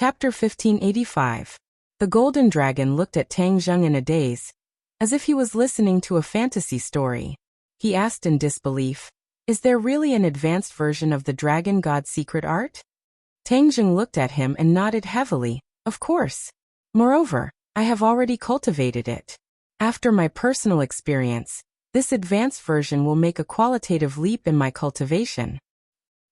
Chapter 1585. The Golden Dragon looked at Tang Zheng in a daze, as if he was listening to a fantasy story. He asked in disbelief, "Is there really an advanced version of the Dragon God's secret art?" Tang Zheng looked at him and nodded heavily. "Of course. Moreover, I have already cultivated it. After my personal experience, this advanced version will make a qualitative leap in my cultivation."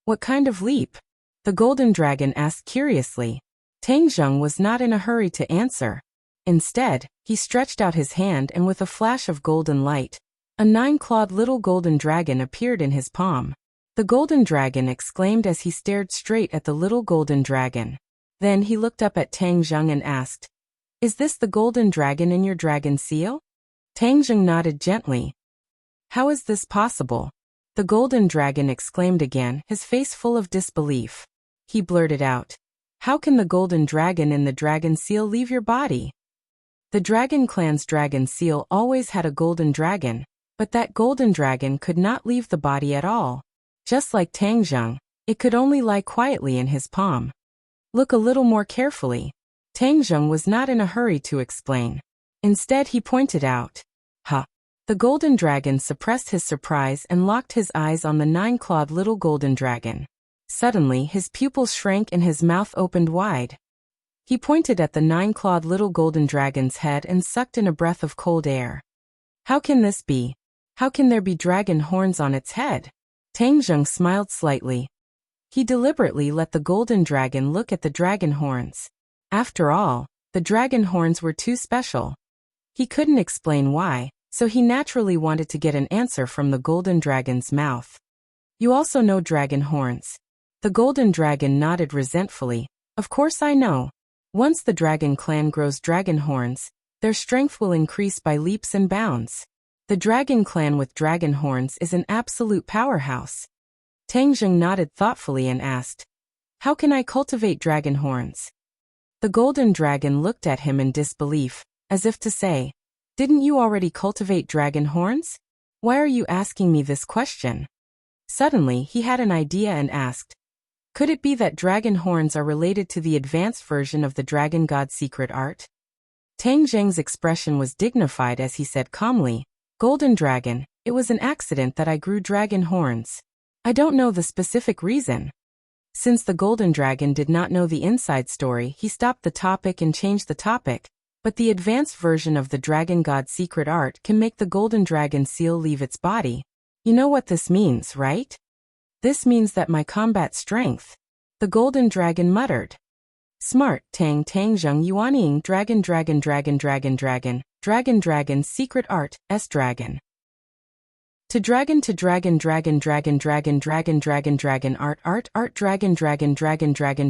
"What kind of leap?" the Golden Dragon asked curiously. Tang Zheng was not in a hurry to answer. Instead, he stretched out his hand and with a flash of golden light, a 9-clawed little golden dragon appeared in his palm. The Golden Dragon exclaimed as he stared straight at the little golden dragon. Then he looked up at Tang Zheng and asked, "Is this the golden dragon in your dragon seal?" Tang Zheng nodded gently. "How is this possible?" the Golden Dragon exclaimed again, his face full of disbelief. He blurted out, "How can the golden dragon in the dragon seal leave your body?" The Dragon Clan's dragon seal always had a golden dragon, but that golden dragon could not leave the body at all. Just like Tang Zheng, it could only lie quietly in his palm. "Look a little more carefully." Tang Zheng was not in a hurry to explain. Instead he pointed out. "Huh." The Golden Dragon suppressed his surprise and locked his eyes on the 9-clawed little golden dragon. Suddenly his pupils shrank and his mouth opened wide. He pointed at the 9-clawed little golden dragon's head and sucked in a breath of cold air. "How can this be? How can there be dragon horns on its head?" Tang Zheng smiled slightly. He deliberately let the golden dragon look at the dragon horns. After all, the dragon horns were too special. He couldn't explain why, so he naturally wanted to get an answer from the golden dragon's mouth. "You also know dragon horns?" The Golden Dragon nodded resentfully. "Of course I know. Once the Dragon Clan grows dragon horns, their strength will increase by leaps and bounds. The Dragon Clan with dragon horns is an absolute powerhouse." Tang Zheng nodded thoughtfully and asked, "How can I cultivate dragon horns?" The Golden Dragon looked at him in disbelief, as if to say, "Didn't you already cultivate dragon horns? Why are you asking me this question?" Suddenly he had an idea and asked, "Could it be that dragon horns are related to the advanced version of the Dragon God's secret art?" Tang Zheng's expression was dignified as he said calmly, "Golden Dragon, it was an accident that I grew dragon horns. I don't know the specific reason." Since the Golden Dragon did not know the inside story, he stopped the topic and changed the topic. "But the advanced version of the Dragon God's secret art can make the golden dragon seal leave its body. You know what this means, right?" "This means that my combat strength," the Golden Dragon muttered. "Smart, Tang Zheng Yuanying Dragon secret art, S-Dragon. To dragon art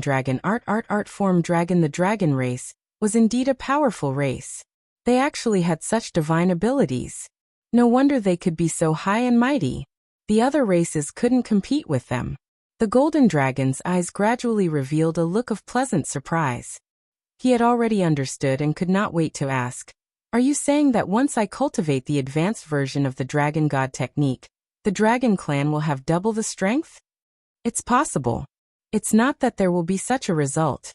dragon art form dragon. The dragon race was indeed a powerful race. They actually had such divine abilities. No wonder they could be so high and mighty. The other races couldn't compete with them." The Golden Dragon's eyes gradually revealed a look of pleasant surprise. He had already understood and could not wait to ask, "Are you saying that once I cultivate the advanced version of the Dragon God technique, the Dragon Clan will have double the strength?" "It's possible. It's not that there will be such a result."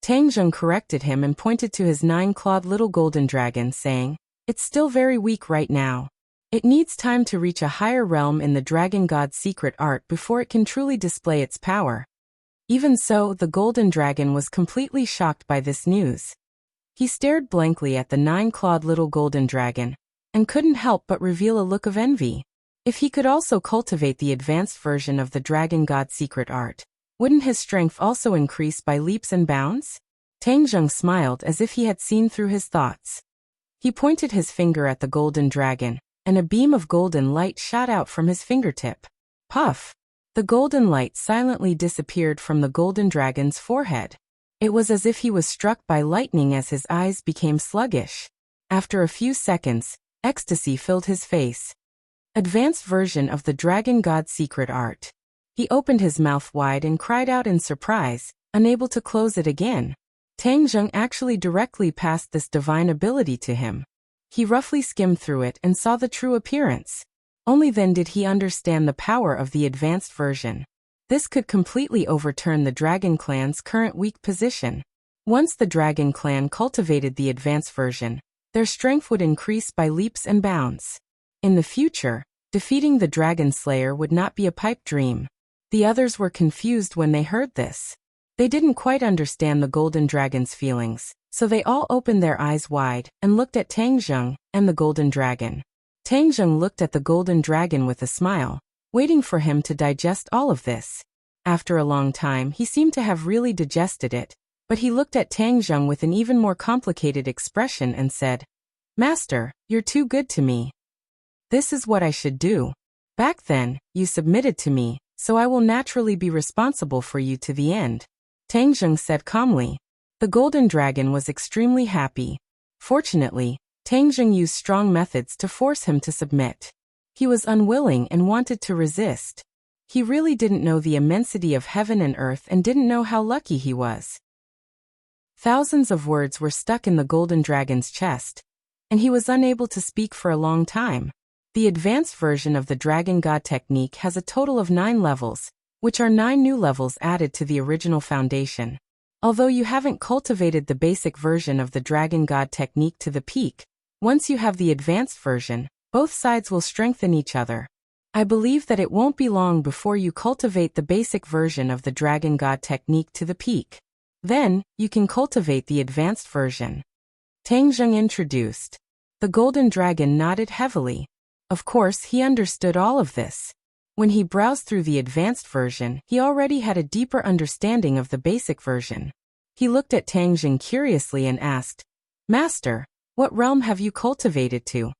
Tang Zheng corrected him and pointed to his 9-clawed little golden dragon, saying, "It's still very weak right now. It needs time to reach a higher realm in the Dragon God's secret art before it can truly display its power." Even so, the Golden Dragon was completely shocked by this news. He stared blankly at the 9-clawed little golden dragon, and couldn't help but reveal a look of envy. If he could also cultivate the advanced version of the Dragon God's secret art, wouldn't his strength also increase by leaps and bounds? Tang Zheng smiled as if he had seen through his thoughts. He pointed his finger at the Golden Dragon, and a beam of golden light shot out from his fingertip. Puff! The golden light silently disappeared from the Golden Dragon's forehead. It was as if he was struck by lightning as his eyes became sluggish. After a few seconds, ecstasy filled his face. Advanced version of the Dragon God's secret art. He opened his mouth wide and cried out in surprise, unable to close it again. Tang Zheng actually directly passed this divine ability to him. He roughly skimmed through it and saw the true appearance. Only then did he understand the power of the advanced version. This could completely overturn the Dragon Clan's current weak position. Once the Dragon clan cultivated the advanced version, their strength would increase by leaps and bounds. In the future, defeating the Dragon Slayer would not be a pipe dream. The others were confused when they heard this. They didn't quite understand the Golden Dragon's feelings, so they all opened their eyes wide and looked at Tang Zheng and the Golden Dragon. Tang Zheng looked at the Golden Dragon with a smile, waiting for him to digest all of this. After a long time, he seemed to have really digested it, but he looked at Tang Zheng with an even more complicated expression and said, "Master, you're too good to me. This is what I should do. Back then, you submitted to me, so I will naturally be responsible for you to the end," Tang Zheng said calmly. The Golden Dragon was extremely happy. Fortunately, Tang Zheng used strong methods to force him to submit. He was unwilling and wanted to resist. He really didn't know the immensity of heaven and earth and didn't know how lucky he was. Thousands of words were stuck in the Golden Dragon's chest, and he was unable to speak for a long time. The advanced version of the Dragon God technique has a total of 9 levels, which are 9 new levels added to the original foundation. Although you haven't cultivated the basic version of the Dragon God technique to the peak, once you have the advanced version, both sides will strengthen each other. I believe that it won't be long before you cultivate the basic version of the Dragon God technique to the peak. Then, you can cultivate the advanced version. Tang Zheng introduced. The Golden Dragon nodded heavily. Of course, he understood all of this. When he browsed through the advanced version, he already had a deeper understanding of the basic version. He looked at Tang Zheng curiously and asked, "Master, what realm have you cultivated to?"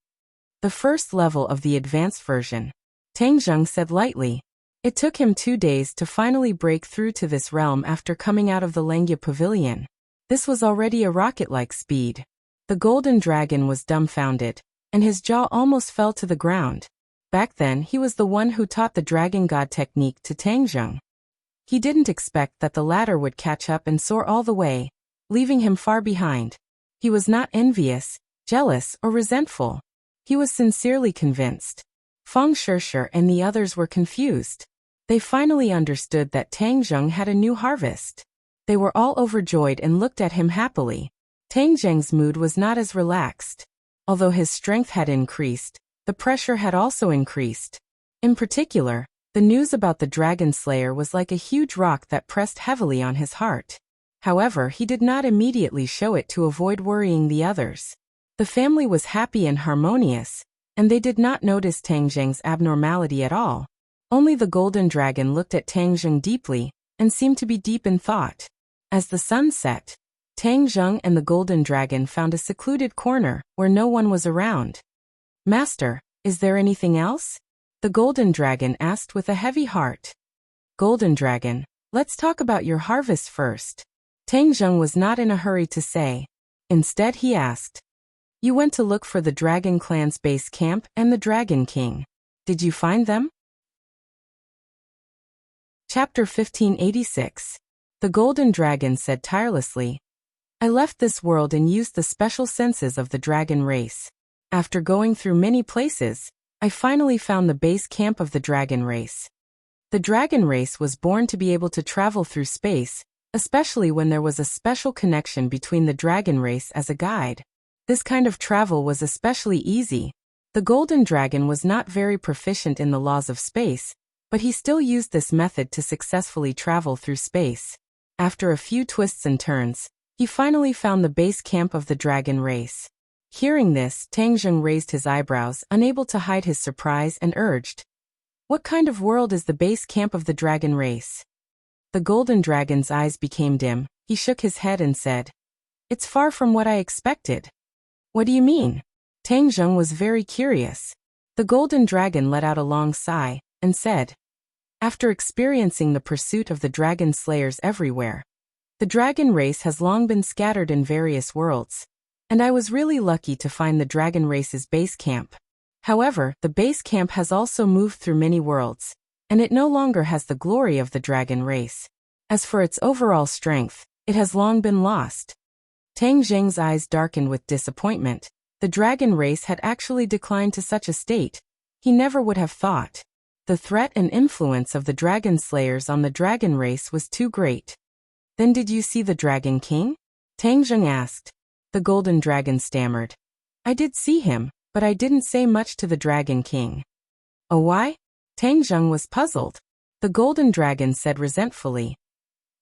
"The first level of the advanced version," Tang Zheng said lightly. It took him 2 days to finally break through to this realm after coming out of the Lengya Pavilion. This was already a rocket-like speed. The Golden Dragon was dumbfounded, and his jaw almost fell to the ground. Back then, he was the one who taught the Dragon God technique to Tang Zheng. He didn't expect that the latter would catch up and soar all the way, leaving him far behind. He was not envious, jealous, or resentful. He was sincerely convinced. Feng Shishir and the others were confused. They finally understood that Tang Zheng had a new harvest. They were all overjoyed and looked at him happily. Tang Zheng's mood was not as relaxed. Although his strength had increased, the pressure had also increased. In particular, the news about the Dragon Slayer was like a huge rock that pressed heavily on his heart. However, he did not immediately show it to avoid worrying the others. The family was happy and harmonious, and they did not notice Tang Zheng's abnormality at all. Only the Golden Dragon looked at Tang Zheng deeply, and seemed to be deep in thought. As the sun set, Tang Zheng and the Golden Dragon found a secluded corner, where no one was around. "Master, is there anything else?" the Golden Dragon asked with a heavy heart. "Golden Dragon, let's talk about your harvest first." Tang Zheng was not in a hurry to say. Instead he asked, "You went to look for the Dragon Clan's base camp and the Dragon King. Did you find them?" Chapter 1586. The Golden Dragon said tirelessly, "I left this world and used the special senses of the dragon race. After going through many places, I finally found the base camp of the dragon race. The dragon race was born to be able to travel through space, especially when there was a special connection between the dragon race as a guide. This kind of travel was especially easy. The Golden Dragon was not very proficient in the laws of space, but he still used this method to successfully travel through space. After a few twists and turns, he finally found the base camp of the dragon race." Hearing this, Tang Zheng raised his eyebrows, unable to hide his surprise, and urged, "What kind of world is the base camp of the dragon race?" The Golden Dragon's eyes became dim. He shook his head and said, "It's far from what I expected." "What do you mean?" Tang Zheng was very curious. The Golden Dragon let out a long sigh, and said, "After experiencing the pursuit of the dragon slayers everywhere, the dragon race has long been scattered in various worlds, and I was really lucky to find the dragon race's base camp. However, the base camp has also moved through many worlds, and it no longer has the glory of the dragon race. As for its overall strength, it has long been lost." Tang Zheng's eyes darkened with disappointment. The dragon race had actually declined to such a state. He never would have thought. The threat and influence of the dragon slayers on the dragon race was too great. "Then did you see the Dragon King?" Tang Zheng asked. The golden dragon stammered. I did see him, but I didn't say much to the Dragon King. Oh, why? Tang Zheng was puzzled. The golden dragon said resentfully.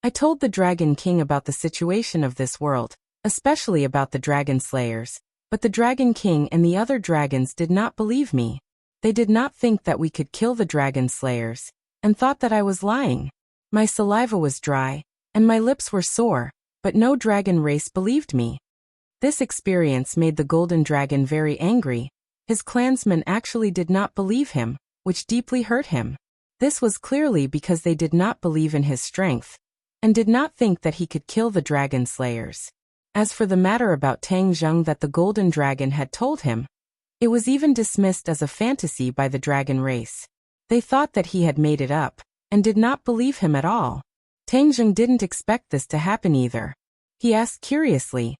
I told the Dragon King about the situation of this world, especially about the dragon slayers, but the Dragon King and the other dragons did not believe me. They did not think that we could kill the dragon slayers, and thought that I was lying. My saliva was dry, and my lips were sore, but no dragon race believed me. This experience made the golden dragon very angry. His clansmen actually did not believe him, which deeply hurt him. This was clearly because they did not believe in his strength, and did not think that he could kill the dragon slayers. As for the matter about Tang Zheng that the golden dragon had told him, it was even dismissed as a fantasy by the dragon race. They thought that he had made it up, and did not believe him at all. Tang Zheng didn't expect this to happen either. He asked curiously,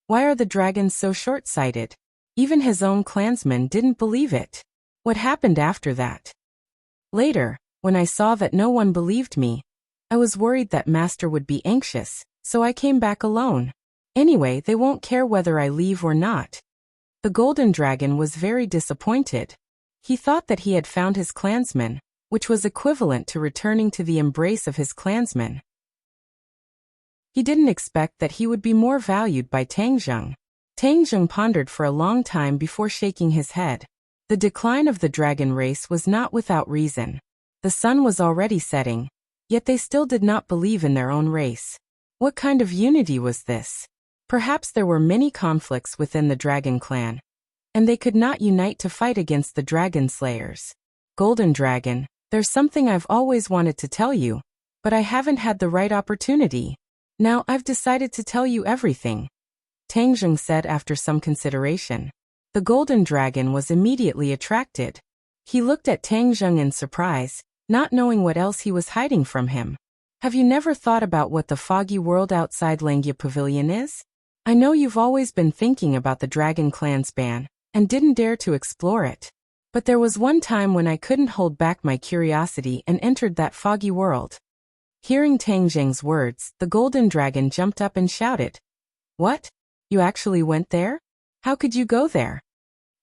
why are the dragons so short-sighted? Even his own clansmen didn't believe it. What happened after that? Later, when I saw that no one believed me, I was worried that Master would be anxious, so I came back alone. Anyway, they won't care whether I leave or not. The golden dragon was very disappointed. He thought that he had found his clansmen, which was equivalent to returning to the embrace of his clansmen. He didn't expect that he would be more valued by Tang Zheng. Tang Zheng pondered for a long time before shaking his head. The decline of the dragon race was not without reason. The sun was already setting, yet they still did not believe in their own race. What kind of unity was this? Perhaps there were many conflicts within the dragon clan, and they could not unite to fight against the dragon slayers. Golden Dragon, there's something I've always wanted to tell you, but I haven't had the right opportunity. Now I've decided to tell you everything, Tang Zheng said after some consideration. The golden dragon was immediately attracted. He looked at Tang Zheng in surprise, not knowing what else he was hiding from him. Have you never thought about what the foggy world outside Langya Pavilion is? I know you've always been thinking about the Dragon Clan's ban, and didn't dare to explore it. But there was one time when I couldn't hold back my curiosity and entered that foggy world. Hearing Tang Zheng's words, the golden dragon jumped up and shouted, What? You actually went there? How could you go there?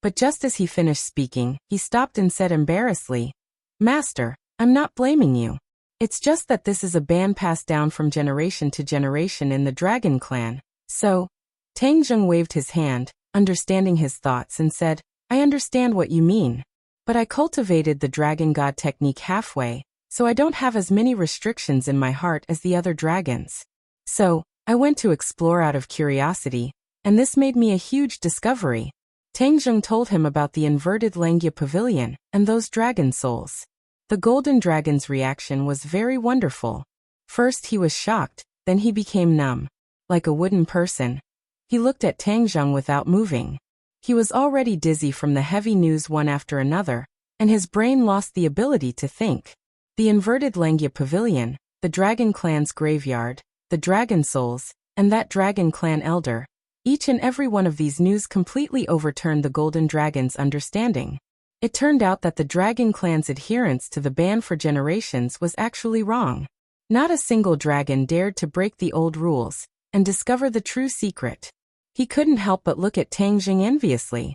But just as he finished speaking, he stopped and said embarrassedly, Master, I'm not blaming you. It's just that this is a ban passed down from generation to generation in the Dragon Clan. So, Tang Zheng waved his hand, understanding his thoughts, and said, I understand what you mean. But I cultivated the Dragon God technique halfway, so I don't have as many restrictions in my heart as the other dragons. So, I went to explore out of curiosity, and this made me a huge discovery. Tang Zheng told him about the inverted Langya Pavilion and those dragon souls. The golden dragon's reaction was very wonderful. First he was shocked, then he became numb. Like a wooden person. He looked at Tang Zheng without moving. He was already dizzy from the heavy news one after another, and his brain lost the ability to think. The inverted Langya Pavilion, the Dragon Clan's graveyard, the Dragon Souls, and that Dragon Clan elder, each and every one of these news completely overturned the Golden Dragon's understanding. It turned out that the Dragon Clan's adherence to the ban for generations was actually wrong. Not a single dragon dared to break the old rules and discover the true secret. He couldn't help but look at Tang Zheng enviously.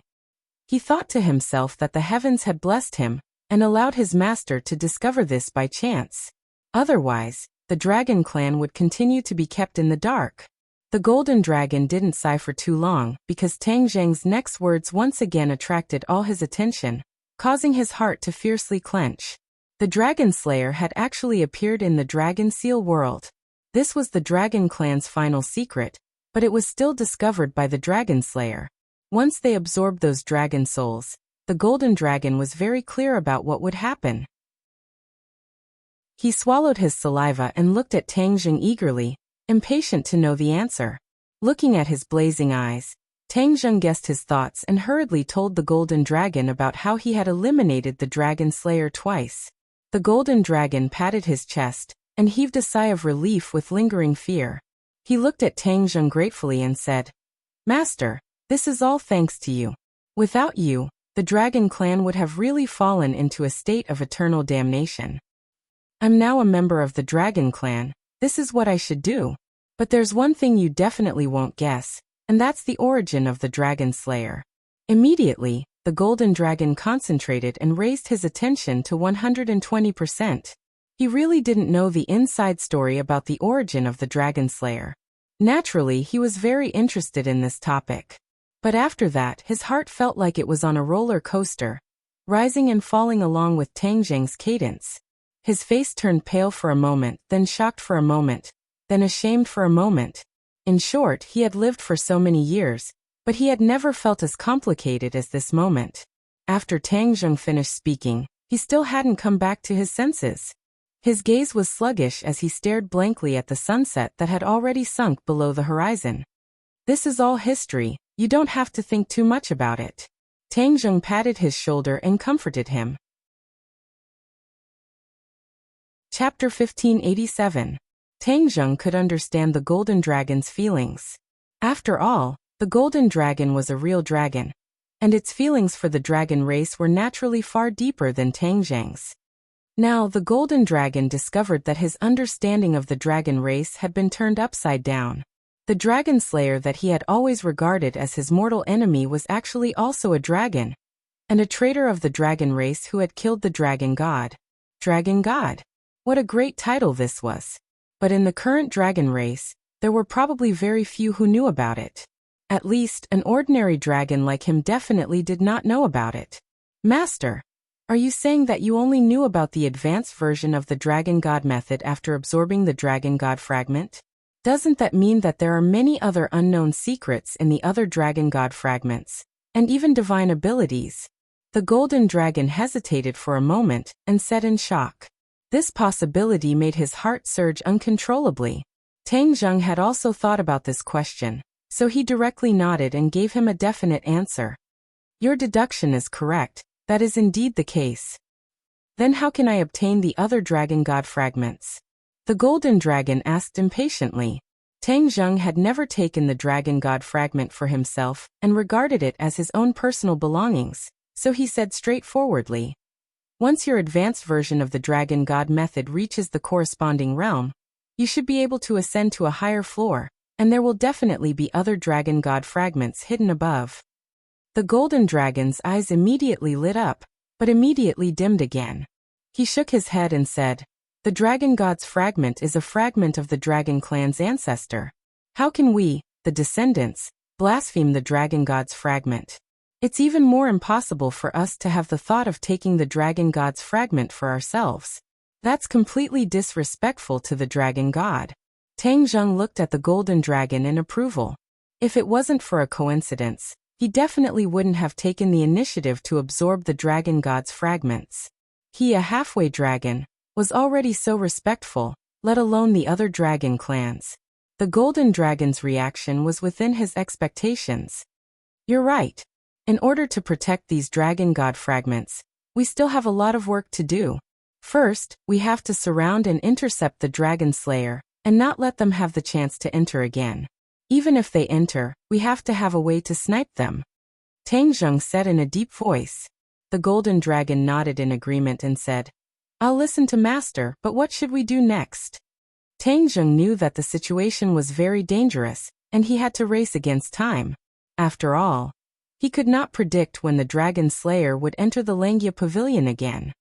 He thought to himself that the heavens had blessed him and allowed his master to discover this by chance. Otherwise, the Dragon Clan would continue to be kept in the dark. The Golden Dragon didn't sigh for too long because Tang Zheng's next words once again attracted all his attention, causing his heart to fiercely clench. The Dragon Slayer had actually appeared in the Dragon Seal world. This was the Dragon Clan's final secret, but it was still discovered by the Dragon Slayer. Once they absorbed those dragon souls, the Golden Dragon was very clear about what would happen. He swallowed his saliva and looked at Tang Zheng eagerly, impatient to know the answer. Looking at his blazing eyes, Tang Zheng guessed his thoughts and hurriedly told the Golden Dragon about how he had eliminated the Dragon Slayer twice. The Golden Dragon patted his chest and heaved a sigh of relief with lingering fear. He looked at Tang Zheng gratefully and said, Master, this is all thanks to you. Without you, the Dragon Clan would have really fallen into a state of eternal damnation. I'm now a member of the Dragon Clan. This is what I should do. But there's one thing you definitely won't guess, and that's the origin of the Dragon Slayer. Immediately, the golden dragon concentrated and raised his attention to 120%. He really didn't know the inside story about the origin of the Dragon Slayer. Naturally, he was very interested in this topic. But after that, his heart felt like it was on a roller coaster, rising and falling along with Tang Zheng's cadence. His face turned pale for a moment, then shocked for a moment, then ashamed for a moment. In short, he had lived for so many years, but he had never felt as complicated as this moment. After Tang Zheng finished speaking, he still hadn't come back to his senses. His gaze was sluggish as he stared blankly at the sunset that had already sunk below the horizon. This is all history, you don't have to think too much about it. Tang Zheng patted his shoulder and comforted him. Chapter 1587. Tang Zheng could understand the golden dragon's feelings. After all, the golden dragon was a real dragon, and its feelings for the dragon race were naturally far deeper than Tang Zheng's. Now, the golden dragon discovered that his understanding of the dragon race had been turned upside down. The dragon slayer that he had always regarded as his mortal enemy was actually also a dragon, and a traitor of the dragon race who had killed the dragon god. Dragon god. What a great title this was. But in the current dragon race, there were probably very few who knew about it. At least, an ordinary dragon like him definitely did not know about it. Master, are you saying that you only knew about the advanced version of the dragon god method after absorbing the dragon god fragment? Doesn't that mean that there are many other unknown secrets in the other dragon god fragments, and even divine abilities? The golden dragon hesitated for a moment and said in shock. This possibility made his heart surge uncontrollably. Tang Zheng had also thought about this question, so he directly nodded and gave him a definite answer. Your deduction is correct, that is indeed the case. Then how can I obtain the other dragon god fragments? The golden dragon asked impatiently. Tang Zheng had never taken the dragon god fragment for himself and regarded it as his own personal belongings, so he said straightforwardly. Once your advanced version of the dragon god method reaches the corresponding realm, you should be able to ascend to a higher floor, and there will definitely be other dragon god fragments hidden above. The golden dragon's eyes immediately lit up, but immediately dimmed again. He shook his head and said, the dragon god's fragment is a fragment of the dragon clan's ancestor. How can we, the descendants, blaspheme the dragon god's fragment? It's even more impossible for us to have the thought of taking the dragon god's fragment for ourselves. That's completely disrespectful to the dragon god. Tang Zheng looked at the golden dragon in approval. If it wasn't for a coincidence, he definitely wouldn't have taken the initiative to absorb the dragon god's fragments. He, a halfway dragon, was already so respectful, let alone the other dragon clans. The golden dragon's reaction was within his expectations. You're right. In order to protect these dragon god fragments, we still have a lot of work to do. First, we have to surround and intercept the dragon slayer, and not let them have the chance to enter again. Even if they enter, we have to have a way to snipe them. Tang Zheng said in a deep voice. The golden dragon nodded in agreement and said, I'll listen to Master, but what should we do next? Tang Zheng knew that the situation was very dangerous, and he had to race against time. After all, he could not predict when the dragon slayer would enter the Langia pavilion again.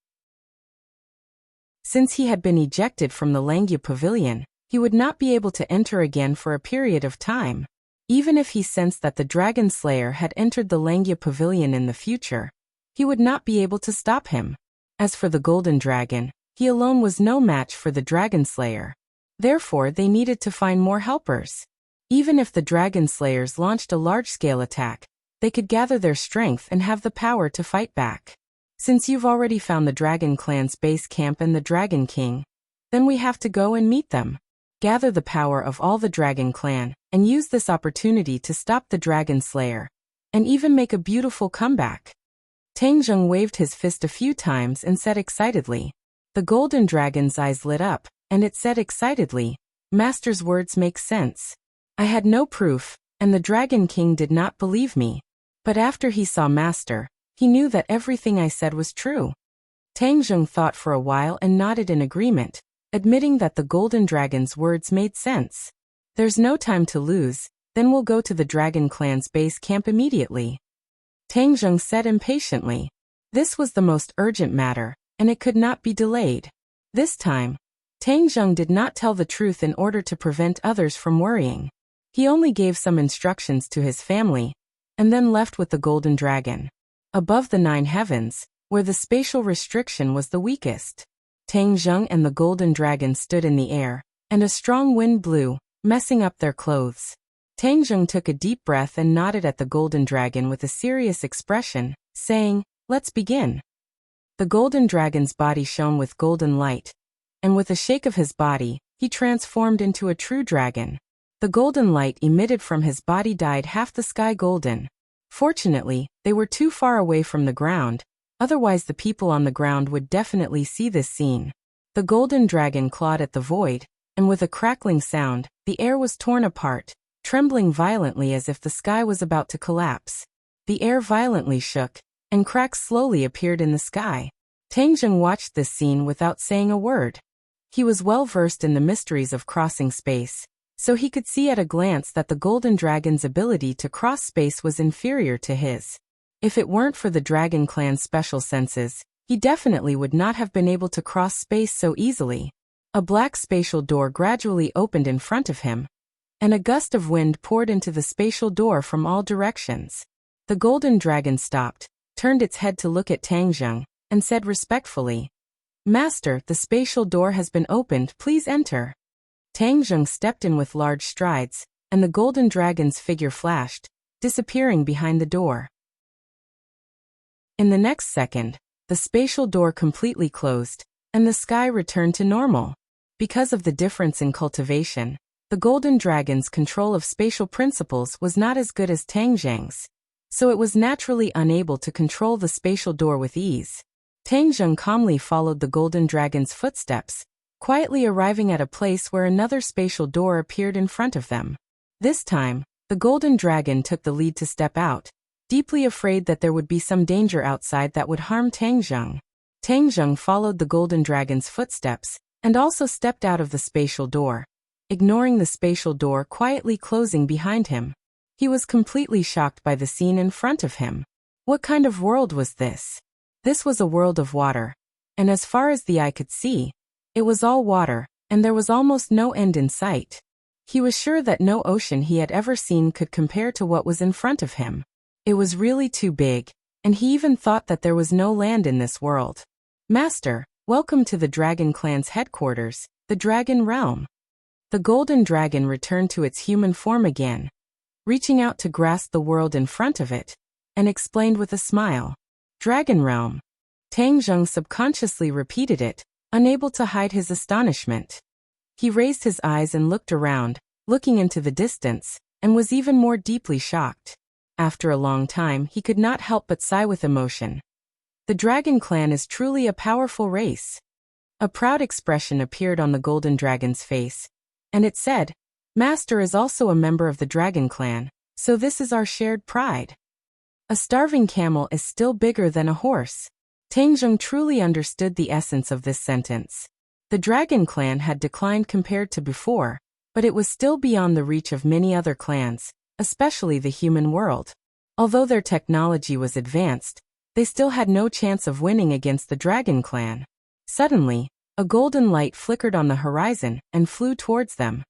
Since he had been ejected from the Langia pavilion, he would not be able to enter again for a period of time. Even if he sensed that the dragon slayer had entered the Langia pavilion in the future, he would not be able to stop him. As for the golden dragon, he alone was no match for the dragon slayer. Therefore, they needed to find more helpers. Even if the dragon slayers launched a large-scale attack, they could gather their strength and have the power to fight back. Since you've already found the dragon clan's base camp and the dragon king, then we have to go and meet them. Gather the power of all the dragon clan, and use this opportunity to stop the dragon slayer, and even make a beautiful comeback. Tang Zheng waved his fist a few times and said excitedly. The golden dragon's eyes lit up, and it said excitedly, Master's words make sense. I had no proof, and the dragon king did not believe me. But after he saw Master, he knew that everything I said was true. Tang Zheng thought for a while and nodded in agreement, admitting that the golden dragon's words made sense. There's no time to lose, then we'll go to the Dragon Clan's base camp immediately. Tang Zheng said impatiently. This was the most urgent matter, and it could not be delayed. This time, Tang Zheng did not tell the truth in order to prevent others from worrying. He only gave some instructions to his family, and then left with the Golden Dragon. Above the 9 heavens, where the spatial restriction was the weakest, Tang Zheng and the Golden Dragon stood in the air, and a strong wind blew, messing up their clothes. Tang Zheng took a deep breath and nodded at the Golden Dragon with a serious expression, saying, "Let's begin." The Golden Dragon's body shone with golden light, and with a shake of his body, he transformed into a true dragon. The golden light emitted from his body dyed half the sky golden. Fortunately, they were too far away from the ground, otherwise the people on the ground would definitely see this scene. The Golden Dragon clawed at the void, and with a crackling sound, the air was torn apart, trembling violently as if the sky was about to collapse. The air violently shook, and cracks slowly appeared in the sky. Tang Zheng watched this scene without saying a word. He was well versed in the mysteries of crossing space, so he could see at a glance that the Golden Dragon's ability to cross space was inferior to his. If it weren't for the Dragon Clan's special senses, he definitely would not have been able to cross space so easily. A black spatial door gradually opened in front of him, and a gust of wind poured into the spatial door from all directions. The Golden Dragon stopped, turned its head to look at Tang Zheng, and said respectfully, "Master, the spatial door has been opened, please enter." Tang Zheng stepped in with large strides, and the Golden Dragon's figure flashed, disappearing behind the door. In the next second, the spatial door completely closed, and the sky returned to normal. Because of the difference in cultivation, the Golden Dragon's control of spatial principles was not as good as Tang Zheng's, so it was naturally unable to control the spatial door with ease. Tang Zheng calmly followed the Golden Dragon's footsteps, quietly arriving at a place where another spatial door appeared in front of them. This time, the Golden Dragon took the lead to step out, deeply afraid that there would be some danger outside that would harm Tang Zheng. Tang Zheng followed the Golden Dragon's footsteps, and also stepped out of the spatial door, ignoring the spatial door quietly closing behind him. He was completely shocked by the scene in front of him. What kind of world was this? This was a world of water, and as far as the eye could see, it was all water, and there was almost no end in sight. He was sure that no ocean he had ever seen could compare to what was in front of him. It was really too big, and he even thought that there was no land in this world. "Master, welcome to the Dragon Clan's headquarters, the Dragon Realm." The Golden Dragon returned to its human form again, reaching out to grasp the world in front of it, and explained with a smile. "Dragon Realm." Tang Zheng subconsciously repeated it, unable to hide his astonishment. He raised his eyes and looked around, looking into the distance, and was even more deeply shocked. After a long time, he could not help but sigh with emotion. The Dragon Clan is truly a powerful race. A proud expression appeared on the Golden Dragon's face, and it said, "Master is also a member of the Dragon Clan, so this is our shared pride." A starving camel is still bigger than a horse. Tang Zheng truly understood the essence of this sentence. The Dragon Clan had declined compared to before, but it was still beyond the reach of many other clans, especially the human world. Although their technology was advanced, they still had no chance of winning against the Dragon Clan. Suddenly, a golden light flickered on the horizon and flew towards them.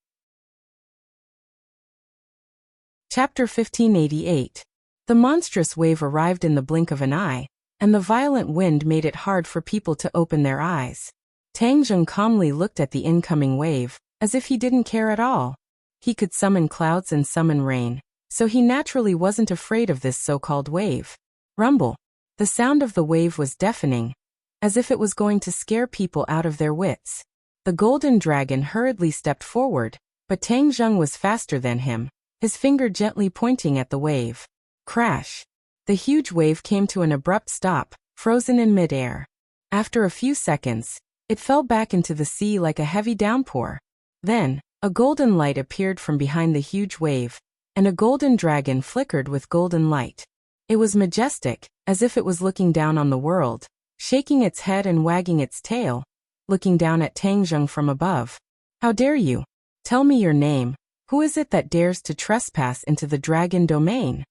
Chapter 1588. The monstrous wave arrived in the blink of an eye, and the violent wind made it hard for people to open their eyes. Tang Zheng calmly looked at the incoming wave, as if he didn't care at all. He could summon clouds and summon rain, so he naturally wasn't afraid of this so-called wave. Rumble. The sound of the wave was deafening, as if it was going to scare people out of their wits. The Golden Dragon hurriedly stepped forward, but Tang Zheng was faster than him, his finger gently pointing at the wave. Crash. The huge wave came to an abrupt stop, frozen in midair. After a few seconds, it fell back into the sea like a heavy downpour. Then, a golden light appeared from behind the huge wave, and a golden dragon flickered with golden light. It was majestic, as if it was looking down on the world, shaking its head and wagging its tail, looking down at Tang Zheng from above. "How dare you? Tell me your name. Who is it that dares to trespass into the dragon domain?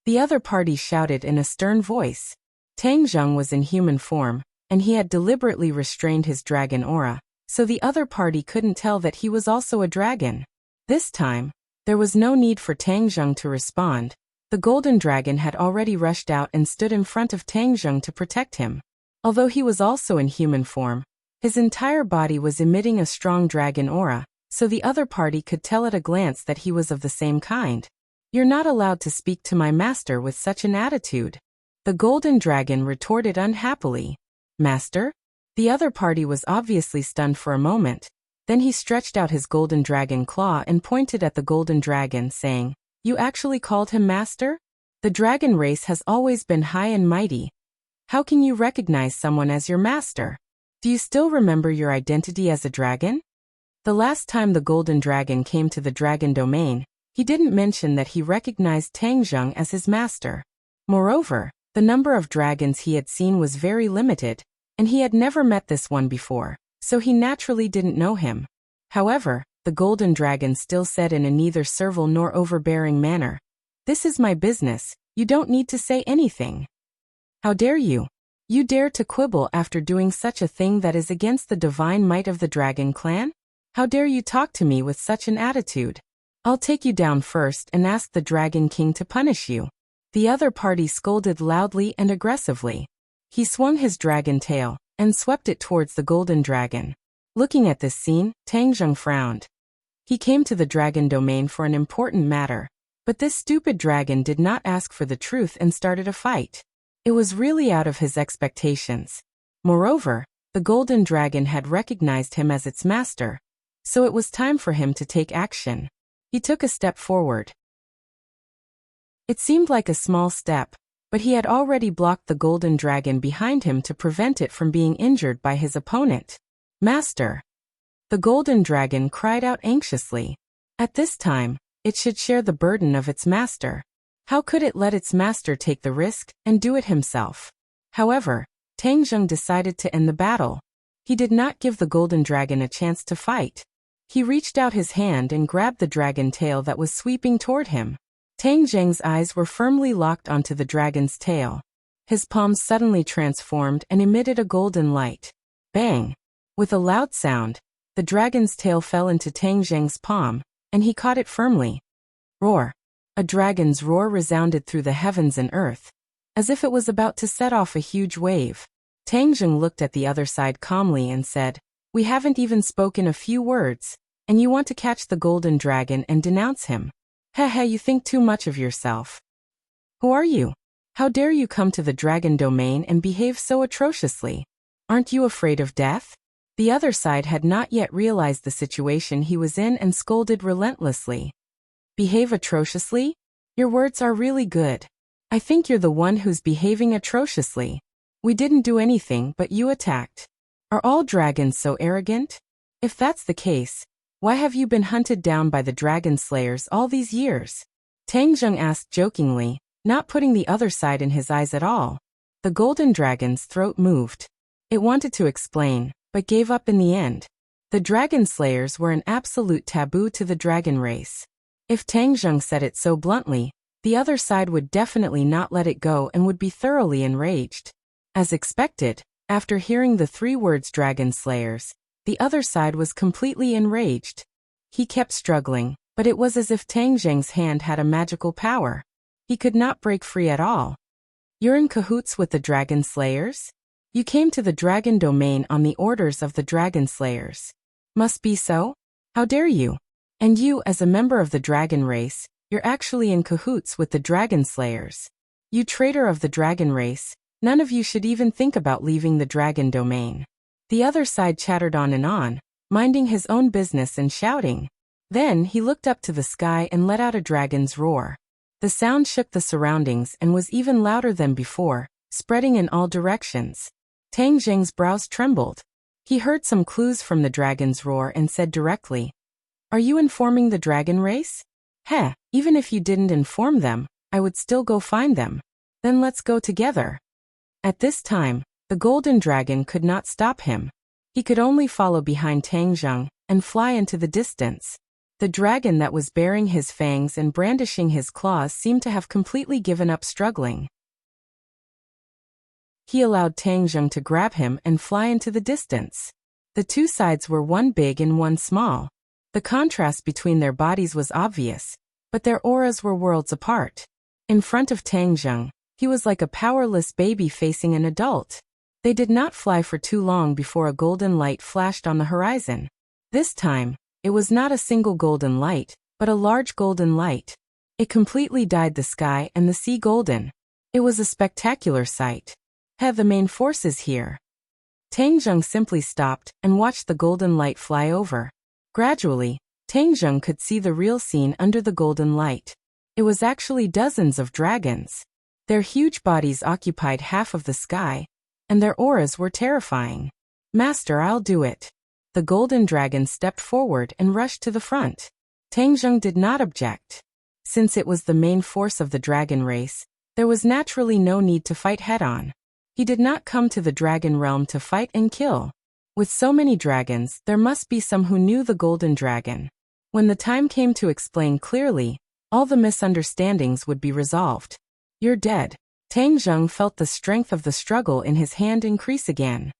The other party shouted in a stern voice. Tang Zheng was in human form, and he had deliberately restrained his dragon aura, so the other party couldn't tell that he was also a dragon. This time, there was no need for Tang Zheng to respond. The golden dragon had already rushed out and stood in front of Tang Zheng to protect him. Although he was also in human form, his entire body was emitting a strong dragon aura, so the other party could tell at a glance that he was of the same kind. You're not allowed to speak to my master with such an attitude. The golden dragon retorted unhappily. Master? The other party was obviously stunned for a moment. Then he stretched out his golden dragon claw and pointed at the golden dragon, saying, You actually called him master? The dragon race has always been high and mighty. How can you recognize someone as your master? Do you still remember your identity as a dragon? The last time the golden dragon came to the dragon domain, he didn't mention that he recognized Tang Zheng as his master. Moreover, the number of dragons he had seen was very limited, and he had never met this one before, so he naturally didn't know him. However, the golden dragon still said in a neither servile nor overbearing manner, This is my business, you don't need to say anything. How dare you? You dare to quibble after doing such a thing that is against the divine might of the dragon clan? How dare you talk to me with such an attitude? I'll take you down first and ask the Dragon King to punish you. The other party scolded loudly and aggressively. He swung his dragon tail and swept it towards the golden dragon. Looking at this scene, Tang Zheng frowned. He came to the dragon domain for an important matter, but this stupid dragon did not ask for the truth and started a fight. It was really out of his expectations. Moreover, the golden dragon had recognized him as its master, so it was time for him to take action. He took a step forward. It seemed like a small step, but he had already blocked the golden dragon behind him to prevent it from being injured by his opponent. Master! The golden dragon cried out anxiously. At this time, it should share the burden of its master. How could it let its master take the risk and do it himself? However, Tang Zheng decided to end the battle. He did not give the golden dragon a chance to fight. He reached out his hand and grabbed the dragon tail that was sweeping toward him. Tang Zheng's eyes were firmly locked onto the dragon's tail. His palms suddenly transformed and emitted a golden light. Bang! With a loud sound, the dragon's tail fell into Tang Zheng's palm, and he caught it firmly. Roar! A dragon's roar resounded through the heavens and earth, as if it was about to set off a huge wave. Tang Zheng looked at the other side calmly and said, We haven't even spoken a few words, and you want to catch the golden dragon and denounce him. Heh, you think too much of yourself. Who are you? How dare you come to the dragon domain and behave so atrociously? Aren't you afraid of death? The other side had not yet realized the situation he was in and scolded relentlessly. Behave atrociously? Your words are really good. I think you're the one who's behaving atrociously. We didn't do anything but you attacked. Are all dragons so arrogant? If that's the case, why have you been hunted down by the dragon slayers all these years? Tang Zheng asked jokingly, not putting the other side in his eyes at all. The golden dragon's throat moved. It wanted to explain, but gave up in the end. The dragon slayers were an absolute taboo to the dragon race. If Tang Zheng said it so bluntly, the other side would definitely not let it go and would be thoroughly enraged. As expected, after hearing the 3 words dragon slayers, the other side was completely enraged. He kept struggling, but it was as if Tang Zheng's hand had a magical power. He could not break free at all. You're in cahoots with the dragon slayers? You came to the dragon domain on the orders of the dragon slayers. Must be so? How dare you? And you, as a member of the dragon race, you're actually in cahoots with the dragon slayers. You traitor of the dragon race, none of you should even think about leaving the dragon domain. The other side chattered on, minding his own business and shouting. Then he looked up to the sky and let out a dragon's roar. The sound shook the surroundings and was even louder than before, spreading in all directions. Tang Zheng's brows trembled. He heard some clues from the dragon's roar and said directly, Are you informing the dragon race? Heh, even if you didn't inform them, I would still go find them. Then let's go together. At this time, the golden dragon could not stop him. He could only follow behind Tang Zheng and fly into the distance. The dragon that was baring his fangs and brandishing his claws seemed to have completely given up struggling. He allowed Tang Zheng to grab him and fly into the distance. The two sides were one big and one small. The contrast between their bodies was obvious, but their auras were worlds apart. In front of Tang Zheng, he was like a powerless baby facing an adult. They did not fly for too long before a golden light flashed on the horizon. This time, it was not a single golden light, but a large golden light. It completely dyed the sky and the sea golden. It was a spectacular sight. The main force is here. Tang Zheng simply stopped and watched the golden light fly over. Gradually, Tang Zheng could see the real scene under the golden light. It was actually dozens of dragons. Their huge bodies occupied half of the sky, and their auras were terrifying. Master, I'll do it. The golden dragon stepped forward and rushed to the front. Tang Zheng did not object. Since it was the main force of the dragon race, there was naturally no need to fight head-on. He did not come to the dragon realm to fight and kill. With so many dragons, there must be some who knew the golden dragon. When the time came to explain clearly, all the misunderstandings would be resolved. You're dead. Tang Zheng felt the strength of the struggle in his hand increase again.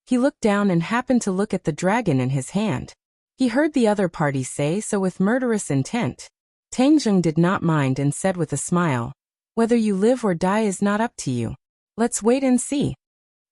He looked down and happened to look at the dragon in his hand. He heard the other party say so with murderous intent. Tang Zheng did not mind and said with a smile, "Whether you live or die is not up to you. Let's wait and see."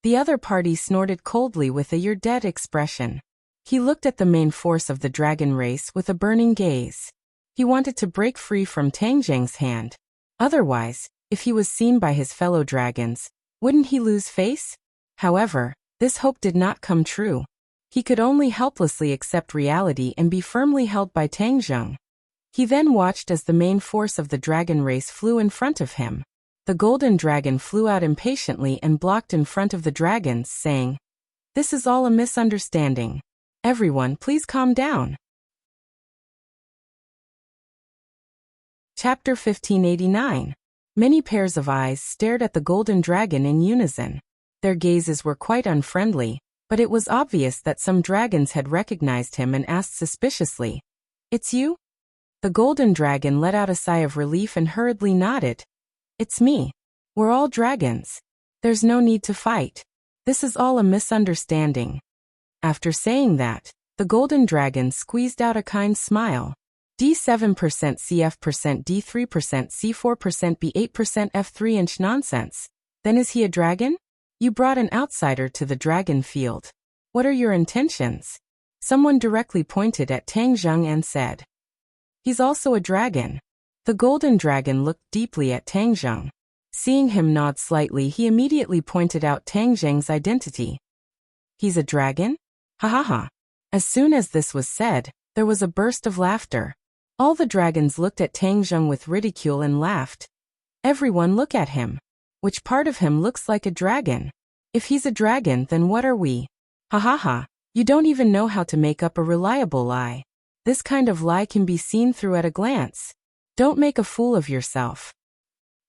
The other party snorted coldly with a "you're dead" expression. He looked at the main force of the dragon race with a burning gaze. He wanted to break free from Tang Zheng's hand. Otherwise, if he was seen by his fellow dragons, wouldn't he lose face? However, this hope did not come true. He could only helplessly accept reality and be firmly held by Tang Zheng. He then watched as the main force of the dragon race flew in front of him. The golden dragon flew out impatiently and blocked in front of the dragons, saying, "This is all a misunderstanding. Everyone, please calm down." Chapter 1589. Many pairs of eyes stared at the golden dragon in unison. Their gazes were quite unfriendly, but it was obvious that some dragons had recognized him and asked suspiciously, "It's you?" The golden dragon let out a sigh of relief and hurriedly nodded. "It's me. We're all dragons. There's no need to fight. This is all a misunderstanding." After saying that, the golden dragon squeezed out a kind smile. D7% CF% D3% C4% B8% F3 nonsense. Then is he a dragon? You brought an outsider to the dragon field. What are your intentions? Someone directly pointed at Tang Zheng and said, "He's also a dragon." The golden dragon looked deeply at Tang Zheng. Seeing him nod slightly, he immediately pointed out Tang Zheng's identity. "He's a dragon? Ha ha ha." As soon as this was said, there was a burst of laughter. All the dragons looked at Tang Zheng with ridicule and laughed. "Everyone look at him. Which part of him looks like a dragon? If he's a dragon, then what are we? Ha ha ha, you don't even know how to make up a reliable lie. This kind of lie can be seen through at a glance. Don't make a fool of yourself.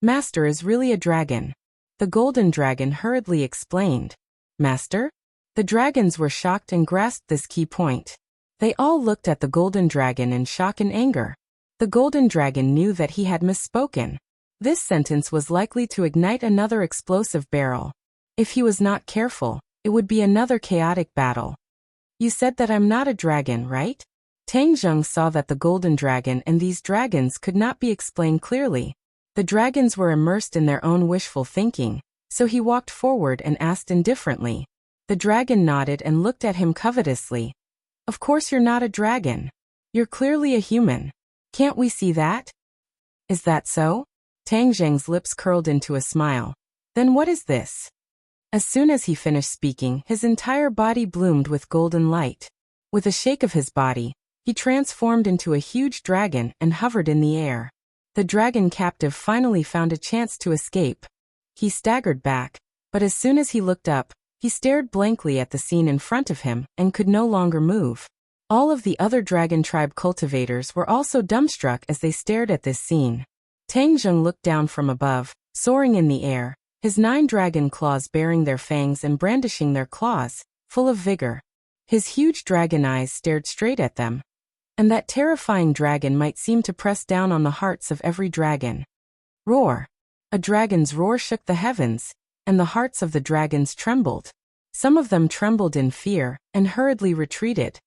Master is really a dragon." The golden dragon hurriedly explained. "Master?" The dragons were shocked and grasped this key point. They all looked at the golden dragon in shock and anger. The golden dragon knew that he had misspoken. This sentence was likely to ignite another explosive barrel. If he was not careful, it would be another chaotic battle. "You said that I'm not a dragon, right?" Tang Zheng saw that the golden dragon and these dragons could not be explained clearly. The dragons were immersed in their own wishful thinking, so he walked forward and asked indifferently. The dragon nodded and looked at him covetously. "Of course you're not a dragon. You're clearly a human. Can't we see that?" "Is that so?" Tang Zheng's lips curled into a smile. "Then what is this?" As soon as he finished speaking, his entire body bloomed with golden light. With a shake of his body, he transformed into a huge dragon and hovered in the air. The dragon captive finally found a chance to escape. He staggered back, but as soon as he looked up, he stared blankly at the scene in front of him and could no longer move. All of the other dragon tribe cultivators were also dumbstruck as they stared at this scene. Tang Zheng looked down from above, soaring in the air, his 9 dragon claws baring their fangs and brandishing their claws, full of vigor. His huge dragon eyes stared straight at them. And that terrifying dragon might seem to press down on the hearts of every dragon. Roar! A dragon's roar shook the heavens, and the hearts of the dragons trembled. Some of them trembled in fear, and hurriedly retreated.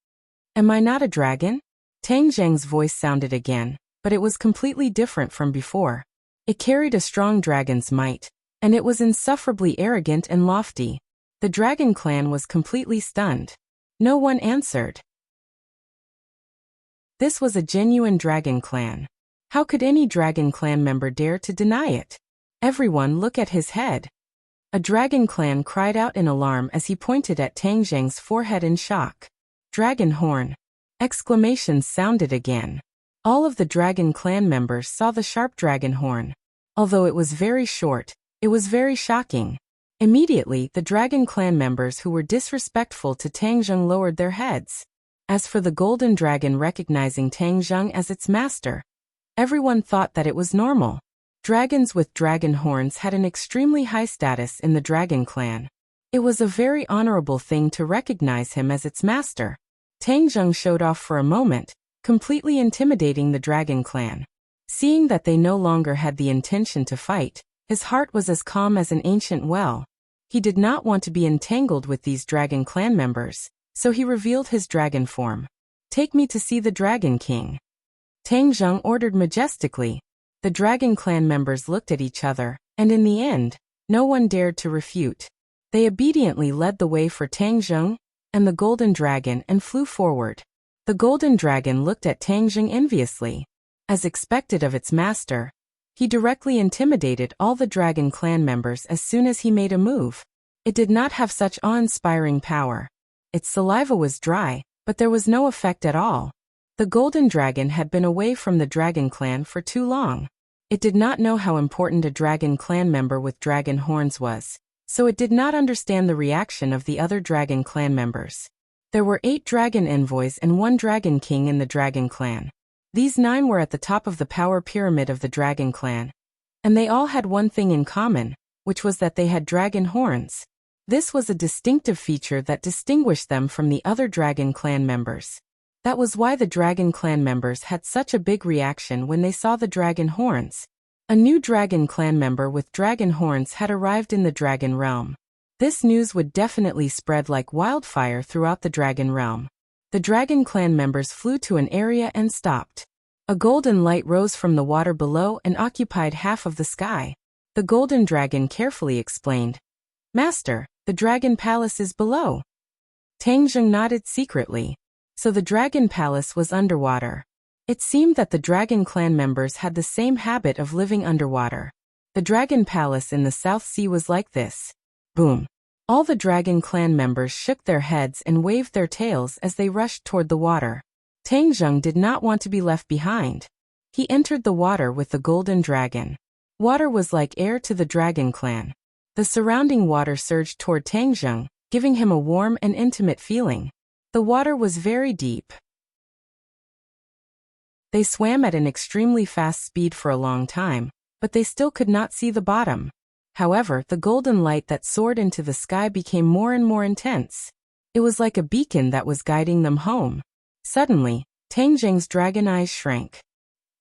Am I not a dragon? Tang Zheng's voice sounded again, but it was completely different from before. It carried a strong dragon's might, and it was insufferably arrogant and lofty. The dragon clan was completely stunned. No one answered. This was a genuine dragon clan. How could any dragon clan member dare to deny it? Everyone look at his head. A dragon clan cried out in alarm as he pointed at Tang Zheng's forehead in shock. Dragon horn! Exclamations sounded again. All of the dragon clan members saw the sharp dragon horn. Although it was very short, it was very shocking. Immediately, the dragon clan members who were disrespectful to Tang Zheng lowered their heads. As for the golden dragon recognizing Tang Zheng as its master, everyone thought that it was normal. Dragons with dragon horns had an extremely high status in the dragon clan. It was a very honorable thing to recognize him as its master. Tang Zheng showed off for a moment, completely intimidating the dragon clan. Seeing that they no longer had the intention to fight, his heart was as calm as an ancient well. He did not want to be entangled with these dragon clan members, so he revealed his dragon form. Take me to see the Dragon King. Tang Zheng ordered majestically. The dragon clan members looked at each other, and in the end, no one dared to refute. They obediently led the way for Tang Zheng and the golden dragon and flew forward. The golden dragon looked at Tang Zheng enviously. As expected of its master, he directly intimidated all the dragon clan members as soon as he made a move. It did not have such awe-inspiring power. Its saliva was dry, but there was no effect at all. The golden dragon had been away from the dragon clan for too long. It did not know how important a dragon clan member with dragon horns was, so it did not understand the reaction of the other dragon clan members. There were 8 dragon envoys and 1 dragon king in the dragon clan. These 9 were at the top of the power pyramid of the dragon clan, and they all had one thing in common, which was that they had dragon horns. This was a distinctive feature that distinguished them from the other dragon clan members. That was why the dragon clan members had such a big reaction when they saw the dragon horns. A new dragon clan member with dragon horns had arrived in the dragon realm. This news would definitely spread like wildfire throughout the dragon realm. The dragon clan members flew to an area and stopped. A golden light rose from the water below and occupied half of the sky. The golden dragon carefully explained, "Master, the dragon palace is below." Tang Zheng nodded secretly. So the dragon palace was underwater. It seemed that the dragon clan members had the same habit of living underwater. The dragon palace in the South Sea was like this. Boom! All the dragon clan members shook their heads and waved their tails as they rushed toward the water. Tang Zheng did not want to be left behind. He entered the water with the golden dragon. Water was like air to the dragon clan. The surrounding water surged toward Tang Zheng, giving him a warm and intimate feeling. The water was very deep. They swam at an extremely fast speed for a long time, but they still could not see the bottom. However, the golden light that soared into the sky became more and more intense. It was like a beacon that was guiding them home. Suddenly, Tang Zheng's dragon eyes shrank.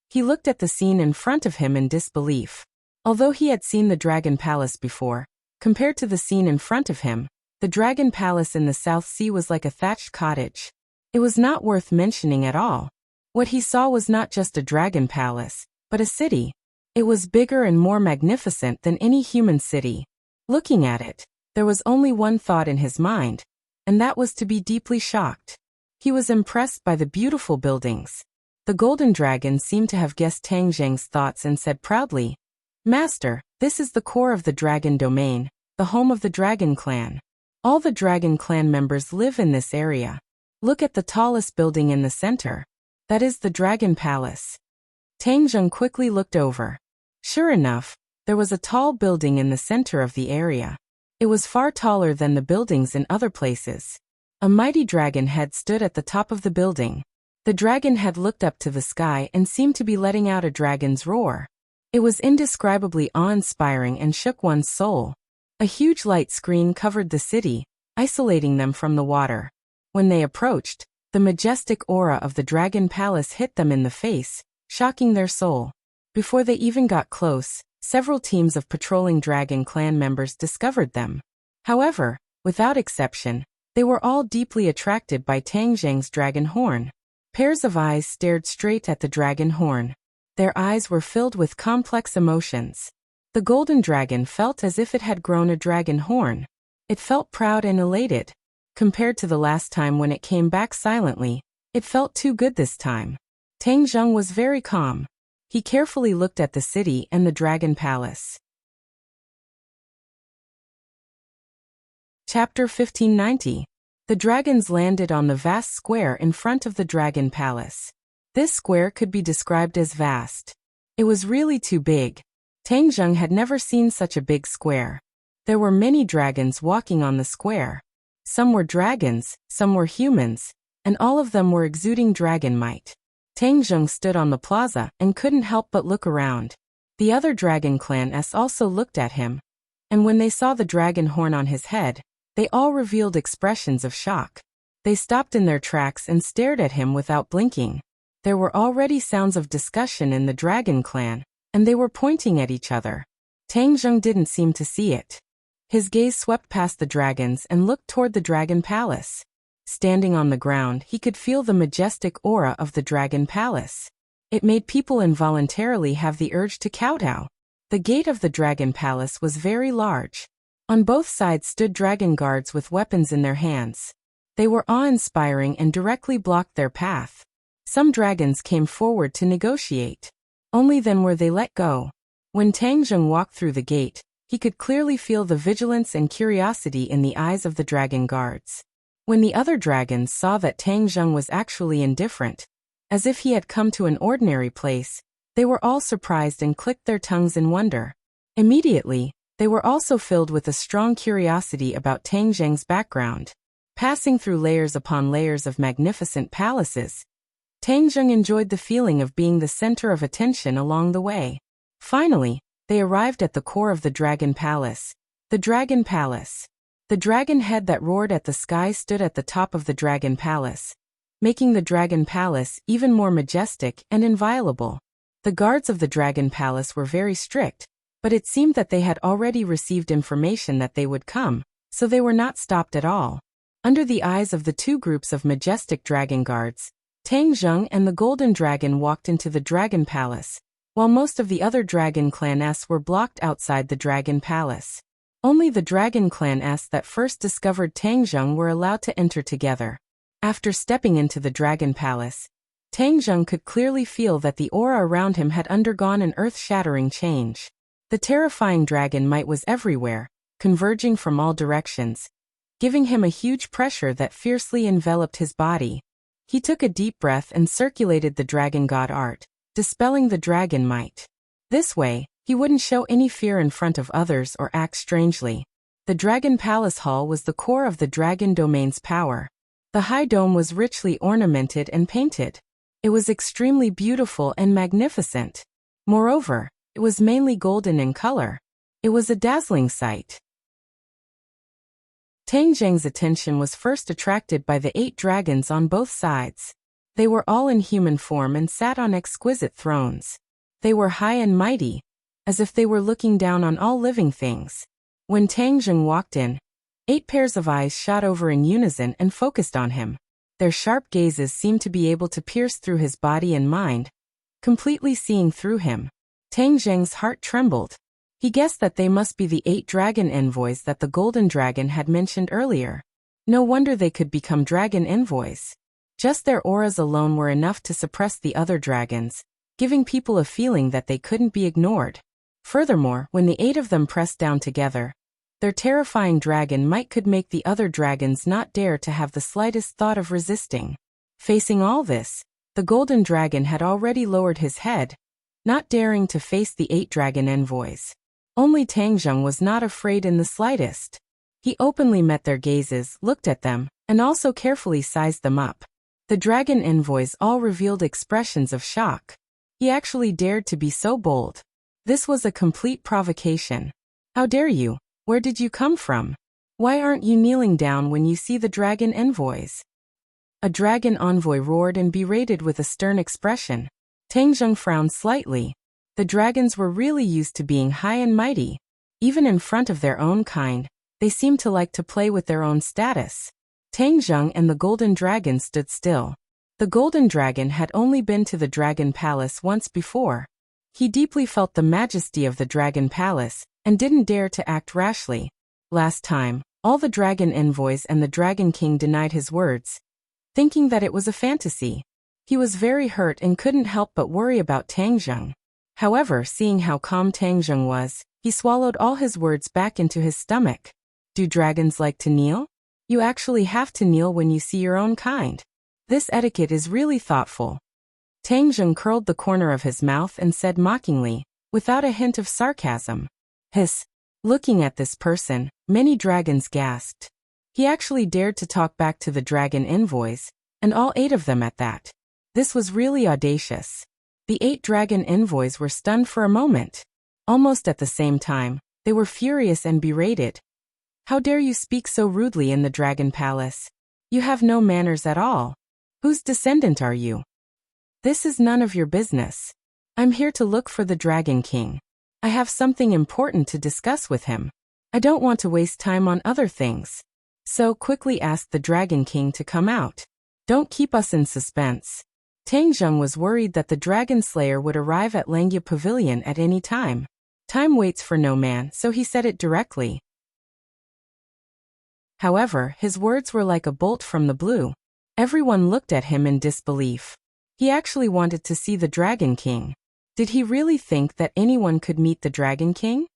He looked at the scene in front of him in disbelief. Although he had seen the dragon palace before, compared to the scene in front of him, the dragon palace in the South Sea was like a thatched cottage. It was not worth mentioning at all. What he saw was not just a dragon palace, but a city. It was bigger and more magnificent than any human city. Looking at it, there was only one thought in his mind, and that was to be deeply shocked. He was impressed by the beautiful buildings. The golden dragon seemed to have guessed Tang Zheng's thoughts and said proudly, "Master, this is the core of the dragon domain, the home of the dragon clan. All the dragon clan members live in this area. Look at the tallest building in the center. That is the dragon palace." Tang Zheng quickly looked over. Sure enough, there was a tall building in the center of the area. It was far taller than the buildings in other places. A mighty dragon head stood at the top of the building. The dragon head looked up to the sky and seemed to be letting out a dragon's roar. It was indescribably awe-inspiring and shook one's soul. A huge light screen covered the city, isolating them from the water. When they approached, The majestic aura of the dragon palace hit them in the face, shocking their soul. Before they even got close, several teams of patrolling dragon clan members discovered them. However, without exception, they were all deeply attracted by Tang Zheng's dragon horn. Pairs of eyes stared straight at the dragon horn. Their eyes were filled with complex emotions. The golden dragon felt as if it had grown a dragon horn. It felt proud and elated. Compared to the last time when it came back silently, it felt too good this time. Tang Zheng was very calm. He carefully looked at the city and the dragon palace. Chapter 1590. The dragons landed on the vast square in front of the dragon palace. This square could be described as vast. It was really too big. Tang Zheng had never seen such a big square. There were many dragons walking on the square. Some were dragons, some were humans, and all of them were exuding dragon might. Tang Zheng stood on the plaza and couldn't help but look around. The other dragon clans also looked at him, and when they saw the dragon horn on his head, they all revealed expressions of shock. They stopped in their tracks and stared at him without blinking. There were already sounds of discussion in the dragon clan, and they were pointing at each other. Tang Zheng didn't seem to see it. His gaze swept past the dragons and looked toward the dragon palace. Standing on the ground, he could feel the majestic aura of the dragon palace. It made people involuntarily have the urge to kowtow. The gate of the dragon palace was very large. On both sides stood dragon guards with weapons in their hands. They were awe-inspiring and directly blocked their path. Some dragons came forward to negotiate. Only then were they let go. When Tang Zheng walked through the gate, he could clearly feel the vigilance and curiosity in the eyes of the dragon guards. When the other dragons saw that Tang Zheng was actually indifferent, as if he had come to an ordinary place, they were all surprised and clicked their tongues in wonder. Immediately, they were also filled with a strong curiosity about Tang Zheng's background. Passing through layers upon layers of magnificent palaces, Tang Zheng enjoyed the feeling of being the center of attention along the way. Finally, they arrived at the core of the dragon palace. The dragon palace. The dragon head that roared at the sky stood at the top of the dragon palace, making the dragon palace even more majestic and inviolable. The guards of the dragon palace were very strict, but it seemed that they had already received information that they would come, so they were not stopped at all. Under the eyes of the two groups of majestic dragon guards, Tang Zheng and the golden dragon walked into the dragon palace, while most of the other dragon clans were blocked outside the dragon palace. Only the dragon clans that first discovered Tang Zheng were allowed to enter together. After stepping into the dragon palace, Tang Zheng could clearly feel that the aura around him had undergone an earth-shattering change. The terrifying dragon might was everywhere, converging from all directions, giving him a huge pressure that fiercely enveloped his body. He took a deep breath and circulated the dragon god art, dispelling the dragon might. This way, he wouldn't show any fear in front of others or act strangely. The dragon palace hall was the core of the dragon domain's power. The high dome was richly ornamented and painted. It was extremely beautiful and magnificent. Moreover, it was mainly golden in color. It was a dazzling sight. Tang Zheng's attention was first attracted by the 8 dragons on both sides. They were all in human form and sat on exquisite thrones. They were high and mighty, as if they were looking down on all living things. When Tang Zheng walked in, 8 pairs of eyes shot over in unison and focused on him. Their sharp gazes seemed to be able to pierce through his body and mind, completely seeing through him. Tang Zheng's heart trembled. He guessed that they must be the 8 dragon envoys that the golden dragon had mentioned earlier. No wonder they could become dragon envoys. Just their auras alone were enough to suppress the other dragons, giving people a feeling that they couldn't be ignored. Furthermore, when the 8 of them pressed down together, their terrifying dragon might could make the other dragons not dare to have the slightest thought of resisting. Facing all this, the golden dragon had already lowered his head, not daring to face the 8 dragon envoys. Only Tang Zheng was not afraid in the slightest. He openly met their gazes, looked at them, and also carefully sized them up. The dragon envoys all revealed expressions of shock. He actually dared to be so bold. This was a complete provocation. How dare you? Where did you come from? Why aren't you kneeling down when you see the dragon envoys? A dragon envoy roared and berated with a stern expression. Tang Zheng frowned slightly. The dragons were really used to being high and mighty. Even in front of their own kind, they seemed to like to play with their own status. Tang Zheng and the golden dragon stood still. The golden dragon had only been to the dragon palace once before. He deeply felt the majesty of the dragon palace, and didn't dare to act rashly. Last time, all the dragon envoys and the dragon king denied his words, thinking that it was a fantasy. He was very hurt and couldn't help but worry about Tang Zheng. However, seeing how calm Tang Zheng was, he swallowed all his words back into his stomach. Do dragons like to kneel? You actually have to kneel when you see your own kind. This etiquette is really thoughtful. Tang Zheng curled the corner of his mouth and said mockingly, without a hint of sarcasm. Hiss. Looking at this person, many dragons gasped. He actually dared to talk back to the dragon envoys, and all 8 of them at that. This was really audacious. The 8 dragon envoys were stunned for a moment. Almost at the same time, they were furious and berated. How dare you speak so rudely in the dragon palace? You have no manners at all. Whose descendant are you? This is none of your business. I'm here to look for the Dragon King. I have something important to discuss with him. I don't want to waste time on other things. So quickly ask the Dragon King to come out. Don't keep us in suspense. Tang Zheng was worried that the Dragon Slayer would arrive at Langya Pavilion at any time. Time waits for no man, so he said it directly. However, his words were like a bolt from the blue. Everyone looked at him in disbelief. He actually wanted to see the Dragon King. Did he really think that anyone could meet the Dragon King?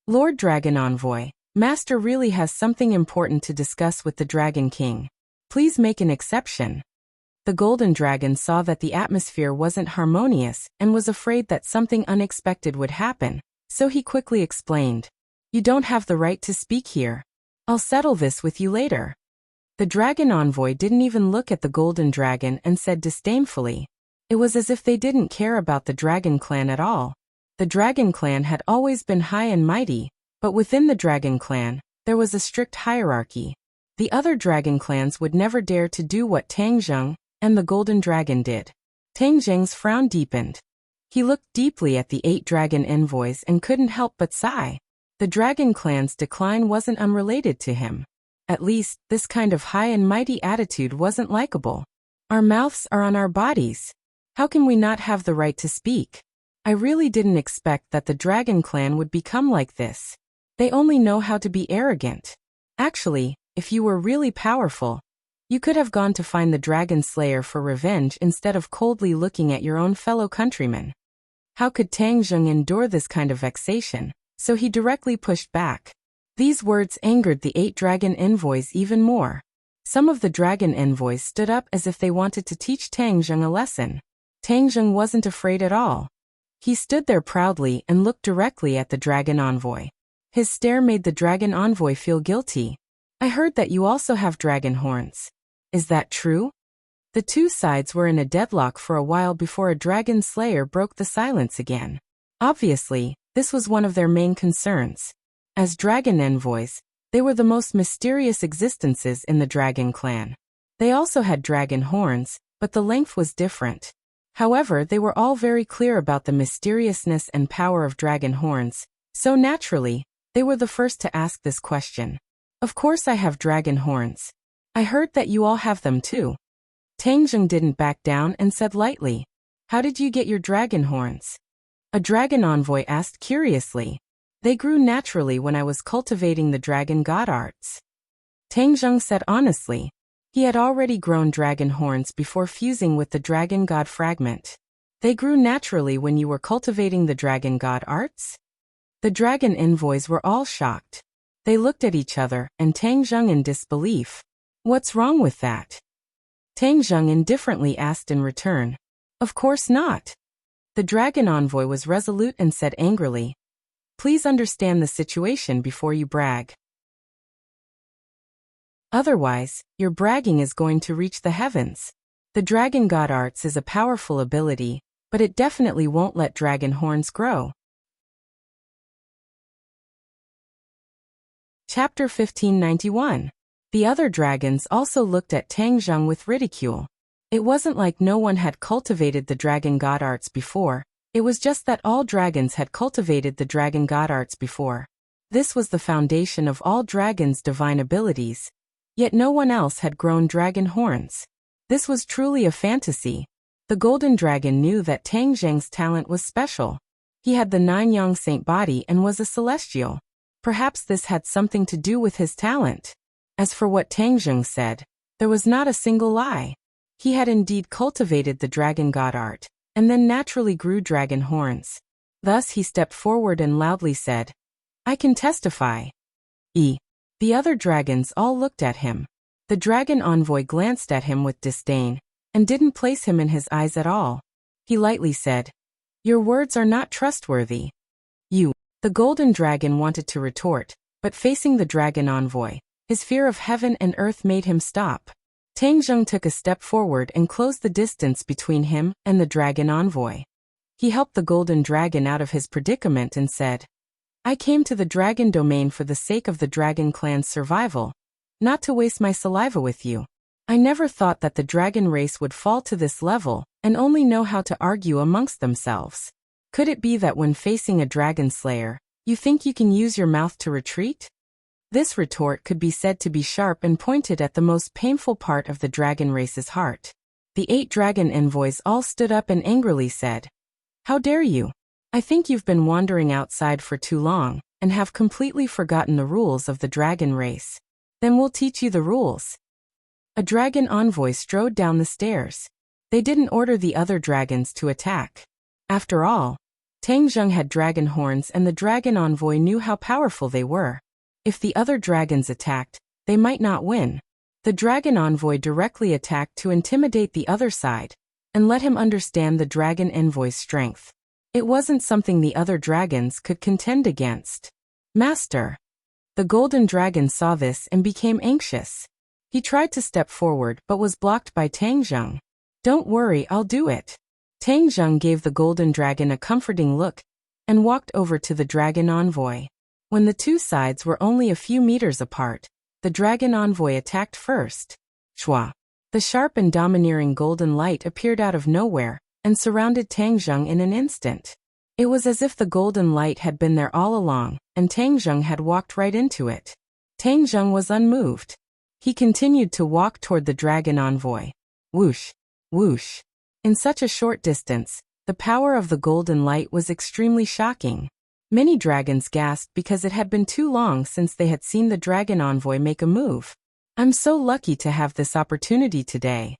Lord Dragon Envoy, Master really has something important to discuss with the Dragon King. Please make an exception. The Golden Dragon saw that the atmosphere wasn't harmonious and was afraid that something unexpected would happen, so he quickly explained. You don't have the right to speak here. I'll settle this with you later. The Dragon Envoy didn't even look at the Golden Dragon and said disdainfully. It was as if they didn't care about the Dragon Clan at all. The Dragon Clan had always been high and mighty, but within the Dragon Clan, there was a strict hierarchy. The other Dragon Clans would never dare to do what Tang Zheng and the Golden Dragon did. Tang Zheng's frown deepened. He looked deeply at the 8 Dragon Envoys and couldn't help but sigh. The Dragon Clan's decline wasn't unrelated to him. At least, this kind of high and mighty attitude wasn't likable. Our mouths are on our bodies. How can we not have the right to speak? I really didn't expect that the Dragon Clan would become like this. They only know how to be arrogant. Actually, if you were really powerful, you could have gone to find the Dragon Slayer for revenge instead of coldly looking at your own fellow countrymen. How could Tang Zheng endure this kind of vexation? So he directly pushed back. These words angered the 8 Dragon Envoys even more. Some of the Dragon Envoys stood up as if they wanted to teach Tang Zheng a lesson. Tang Zheng wasn't afraid at all. He stood there proudly and looked directly at the Dragon Envoy. His stare made the Dragon Envoy feel guilty. I heard that you also have dragon horns. Is that true? The 2 sides were in a deadlock for a while before a Dragon Slayer broke the silence again. Obviously, this was one of their main concerns. As Dragon Envoys, they were the most mysterious existences in the Dragon Clan. They also had dragon horns, but the length was different. However, they were all very clear about the mysteriousness and power of dragon horns, so naturally, they were the first to ask this question. Of course I have dragon horns. I heard that you all have them too. Tang Zheng didn't back down and said lightly, How did you get your dragon horns? A Dragon Envoy asked curiously. They grew naturally when I was cultivating the dragon god arts. Tang Zheng said honestly. He had already grown dragon horns before fusing with the dragon god fragment. They grew naturally when you were cultivating the dragon god arts? The dragon envoys were all shocked. They looked at each other, and Tang Zheng in disbelief. What's wrong with that? Tang Zheng indifferently asked in return. Of course not. The Dragon Envoy was resolute and said angrily. Please understand the situation before you brag. Otherwise, your bragging is going to reach the heavens. The Dragon God Arts is a powerful ability, but it definitely won't let dragon horns grow. Chapter 1591. The other dragons also looked at Tang Zheng with ridicule. It wasn't like no one had cultivated the dragon god arts before, it was just that all dragons had cultivated the dragon god arts before. This was the foundation of all dragons' divine abilities, yet no one else had grown dragon horns. This was truly a fantasy. The golden dragon knew that Tang Zheng's talent was special. He had the 9 saint body and was a celestial. Perhaps this had something to do with his talent. As for what Tang Zheng said, there was not a single lie. He had indeed cultivated the dragon god art, and then naturally grew dragon horns. Thus he stepped forward and loudly said, "I can testify." The other dragons all looked at him. The dragon envoy glanced at him with disdain, and didn't place him in his eyes at all. He lightly said, "Your words are not trustworthy." The golden dragon wanted to retort, but facing the dragon envoy, his fear of heaven and earth made him stop. Tang Zheng took a step forward and closed the distance between him and the dragon envoy. He helped the golden dragon out of his predicament and said, "I came to the dragon domain for the sake of the dragon clan's survival, not to waste my saliva with you. I never thought that the dragon race would fall to this level and only know how to argue amongst themselves. Could it be that when facing a dragon slayer, you think you can use your mouth to retreat?" This retort could be said to be sharp and pointed at the most painful part of the dragon race's heart. The 8 dragon envoys all stood up and angrily said, "How dare you? I think you've been wandering outside for too long, and have completely forgotten the rules of the dragon race. Then we'll teach you the rules." A dragon envoy strode down the stairs. They didn't order the other dragons to attack. After all, Tang Zheng had dragon horns and the dragon envoy knew how powerful they were. If the other dragons attacked, they might not win. The dragon envoy directly attacked to intimidate the other side, and let him understand the dragon envoy's strength. It wasn't something the other dragons could contend against. "Master." The golden dragon saw this and became anxious. He tried to step forward but was blocked by Tang Zheng. "Don't worry, I'll do it." Tang Zheng gave the golden dragon a comforting look and walked over to the dragon envoy. When the two sides were only a few meters apart, the dragon envoy attacked first. Shwa! The sharp and domineering golden light appeared out of nowhere and surrounded Tang Zheng in an instant. It was as if the golden light had been there all along, and Tang Zheng had walked right into it. Tang Zheng was unmoved. He continued to walk toward the dragon envoy. Whoosh! Whoosh! In such a short distance, the power of the golden light was extremely shocking. Many dragons gasped because it had been too long since they had seen the dragon envoy make a move. "I'm so lucky to have this opportunity today."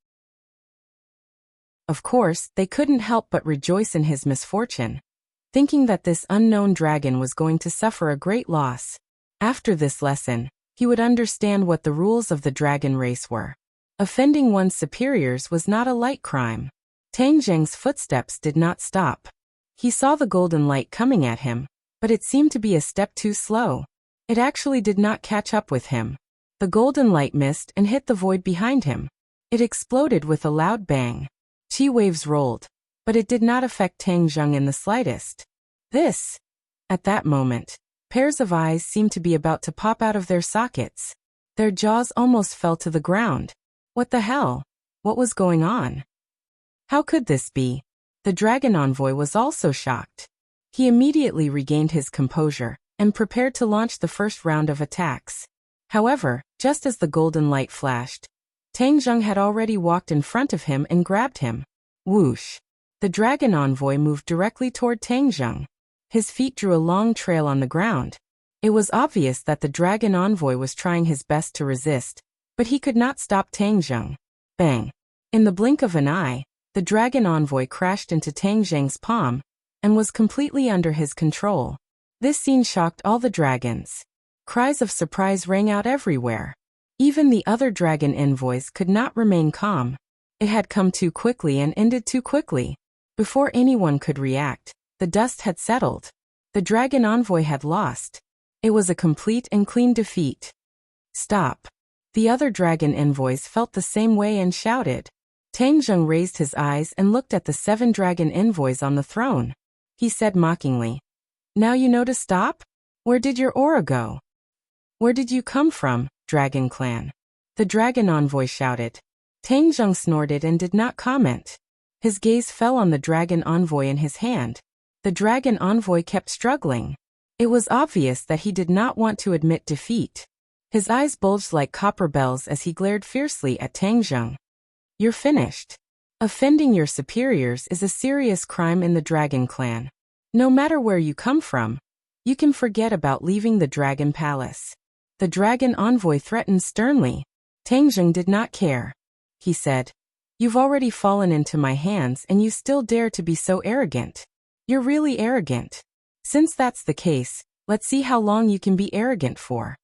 Of course, they couldn't help but rejoice in his misfortune, thinking that this unknown dragon was going to suffer a great loss. After this lesson, he would understand what the rules of the dragon race were. Offending one's superiors was not a light crime. Tang Zheng's footsteps did not stop. He saw the golden light coming at him, but it seemed to be a step too slow. It actually did not catch up with him. The golden light missed and hit the void behind him. It exploded with a loud bang. Chi waves rolled, but it did not affect Tang Zheng in the slightest. At that moment, pairs of eyes seemed to be about to pop out of their sockets. Their jaws almost fell to the ground. What the hell? What was going on? How could this be? The dragon envoy was also shocked. He immediately regained his composure and prepared to launch the first round of attacks. However, just as the golden light flashed, Tang Zheng had already walked in front of him and grabbed him. Whoosh! The dragon envoy moved directly toward Tang Zheng. His feet drew a long trail on the ground. It was obvious that the dragon envoy was trying his best to resist, but he could not stop Tang Zheng. Bang! In the blink of an eye, the dragon envoy crashed into Tang Zheng's palm and was completely under his control. This scene shocked all the dragons. Cries of surprise rang out everywhere. Even the other dragon envoys could not remain calm. It had come too quickly and ended too quickly. Before anyone could react, the dust had settled. The dragon envoy had lost. It was a complete and clean defeat. Stop! The other dragon envoys felt the same way and shouted. Tang Zheng raised his eyes and looked at the 7 dragon envoys on the throne. He said mockingly, "Now you know to stop? Where did your aura go? Where did you come from, Dragon Clan?" The dragon envoy shouted. Tang Zheng snorted and did not comment. His gaze fell on the dragon envoy in his hand. The dragon envoy kept struggling. It was obvious that he did not want to admit defeat. His eyes bulged like copper bells as he glared fiercely at Tang Zheng. You're finished. Offending your superiors is a serious crime in the Dragon Clan. No matter where you come from, you can forget about leaving the Dragon Palace. The dragon envoy threatened sternly. Tang Zheng did not care. He said, You've already fallen into my hands and you still dare to be so arrogant. You're really arrogant. Since that's the case, let's see how long you can be arrogant for.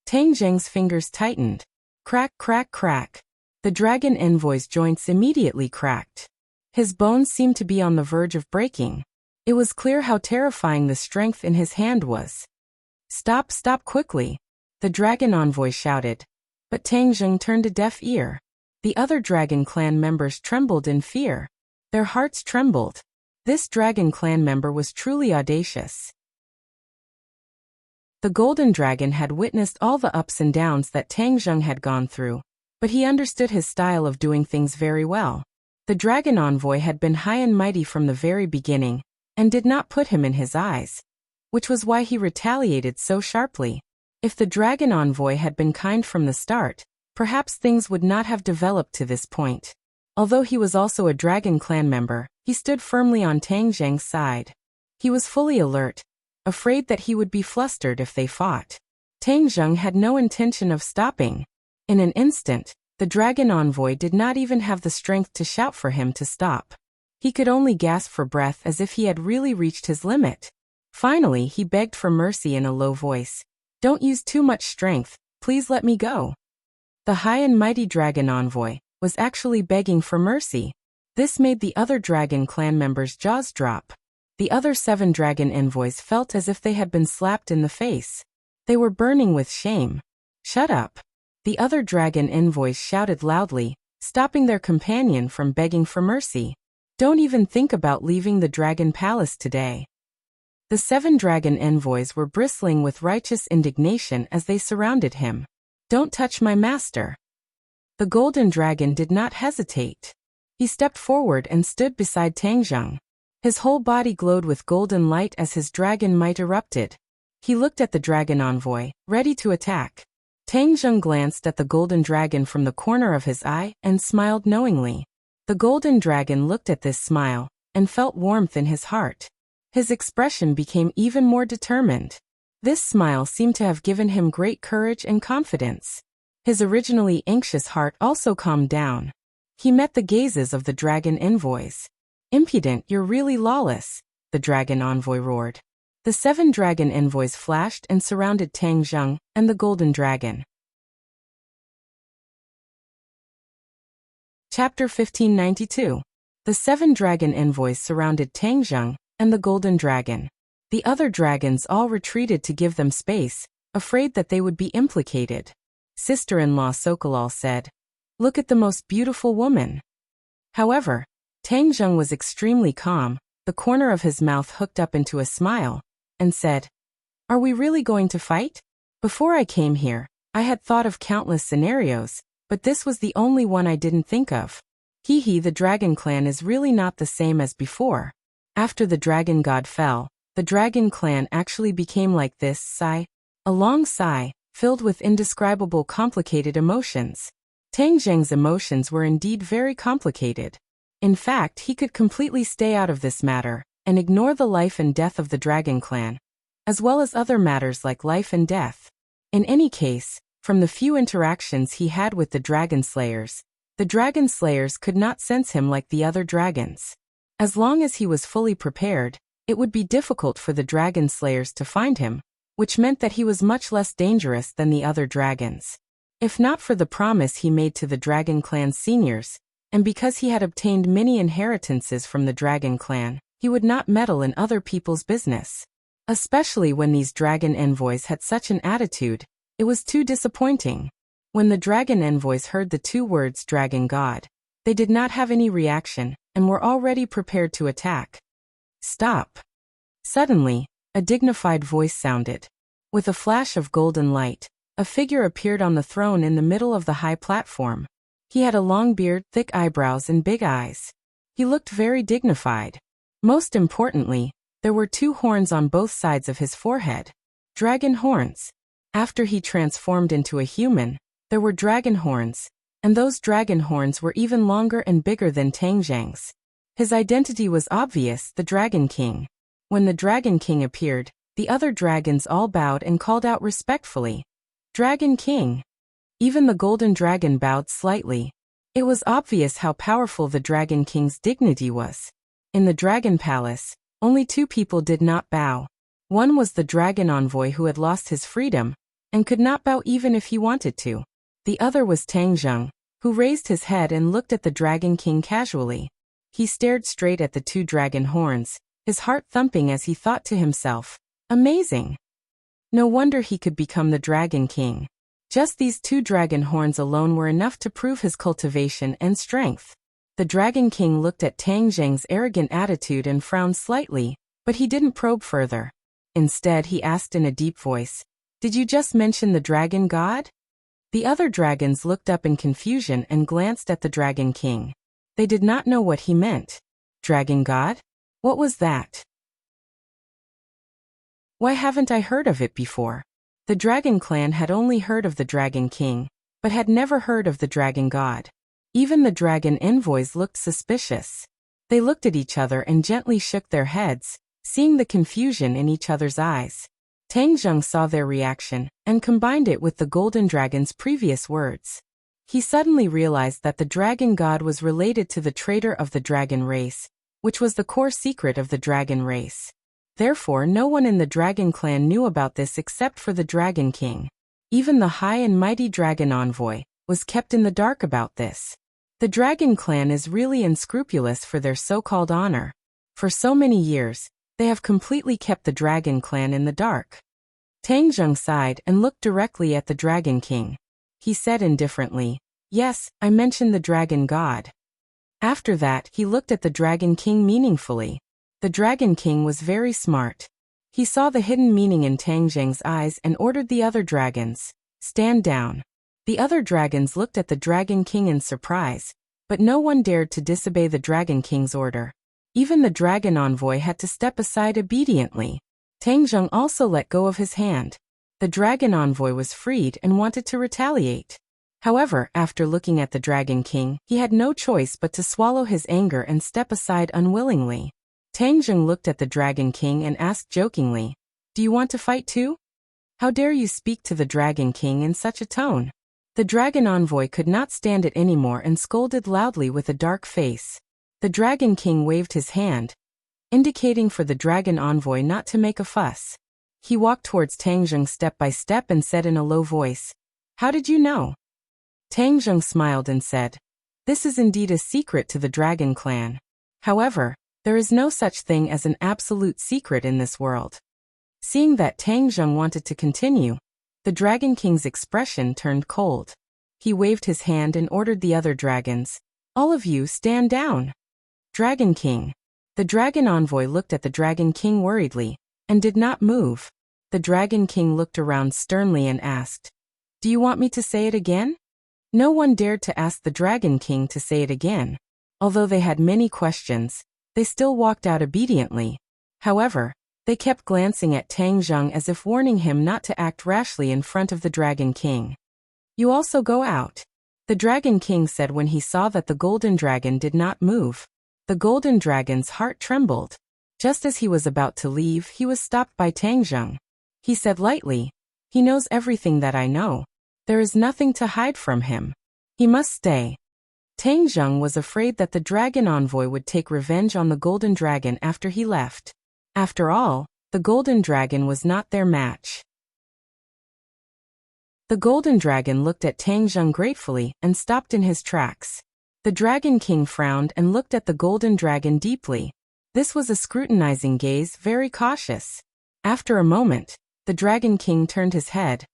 Tang Zheng's fingers tightened. Crack, crack, crack. The dragon envoy's joints immediately cracked. His bones seemed to be on the verge of breaking. It was clear how terrifying the strength in his hand was. Stop, stop quickly, the dragon envoy shouted. But Tang Zheng turned a deaf ear. The other Dragon Clan members trembled in fear. Their hearts trembled. This Dragon Clan member was truly audacious. The Golden Dragon had witnessed all the ups and downs that Tang Zheng had gone through, but he understood his style of doing things very well. The Dragon Envoy had been high and mighty from the very beginning, and did not put him in his eyes, which was why he retaliated so sharply. If the Dragon Envoy had been kind from the start, perhaps things would not have developed to this point. Although he was also a Dragon Clan member, he stood firmly on Tang Zheng's side. He was fully alert, afraid that he would be flustered if they fought. Tang Zheng had no intention of stopping. In an instant, the Dragon Envoy did not even have the strength to shout for him to stop. He could only gasp for breath as if he had really reached his limit. Finally, he begged for mercy in a low voice. Don't use too much strength, please let me go. The high and mighty Dragon Envoy was actually begging for mercy. This made the other Dragon Clan members' jaws drop. The other 7 Dragon Envoys felt as if they had been slapped in the face. They were burning with shame. Shut up. The other Dragon Envoys shouted loudly, stopping their companion from begging for mercy. Don't even think about leaving the Dragon Palace today. The 7 Dragon Envoys were bristling with righteous indignation as they surrounded him. Don't touch my master. The Golden Dragon did not hesitate. He stepped forward and stood beside Tang Zheng. His whole body glowed with golden light as his dragon might erupted. He looked at the Dragon Envoy, ready to attack. Tang Zheng glanced at the Golden Dragon from the corner of his eye and smiled knowingly. The Golden Dragon looked at this smile and felt warmth in his heart. His expression became even more determined. This smile seemed to have given him great courage and confidence. His originally anxious heart also calmed down. He met the gazes of the Dragon Envoys. Impudent, you're really lawless, the Dragon Envoy roared. The 7 Dragon Envoys flashed and surrounded Tang Zheng and the Golden Dragon. Chapter 1592. The 7 Dragon Envoys surrounded Tang Zheng and the Golden Dragon. The other dragons all retreated to give them space, afraid that they would be implicated. Sister-in-law Sokolal said, Look at the most beautiful woman. However, Tang Zheng was extremely calm, the corner of his mouth hooked up into a smile, and said, Are we really going to fight? Before I came here, I had thought of countless scenarios, but this was the only one I didn't think of. The Dragon Clan is really not the same as before. After the Dragon God fell, the Dragon Clan actually became like this sigh. A long sigh, filled with indescribable complicated emotions. Tang Zheng's emotions were indeed very complicated. In fact, he could completely stay out of this matter, and ignore the life and death of the Dragon Clan, as well as other matters like life and death. In any case, from the few interactions he had with the Dragon Slayers, the Dragon Slayers could not sense him like the other dragons. As long as he was fully prepared, it would be difficult for the Dragon Slayers to find him, which meant that he was much less dangerous than the other dragons. If not for the promise he made to the Dragon Clan's seniors, and because he had obtained many inheritances from the Dragon Clan, he would not meddle in other people's business. Especially when these Dragon Envoys had such an attitude, it was too disappointing. When the Dragon Envoys heard the 2 words Dragon God, they did not have any reaction, and were already prepared to attack. Stop. Suddenly, a dignified voice sounded. With a flash of golden light, A figure appeared on the throne in the middle of the high platform. He had a long beard, thick eyebrows and big eyes. He looked very dignified. Most importantly, there were 2 horns on both sides of his forehead. Dragon horns. After he transformed into a human, there were dragon horns, and those dragon horns were even longer and bigger than Tang Zhang's. His identity was obvious, the Dragon King. When the Dragon King appeared, the other dragons all bowed and called out respectfully, "Dragon King." Even the golden dragon bowed slightly. It was obvious how powerful the Dragon King's dignity was. In the Dragon Palace, only 2 people did not bow. One was the dragon envoy who had lost his freedom, and could not bow even if he wanted to. The other was Tang Zheng, who raised his head and looked at the Dragon King casually. He stared straight at the 2 dragon horns, his heart thumping as he thought to himself, "Amazing! No wonder he could become the Dragon King." Just these 2 dragon horns alone were enough to prove his cultivation and strength. The Dragon King looked at Tang Zheng's arrogant attitude and frowned slightly, but he didn't probe further. Instead, he asked in a deep voice, "Did you just mention the Dragon God?" The other dragons looked up in confusion and glanced at the Dragon King. They did not know what he meant. Dragon God? What was that? Why haven't I heard of it before? The Dragon Clan had only heard of the Dragon King, but had never heard of the Dragon God. Even the dragon envoys looked suspicious. They looked at each other and gently shook their heads, seeing the confusion in each other's eyes. Tang Zheng saw their reaction, and combined it with the Golden Dragon's previous words. He suddenly realized that the Dragon God was related to the traitor of the dragon race, which was the core secret of the dragon race. Therefore, no one in the Dragon Clan knew about this except for the Dragon King. Even the high and mighty dragon envoy was kept in the dark about this. The Dragon Clan is really unscrupulous for their so-called honor. For so many years, they have completely kept the Dragon Clan in the dark. Tang Zheng sighed and looked directly at the Dragon King. He said indifferently, "Yes, I mentioned the Dragon God." After that, he looked at the Dragon King meaningfully. The Dragon King was very smart. He saw the hidden meaning in Tang Zheng's eyes and ordered the other dragons, "Stand down." The other dragons looked at the Dragon King in surprise, but no one dared to disobey the Dragon King's order. Even the dragon envoy had to step aside obediently. Tang Zheng also let go of his hand. The dragon envoy was freed and wanted to retaliate. However, after looking at the Dragon King, he had no choice but to swallow his anger and step aside unwillingly. Tang Zheng looked at the Dragon King and asked jokingly, "Do you want to fight too? How dare you speak to the Dragon King in such a tone?" The dragon envoy could not stand it anymore and scolded loudly with a dark face. The Dragon King waved his hand, indicating for the dragon envoy not to make a fuss. He walked towards Tang Zheng step by step and said in a low voice, "How did you know?" Tang Zheng smiled and said, "This is indeed a secret to the Dragon Clan. However, there is no such thing as an absolute secret in this world." Seeing that Tang Zheng wanted to continue, the Dragon King's expression turned cold. He waved his hand and ordered the other dragons, "All of you stand down." Dragon King. The dragon envoy looked at the Dragon King worriedly, and did not move. The Dragon King looked around sternly and asked, "Do you want me to say it again?" No one dared to ask the Dragon King to say it again. Although they had many questions, they still walked out obediently. However, they kept glancing at Tang Zheng as if warning him not to act rashly in front of the Dragon King. "You also go out," the Dragon King said when he saw that the golden dragon did not move. The golden dragon's heart trembled. Just as he was about to leave, he was stopped by Tang Zheng. He said lightly, "He knows everything that I know. There is nothing to hide from him. He must stay." Tang Zheng was afraid that the dragon envoy would take revenge on the golden dragon after he left. After all, the golden dragon was not their match. The golden dragon looked at Tang Zheng gratefully and stopped in his tracks. The Dragon King frowned and looked at the golden dragon deeply. This was a scrutinizing gaze, very cautious. After a moment, the Dragon King turned his head,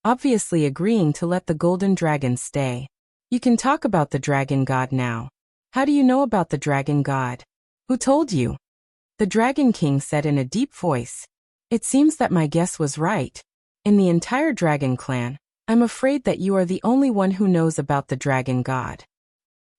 obviously agreeing to let the golden dragon stay. "You can talk about the Dragon God now. How do you know about the Dragon God? Who told you?" The Dragon King said in a deep voice, "It seems that my guess was right. In the entire Dragon Clan, I'm afraid that you are the only one who knows about the dragon god.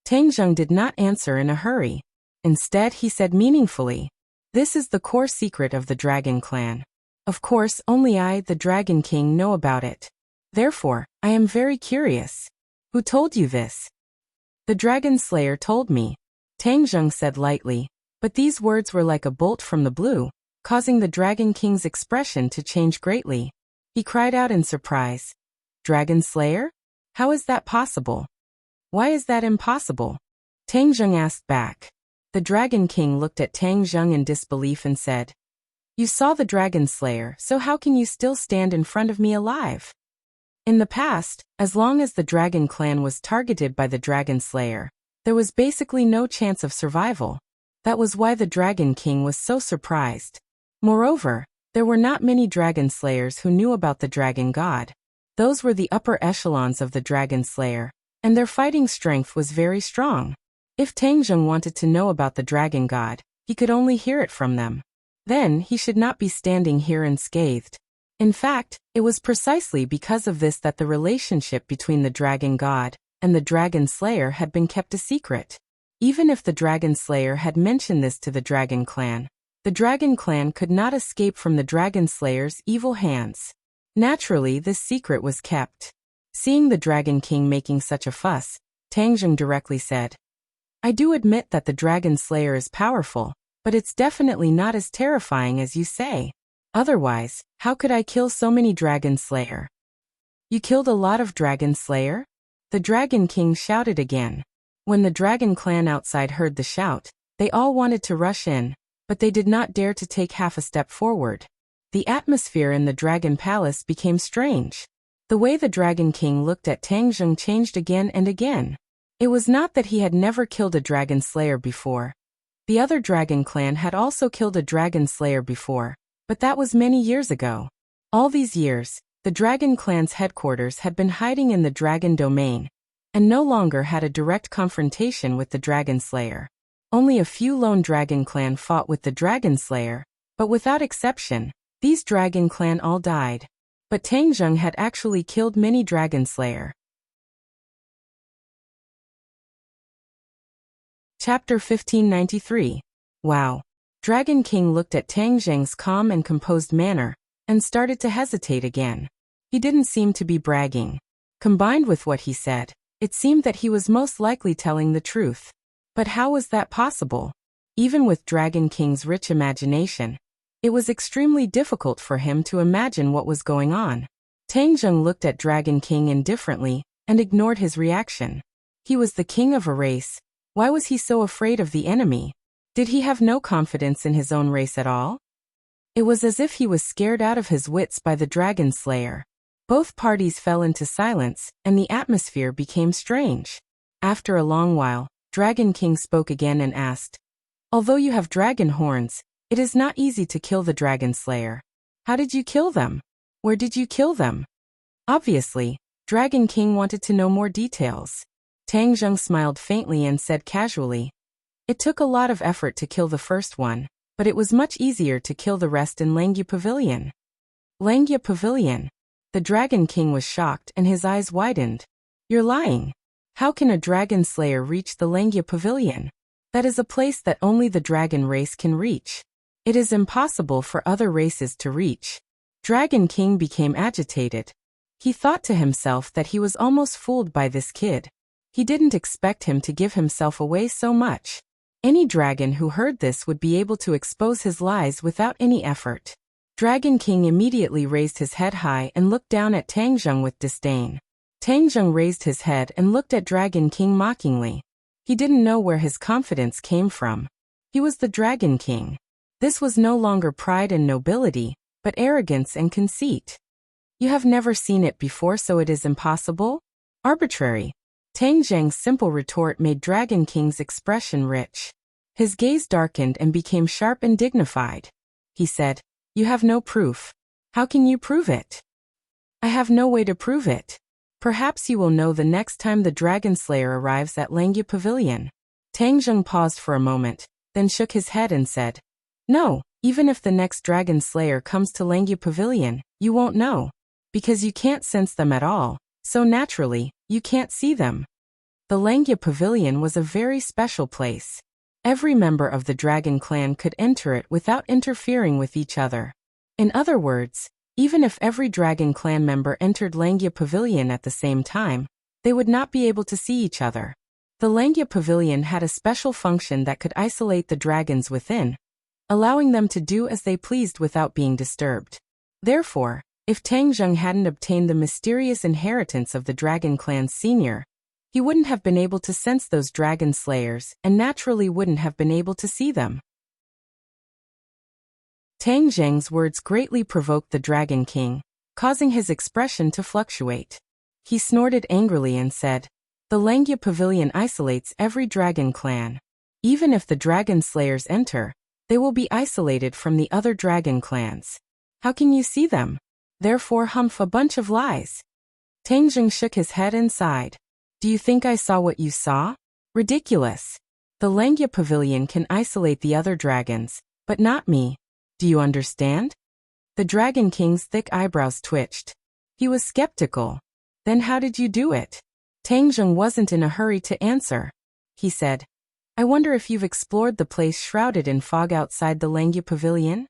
Tang Zheng did not answer in a hurry. Instead, he said meaningfully, "This is the core secret of the dragon clan. Of course, only I, the Dragon King, know about it. Therefore, I am very curious. Who told you this?" "The Dragon Slayer told me," Tang Zheng said lightly, but these words were like a bolt from the blue, causing the Dragon King's expression to change greatly. He cried out in surprise, "Dragon Slayer? How is that possible? Why is that impossible?" Tang Zheng asked back. The Dragon King looked at Tang Zheng in disbelief and said, "You saw the Dragon Slayer, so how can you still stand in front of me alive?" In the past, as long as the Dragon Clan was targeted by the Dragon Slayer, there was basically no chance of survival. That was why the Dragon King was so surprised. Moreover, there were not many Dragon Slayers who knew about the Dragon God. Those were the upper echelons of the Dragon Slayer, and their fighting strength was very strong. If Tang Zheng wanted to know about the Dragon God, he could only hear it from them. Then he should not be standing here unscathed. In fact, it was precisely because of this that the relationship between the Dragon God and the Dragon Slayer had been kept a secret. Even if the Dragon Slayer had mentioned this to the Dragon Clan, the Dragon Clan could not escape from the Dragon Slayer's evil hands. Naturally, this secret was kept. Seeing the Dragon King making such a fuss, Tang Zheng directly said, "I do admit that the Dragon Slayer is powerful, but it's definitely not as terrifying as you say. Otherwise, how could I kill so many Dragon Slayer?" "You killed a lot of Dragon Slayer?" the Dragon King shouted again. When the Dragon Clan outside heard the shout, they all wanted to rush in, but they did not dare to take half a step forward. The atmosphere in the Dragon Palace became strange. The way the Dragon King looked at Tang Zheng changed again and again. It was not that he had never killed a Dragon Slayer before. The other Dragon Clan had also killed a Dragon Slayer before, but that was many years ago. All these years, the Dragon Clan's headquarters had been hiding in the Dragon Domain, and no longer had a direct confrontation with the Dragon Slayer. Only a few lone Dragon Clan fought with the Dragon Slayer, but without exception, these Dragon Clan all died. But Tang Zheng had actually killed many Dragon Slayer. Chapter 1593. Wow. Dragon King looked at Tang Zheng's calm and composed manner, and started to hesitate again. He didn't seem to be bragging. Combined with what he said, it seemed that he was most likely telling the truth. But how was that possible? Even with Dragon King's rich imagination, it was extremely difficult for him to imagine what was going on. Tang Zheng looked at Dragon King indifferently, and ignored his reaction. He was the king of a race. Why was he so afraid of the enemy? Did he have no confidence in his own race at all? It was as if he was scared out of his wits by the Dragon Slayer. Both parties fell into silence, and the atmosphere became strange. After a long while, Dragon King spoke again and asked, "Although you have dragon horns, it is not easy to kill the Dragon Slayer. How did you kill them? Where did you kill them?" Obviously, Dragon King wanted to know more details. Tang Zheng smiled faintly and said casually, "It took a lot of effort to kill the first one, but it was much easier to kill the rest in Langya Pavilion." Langya Pavilion? The Dragon King was shocked and his eyes widened. "You're lying. How can a Dragon Slayer reach the Langya Pavilion? That is a place that only the dragon race can reach. It is impossible for other races to reach." Dragon King became agitated. He thought to himself that he was almost fooled by this kid. He didn't expect him to give himself away so much. Any dragon who heard this would be able to expose his lies without any effort. Dragon King immediately raised his head high and looked down at Tang Zheng with disdain. Tang Zheng raised his head and looked at Dragon King mockingly. He didn't know where his confidence came from. He was the Dragon King. This was no longer pride and nobility, but arrogance and conceit. "You have never seen it before, so it is impossible? Arbitrary." Tang Zheng's simple retort made Dragon King's expression rich. His gaze darkened and became sharp and dignified. He said, "You have no proof. How can you prove it?" "I have no way to prove it. Perhaps you will know the next time the Dragon Slayer arrives at Langya Pavilion." Tang Zheng paused for a moment, then shook his head and said, "No, even if the next Dragon Slayer comes to Langya Pavilion, you won't know." Because you can't sense them at all, so naturally, you can't see them. The Langya Pavilion was a very special place. Every member of the dragon clan could enter it without interfering with each other. In other words, even if every dragon clan member entered Langya Pavilion at the same time, they would not be able to see each other. The Langya Pavilion had a special function that could isolate the dragons within, allowing them to do as they pleased without being disturbed. Therefore, if Tang Zheng hadn't obtained the mysterious inheritance of the dragon clan's senior, he wouldn't have been able to sense those dragon slayers and naturally wouldn't have been able to see them. Tang Zheng's words greatly provoked the Dragon King, causing his expression to fluctuate. He snorted angrily and said, "The Langya Pavilion isolates every dragon clan. Even if the dragon slayers enter, they will be isolated from the other dragon clans. How can you see them? Therefore humph a bunch of lies." Tang Zheng shook his head and sighed. "Do you think I saw what you saw? Ridiculous. The Langya Pavilion can isolate the other dragons, but not me. Do you understand?" The Dragon King's thick eyebrows twitched. He was skeptical. "Then how did you do it?" Tang Zheng wasn't in a hurry to answer. He said, "I wonder if you've explored the place shrouded in fog outside the Langya Pavilion?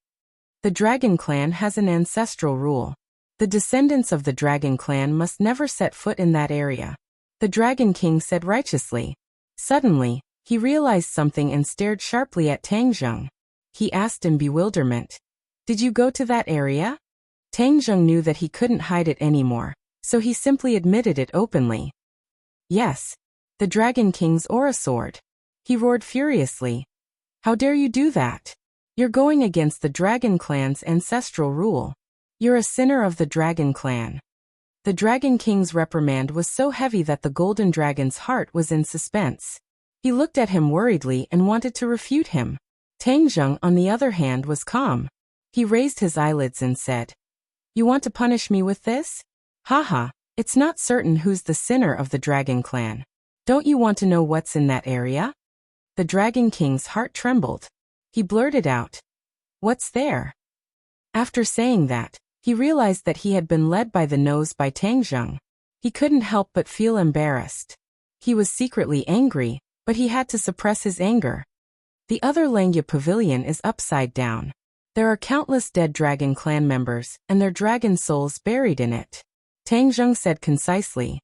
The Dragon Clan has an ancestral rule. The descendants of the Dragon Clan must never set foot in that area," the Dragon King said righteously. Suddenly, he realized something and stared sharply at Tang Zheng. He asked in bewilderment, "Did you go to that area?" Tang Zheng knew that he couldn't hide it anymore, so he simply admitted it openly. "Yes. The Dragon King's aura sword." He roared furiously. "How dare you do that? You're going against the Dragon Clan's ancestral rule. You're a sinner of the Dragon Clan." The Dragon King's reprimand was so heavy that the Golden Dragon's heart was in suspense. He looked at him worriedly and wanted to refute him. Tang Zheng, on the other hand, was calm. He raised his eyelids and said, "You want to punish me with this? Haha, it's not certain who's the sinner of the Dragon Clan. Don't you want to know what's in that area?" The Dragon King's heart trembled. He blurted out, "What's there?" After saying that, he realized that he had been led by the nose by Tang Zheng. He couldn't help but feel embarrassed. He was secretly angry, but he had to suppress his anger. The other Langya Pavilion is upside down. There are countless dead Dragon Clan members and their dragon souls buried in it. Tang Zheng said concisely.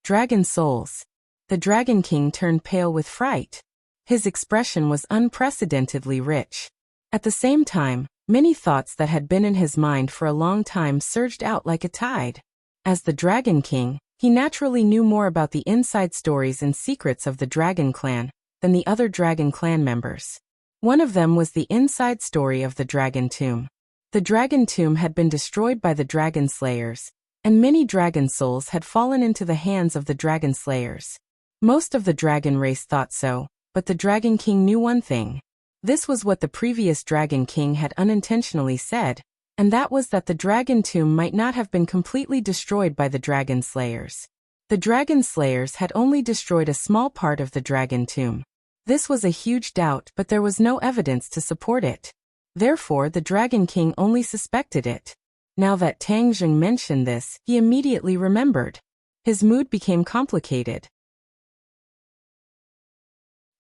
"Dragon souls." The Dragon King turned pale with fright. His expression was unprecedentedly rich. At the same time, many thoughts that had been in his mind for a long time surged out like a tide. As the Dragon King, he naturally knew more about the inside stories and secrets of the Dragon Clan than the other Dragon Clan members. One of them was the inside story of the Dragon Tomb. The Dragon Tomb had been destroyed by the Dragon Slayers, and many dragon souls had fallen into the hands of the Dragon Slayers. Most of the dragon race thought so, but the Dragon King knew one thing. This was what the previous Dragon King had unintentionally said, and that was that the Dragon Tomb might not have been completely destroyed by the Dragon Slayers. The Dragon Slayers had only destroyed a small part of the Dragon Tomb. This was a huge doubt, but there was no evidence to support it. Therefore, the Dragon King only suspected it. Now that Tang Zheng mentioned this, he immediately remembered. His mood became complicated.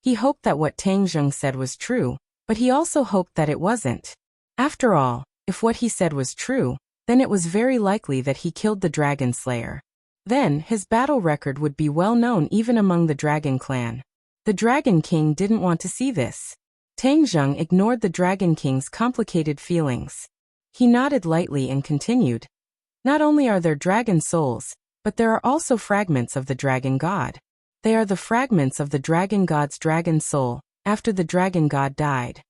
He hoped that what Tang Zheng said was true, but he also hoped that it wasn't. After all, if what he said was true, then it was very likely that he killed the Dragon Slayer. Then, his battle record would be well known even among the Dragon Clan. The Dragon King didn't want to see this. Tang Zheng ignored the Dragon King's complicated feelings. He nodded lightly and continued. "Not only are there dragon souls, but there are also fragments of the Dragon God. They are the fragments of the Dragon God's dragon soul, after the Dragon God died."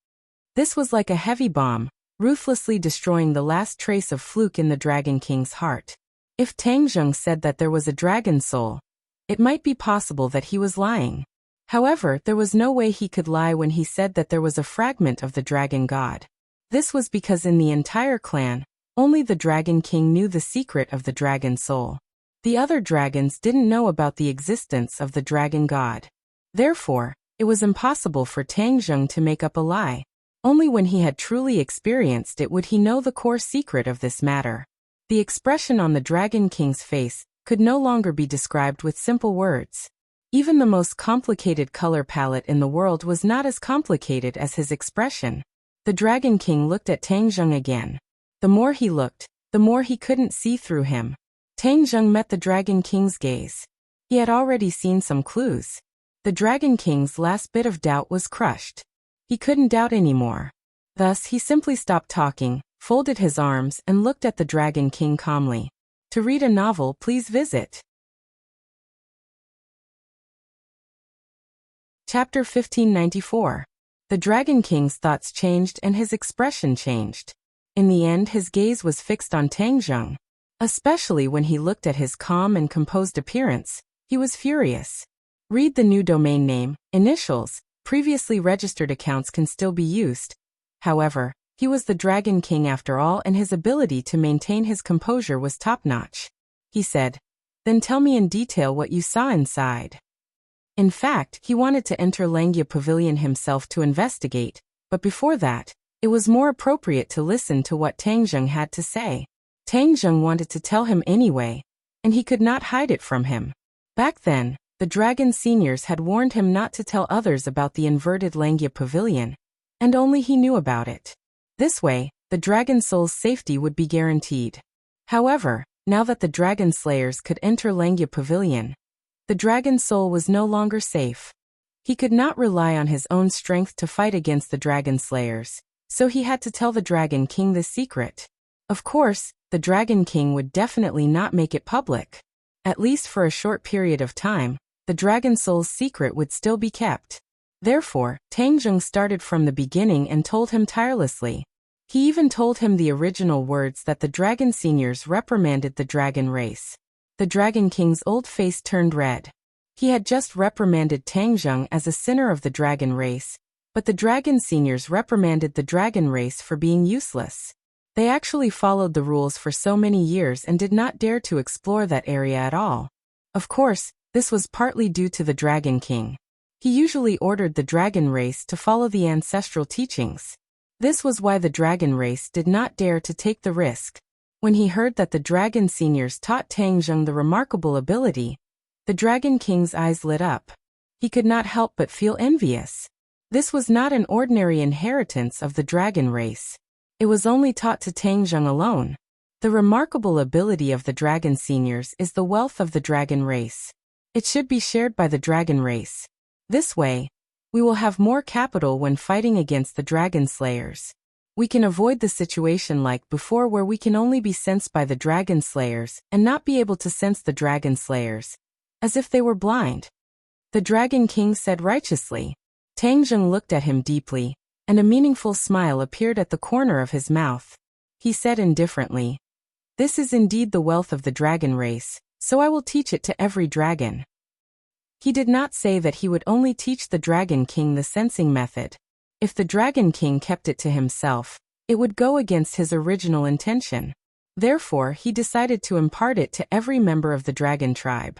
This was like a heavy bomb, ruthlessly destroying the last trace of fluke in the Dragon King's heart. If Tang Zheng said that there was a dragon soul, it might be possible that he was lying. However, there was no way he could lie when he said that there was a fragment of the Dragon God. This was because in the entire clan, only the Dragon King knew the secret of the dragon soul. The other dragons didn't know about the existence of the Dragon God. Therefore, it was impossible for Tang Zheng to make up a lie. Only when he had truly experienced it would he know the core secret of this matter. The expression on the Dragon King's face could no longer be described with simple words. Even the most complicated color palette in the world was not as complicated as his expression. The Dragon King looked at Tang Zheng again. The more he looked, the more he couldn't see through him. Tang Zheng met the Dragon King's gaze. He had already seen some clues. The Dragon King's last bit of doubt was crushed. He couldn't doubt anymore. Thus, he simply stopped talking, folded his arms, and looked at the Dragon King calmly. To read a novel, please visit Chapter 1594. The Dragon King's thoughts changed and his expression changed. In the end, his gaze was fixed on Tang Zheng. Especially when he looked at his calm and composed appearance, he was furious. Read the new domain name, initials, previously registered accounts can still be used. However, he was the Dragon King after all, and his ability to maintain his composure was top-notch. He said, "Then tell me in detail what you saw inside." In fact, he wanted to enter Langia Pavilion himself to investigate, but before that, it was more appropriate to listen to what Tang Zheng had to say. Tang Zheng wanted to tell him anyway, and he could not hide it from him. Back then, the Dragon Seniors had warned him not to tell others about the inverted Langia Pavilion, and only he knew about it. This way, the Dragon Soul's safety would be guaranteed. However, now that the Dragon Slayers could enter Langia Pavilion, the Dragon Soul was no longer safe. He could not rely on his own strength to fight against the Dragon Slayers, so he had to tell the Dragon King this secret. Of course, the Dragon King would definitely not make it public. At least for a short period of time, the Dragon Soul's secret would still be kept. Therefore, Tang Zheng started from the beginning and told him tirelessly. He even told him the original words that the Dragon Seniors reprimanded the Dragon race. The Dragon King's old face turned red. He had just reprimanded Tang Zheng as a sinner of the Dragon race, but the Dragon Seniors reprimanded the Dragon race for being useless. They actually followed the rules for so many years and did not dare to explore that area at all. Of course, this was partly due to the Dragon King. He usually ordered the Dragon race to follow the ancestral teachings. This was why the Dragon race did not dare to take the risk. When he heard that the Dragon Seniors taught Tang Zheng the remarkable ability, the Dragon King's eyes lit up. He could not help but feel envious. This was not an ordinary inheritance of the Dragon race. It was only taught to Tang Zheng alone. The remarkable ability of the Dragon Seniors is the wealth of the Dragon race. It should be shared by the Dragon race. This way, we will have more capital when fighting against the Dragon Slayers. We can avoid the situation like before where we can only be sensed by the Dragon Slayers and not be able to sense the Dragon Slayers, as if they were blind. The Dragon King said righteously. Tang Zheng looked at him deeply, and a meaningful smile appeared at the corner of his mouth. He said indifferently, "This is indeed the wealth of the Dragon race, so I will teach it to every dragon." He did not say that he would only teach the Dragon King the sensing method. If the Dragon King kept it to himself, it would go against his original intention. Therefore, he decided to impart it to every member of the Dragon tribe.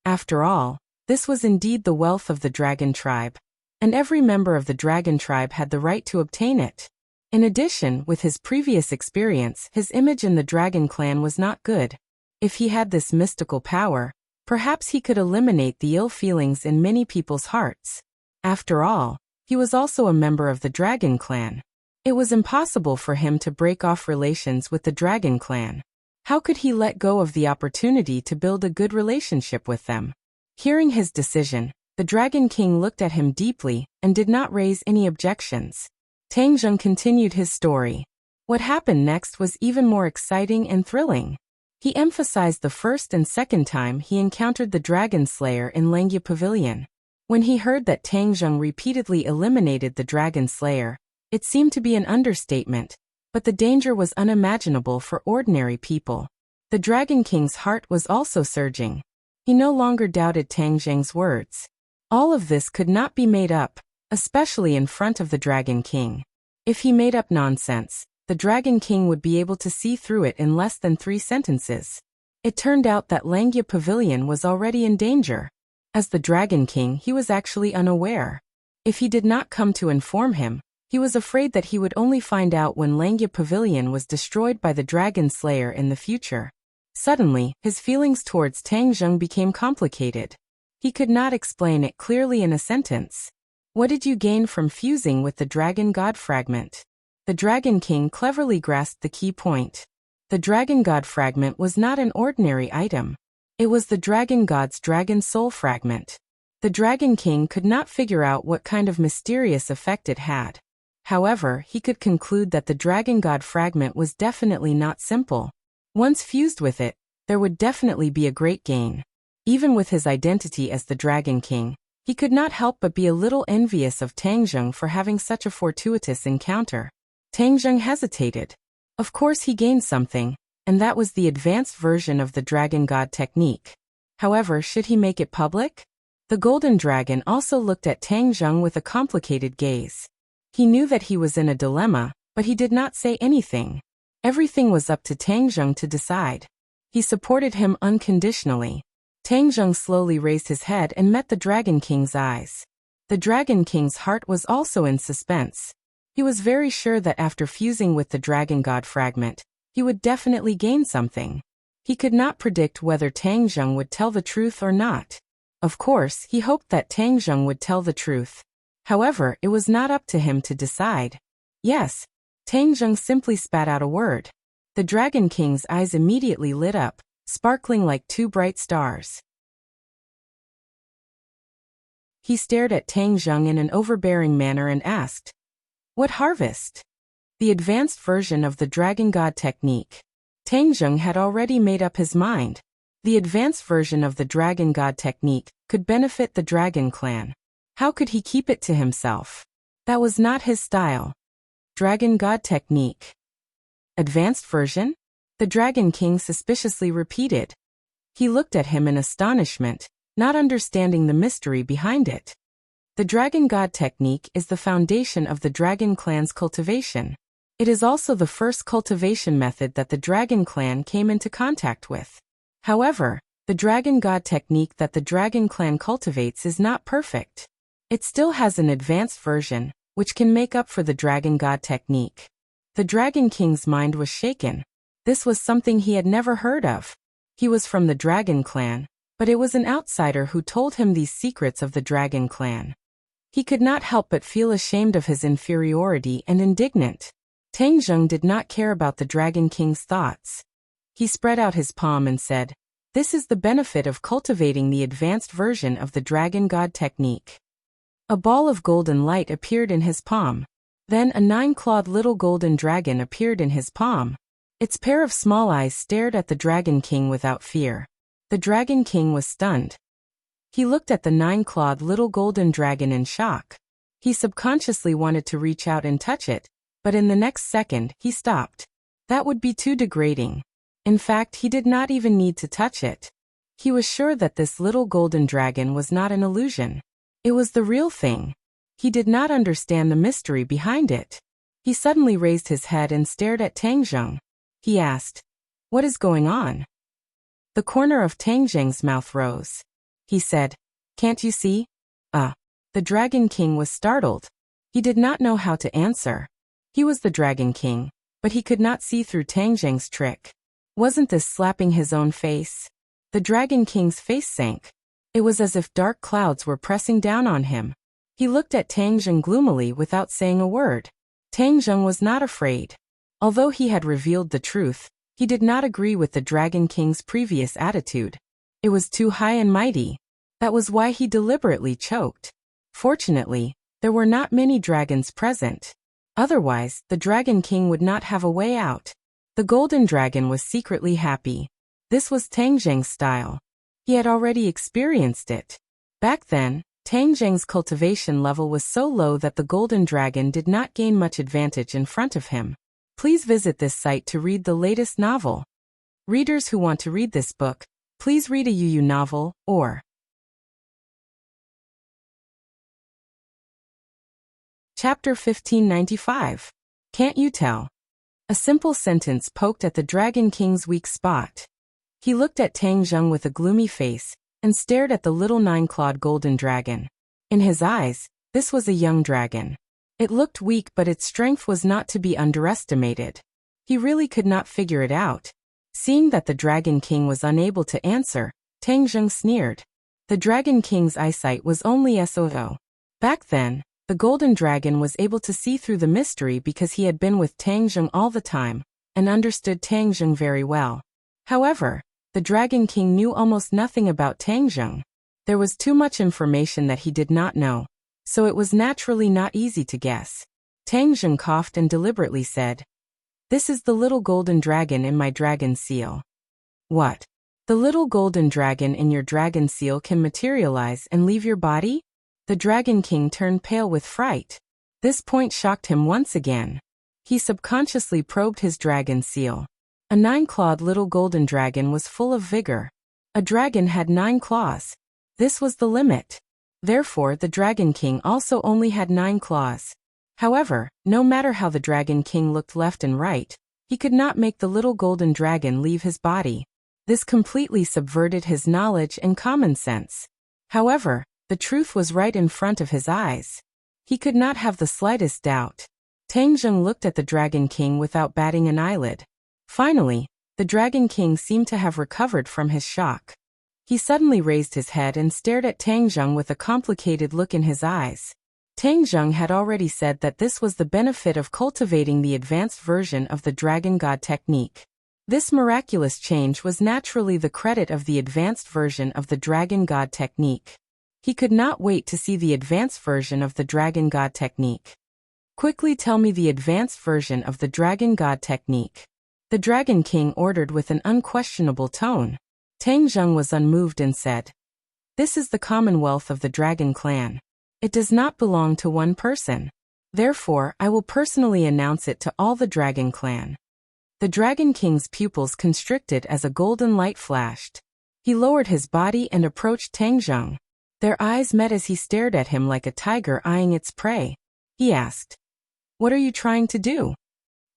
After all, this was indeed the wealth of the Dragon tribe, and every member of the Dragon tribe had the right to obtain it. In addition, with his previous experience, his image in the Dragon clan was not good. If he had this mystical power, perhaps he could eliminate the ill feelings in many people's hearts. After all, he was also a member of the Dragon clan. It was impossible for him to break off relations with the Dragon clan. How could he let go of the opportunity to build a good relationship with them? Hearing his decision, the Dragon King looked at him deeply and did not raise any objections. Tang Zheng continued his story. What happened next was even more exciting and thrilling. He emphasized the first and second time he encountered the Dragon Slayer in Langia Pavilion. When he heard that Tang Zheng repeatedly eliminated the Dragon Slayer, it seemed to be an understatement, but the danger was unimaginable for ordinary people. The Dragon King's heart was also surging. He no longer doubted Tang Zheng's words. All of this could not be made up, especially in front of the Dragon King. If he made up nonsense, the Dragon King would be able to see through it in less than 3 sentences. It turned out that Langia Pavilion was already in danger. As the Dragon King, he was actually unaware. If he did not come to inform him, He was afraid that he would only find out when Langya Pavilion was destroyed by the Dragon Slayer in the future. Suddenly, his feelings towards Tang Zheng became complicated. He could not explain it clearly in a sentence. What did you gain from fusing with the Dragon God Fragment? The Dragon King cleverly grasped the key point. The Dragon God Fragment was not an ordinary item. It was the Dragon God's Dragon Soul Fragment. The Dragon King could not figure out what kind of mysterious effect it had. However, he could conclude that the Dragon God Fragment was definitely not simple. Once fused with it, there would definitely be a great gain. Even with his identity as the Dragon King, he could not help but be a little envious of Tang Zheng for having such a fortuitous encounter. Tang Zheng hesitated. Of course he gained something, and that was the advanced version of the Dragon God technique. However, should he make it public? The Golden Dragon also looked at Tang Zheng with a complicated gaze. He knew that he was in a dilemma, but he did not say anything. Everything was up to Tang Zheng to decide. He supported him unconditionally. Tang Zheng slowly raised his head and met the Dragon King's eyes. The Dragon King's heart was also in suspense. He was very sure that after fusing with the Dragon God Fragment, he would definitely gain something. He could not predict whether Tang Zheng would tell the truth or not. Of course, he hoped that Tang Zheng would tell the truth. However, it was not up to him to decide. Yes. Tang Zheng simply spat out a word. The Dragon King's eyes immediately lit up, sparkling like two bright stars. He stared at Tang Zheng in an overbearing manner and asked, "What harvest?" The advanced version of the Dragon God technique. Tang Zheng had already made up his mind. The advanced version of the Dragon God technique could benefit the Dragon Clan. How could he keep it to himself? That was not his style. Dragon God technique. Advanced version? The Dragon King suspiciously repeated. He looked at him in astonishment, not understanding the mystery behind it. The Dragon God technique is the foundation of the Dragon Clan's cultivation. It is also the first cultivation method that the Dragon Clan came into contact with. However, the Dragon God technique that the Dragon Clan cultivates is not perfect. It still has an advanced version, which can make up for the Dragon God technique. The Dragon King's mind was shaken. This was something he had never heard of. He was from the Dragon Clan, but it was an outsider who told him these secrets of the Dragon Clan. He could not help but feel ashamed of his inferiority and indignant. Tang Zheng did not care about the Dragon King's thoughts. He spread out his palm and said, "This is the benefit of cultivating the advanced version of the Dragon God technique." A ball of golden light appeared in his palm. Then a 9-clawed little golden dragon appeared in his palm. Its pair of small eyes stared at the Dragon King without fear. The Dragon King was stunned. He looked at the 9-clawed little golden dragon in shock. He subconsciously wanted to reach out and touch it, but in the next second, he stopped. That would be too degrading. In fact, he did not even need to touch it. He was sure that this little golden dragon was not an illusion. It was the real thing. He did not understand the mystery behind it. He suddenly raised his head and stared at Tang Zheng. He asked, "What is going on?" The corner of Tang Zheng's mouth rose. He said, "Can't you see?" The Dragon King was startled. He did not know how to answer. He was the Dragon King, but he could not see through Tang Zheng's trick. Wasn't this slapping his own face? The Dragon King's face sank. It was as if dark clouds were pressing down on him. He looked at Tang Zheng gloomily without saying a word. Tang Zheng was not afraid. Although he had revealed the truth, he did not agree with the Dragon King's previous attitude. It was too high and mighty. That was why he deliberately choked. Fortunately, there were not many dragons present. Otherwise, the Dragon King would not have a way out. The Golden Dragon was secretly happy. This was Tang Zheng's style. He had already experienced it. Back then, Tang Zheng's cultivation level was so low that the Golden Dragon did not gain much advantage in front of him. Please visit this site to read the latest novel. Readers who want to read this book, please read a UU novel, or Chapter 1595. Can't you tell? A simple sentence poked at the Dragon King's weak spot. He looked at Tang Zheng with a gloomy face, and stared at the little 9-clawed golden dragon. In his eyes, this was a young dragon. It looked weak, but its strength was not to be underestimated. He really could not figure it out. Seeing that the Dragon King was unable to answer, Tang Zheng sneered. The Dragon King's eyesight was only SOO. Back then, the Golden Dragon was able to see through the mystery because he had been with Tang Zheng all the time, and understood Tang Zheng very well. However, the Dragon King knew almost nothing about Tang Zheng. There was too much information that he did not know, so it was naturally not easy to guess. Tang Zheng coughed and deliberately said, "This is the little golden dragon in my dragon seal." "What? The little golden dragon in your dragon seal can materialize and leave your body?" The Dragon King turned pale with fright. This point shocked him once again. He subconsciously probed his dragon seal. A 9-clawed little golden dragon was full of vigor. A dragon had 9 claws. This was the limit. Therefore, the Dragon King also only had 9 claws. However, no matter how the Dragon King looked left and right, he could not make the little golden dragon leave his body. This completely subverted his knowledge and common sense. However, the truth was right in front of his eyes. He could not have the slightest doubt. Tang Zheng looked at the Dragon King without batting an eyelid. Finally, the Dragon King seemed to have recovered from his shock. He suddenly raised his head and stared at Tang Zheng with a complicated look in his eyes. Tang Zheng had already said that this was the benefit of cultivating the advanced version of the Dragon God technique. This miraculous change was naturally the credit of the advanced version of the Dragon God technique. He could not wait to see the advanced version of the Dragon God technique. "Quickly tell me the advanced version of the Dragon God technique," the Dragon King ordered with an unquestionable tone. Tang Zheng was unmoved and said, "This is the commonwealth of the Dragon Clan. It does not belong to one person. Therefore, I will personally announce it to all the Dragon Clan." The Dragon King's pupils constricted as a golden light flashed. He lowered his body and approached Tang Zheng. Their eyes met as he stared at him like a tiger eyeing its prey. He asked, "What are you trying to do?"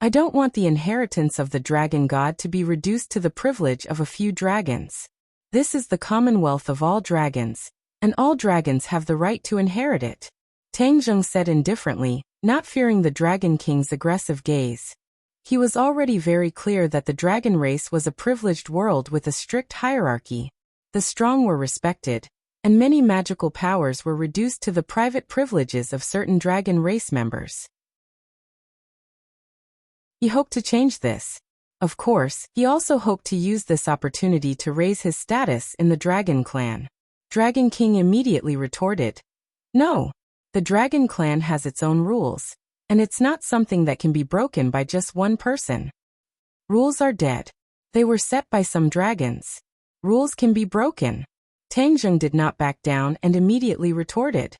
"I don't want the inheritance of the Dragon God to be reduced to the privilege of a few dragons. This is the commonwealth of all dragons, and all dragons have the right to inherit it," Tang Zheng said indifferently, not fearing the Dragon King's aggressive gaze. He was already very clear that the dragon race was a privileged world with a strict hierarchy. The strong were respected, and many magical powers were reduced to the private privileges of certain dragon race members. He hoped to change this. Of course, he also hoped to use this opportunity to raise his status in the Dragon Clan. Dragon King immediately retorted, "No. The Dragon Clan has its own rules, and it's not something that can be broken by just one person. Rules are dead. They were set by some dragons. Rules can be broken." Tang Zheng did not back down and immediately retorted,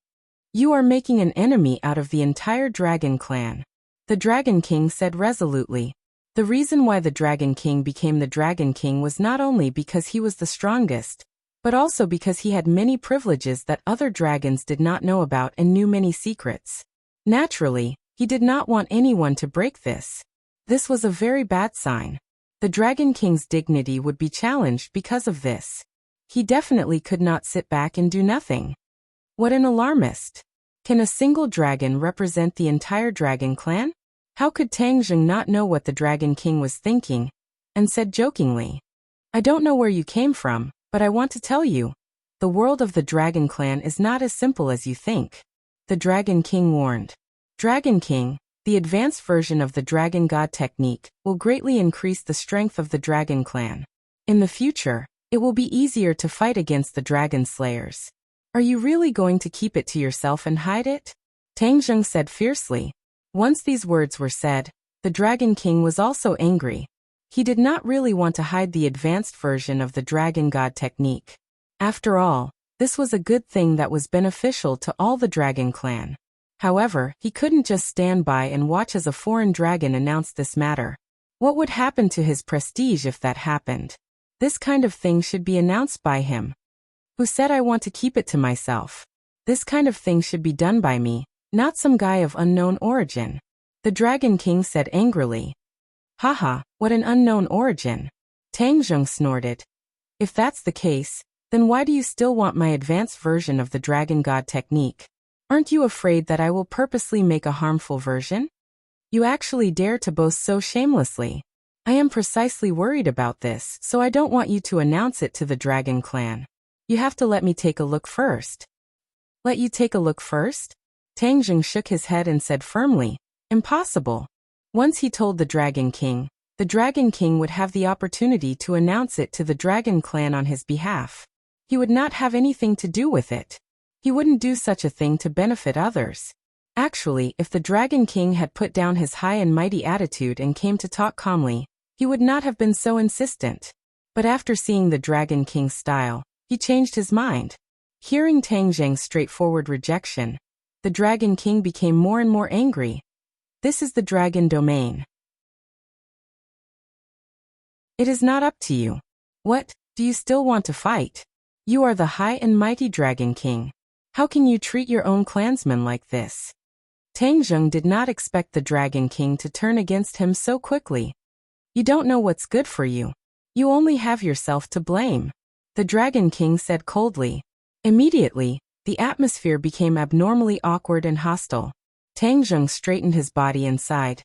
"You are making an enemy out of the entire Dragon Clan." The Dragon King said resolutely. The reason why the Dragon King became the Dragon King was not only because he was the strongest, but also because he had many privileges that other dragons did not know about and knew many secrets. Naturally, he did not want anyone to break this. This was a very bad sign. The Dragon King's dignity would be challenged because of this. He definitely could not sit back and do nothing. What an alarmist. Can a single dragon represent the entire Dragon Clan? How could Tang Zheng not know what the Dragon King was thinking, and said jokingly, "I don't know where you came from, but I want to tell you, the world of the Dragon Clan is not as simple as you think." The Dragon King warned. Dragon King, the advanced version of the Dragon God technique, will greatly increase the strength of the Dragon Clan. In the future, it will be easier to fight against the Dragon Slayers. Are you really going to keep it to yourself and hide it? Tang Zheng said fiercely. Once these words were said, the Dragon King was also angry. He did not really want to hide the advanced version of the Dragon God technique. After all, this was a good thing that was beneficial to all the Dragon Clan. However, he couldn't just stand by and watch as a foreign dragon announced this matter. What would happen to his prestige if that happened? This kind of thing should be announced by him. Who said I want to keep it to myself? This kind of thing should be done by me, not some guy of unknown origin. The Dragon King said angrily. Haha, what an unknown origin. Tang Zheng snorted. If that's the case, then why do you still want my advanced version of the Dragon God technique? Aren't you afraid that I will purposely make a harmful version? You actually dare to boast so shamelessly. I am precisely worried about this, so I don't want you to announce it to the Dragon Clan. You have to let me take a look first. Let you take a look first? Tang Jing shook his head and said firmly, impossible. Once he told the Dragon King would have the opportunity to announce it to the Dragon Clan on his behalf. He would not have anything to do with it. He wouldn't do such a thing to benefit others. Actually, if the Dragon King had put down his high and mighty attitude and came to talk calmly, he would not have been so insistent. But after seeing the Dragon King's style, he changed his mind. Hearing Tang Jing's straightforward rejection, the Dragon King became more and more angry. This is the dragon domain. It is not up to you. What, do you still want to fight? You are the high and mighty Dragon King. How can you treat your own clansmen like this? Tang Jing did not expect the Dragon King to turn against him so quickly. You don't know what's good for you. You only have yourself to blame. The Dragon King said coldly. Immediately, the atmosphere became abnormally awkward and hostile. Tang Jing straightened his body and sighed.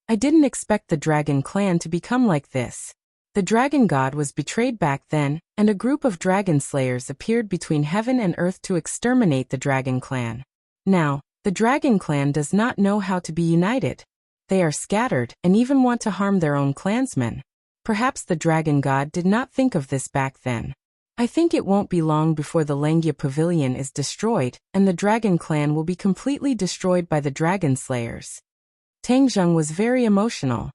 I didn't expect the Dragon Clan to become like this. The Dragon God was betrayed back then, and a group of dragon slayers appeared between heaven and earth to exterminate the Dragon Clan. Now, the Dragon Clan does not know how to be united. They are scattered and even want to harm their own clansmen. Perhaps the Dragon God did not think of this back then. I think it won't be long before the Langia Pavilion is destroyed, and the Dragon Clan will be completely destroyed by the Dragon Slayers. Tang Jing was very emotional.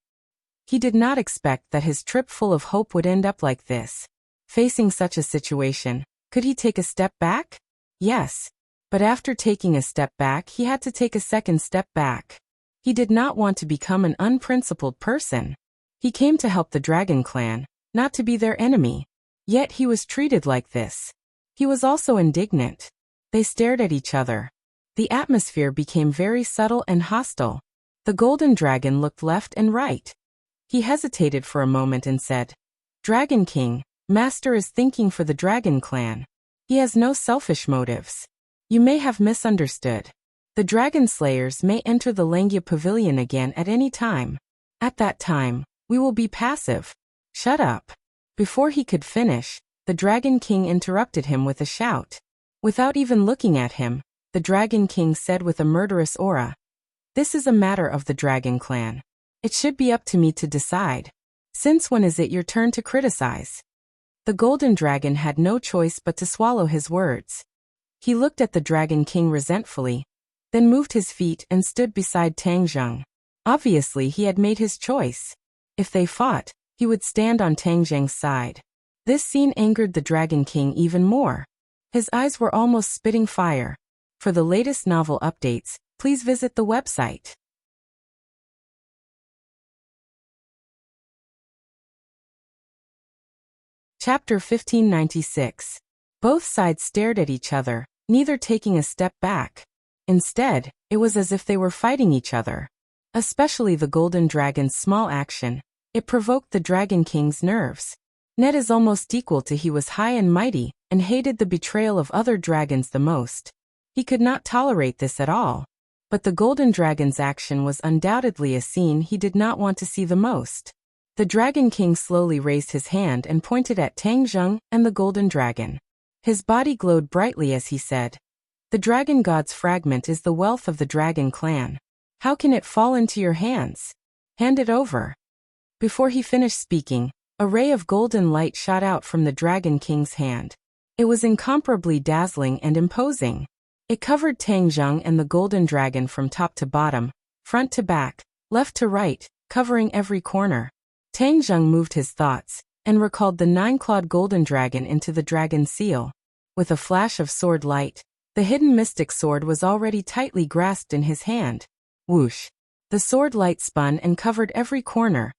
He did not expect that his trip full of hope would end up like this. Facing such a situation, could he take a step back? Yes. But after taking a step back, he had to take a second step back. He did not want to become an unprincipled person. He came to help the Dragon Clan, not to be their enemy. Yet he was treated like this. He was also indignant. They stared at each other. The atmosphere became very subtle and hostile. The Golden Dragon looked left and right. He hesitated for a moment and said, Dragon King, Master is thinking for the Dragon Clan. He has no selfish motives. You may have misunderstood. The Dragon Slayers may enter the Langia Pavilion again at any time. At that time, we will be passive. Shut up. Before he could finish, the Dragon King interrupted him with a shout. Without even looking at him, the Dragon King said with a murderous aura, This is a matter of the Dragon Clan. It should be up to me to decide. Since when is it your turn to criticize? The Golden Dragon had no choice but to swallow his words. He looked at the Dragon King resentfully, then moved his feet and stood beside Tang Jing. Obviously he had made his choice. If they fought, he would stand on Tang Jing's side. This scene angered the Dragon King even more. His eyes were almost spitting fire. For the latest novel updates, please visit the website. Chapter 1596. Both sides stared at each other, neither taking a step back. Instead, it was as if they were fighting each other. Especially the Golden Dragon's small action. It provoked the Dragon King's nerves. Ned is almost equal to he was high and mighty, and hated the betrayal of other dragons the most. He could not tolerate this at all. But the Golden Dragon's action was undoubtedly a scene he did not want to see the most. The Dragon King slowly raised his hand and pointed at Tang Jing and the Golden Dragon. His body glowed brightly as he said, The Dragon God's fragment is the wealth of the Dragon Clan. How can it fall into your hands? Hand it over. Before he finished speaking, a ray of golden light shot out from the Dragon King's hand. It was incomparably dazzling and imposing. It covered Tang Jing and the Golden Dragon from top to bottom, front to back, left to right, covering every corner. Tang Jing moved his thoughts, and recalled the 9-clawed Golden Dragon into the Dragon Seal. With a flash of sword light, the hidden mystic sword was already tightly grasped in his hand. Whoosh! The sword light spun and covered every corner,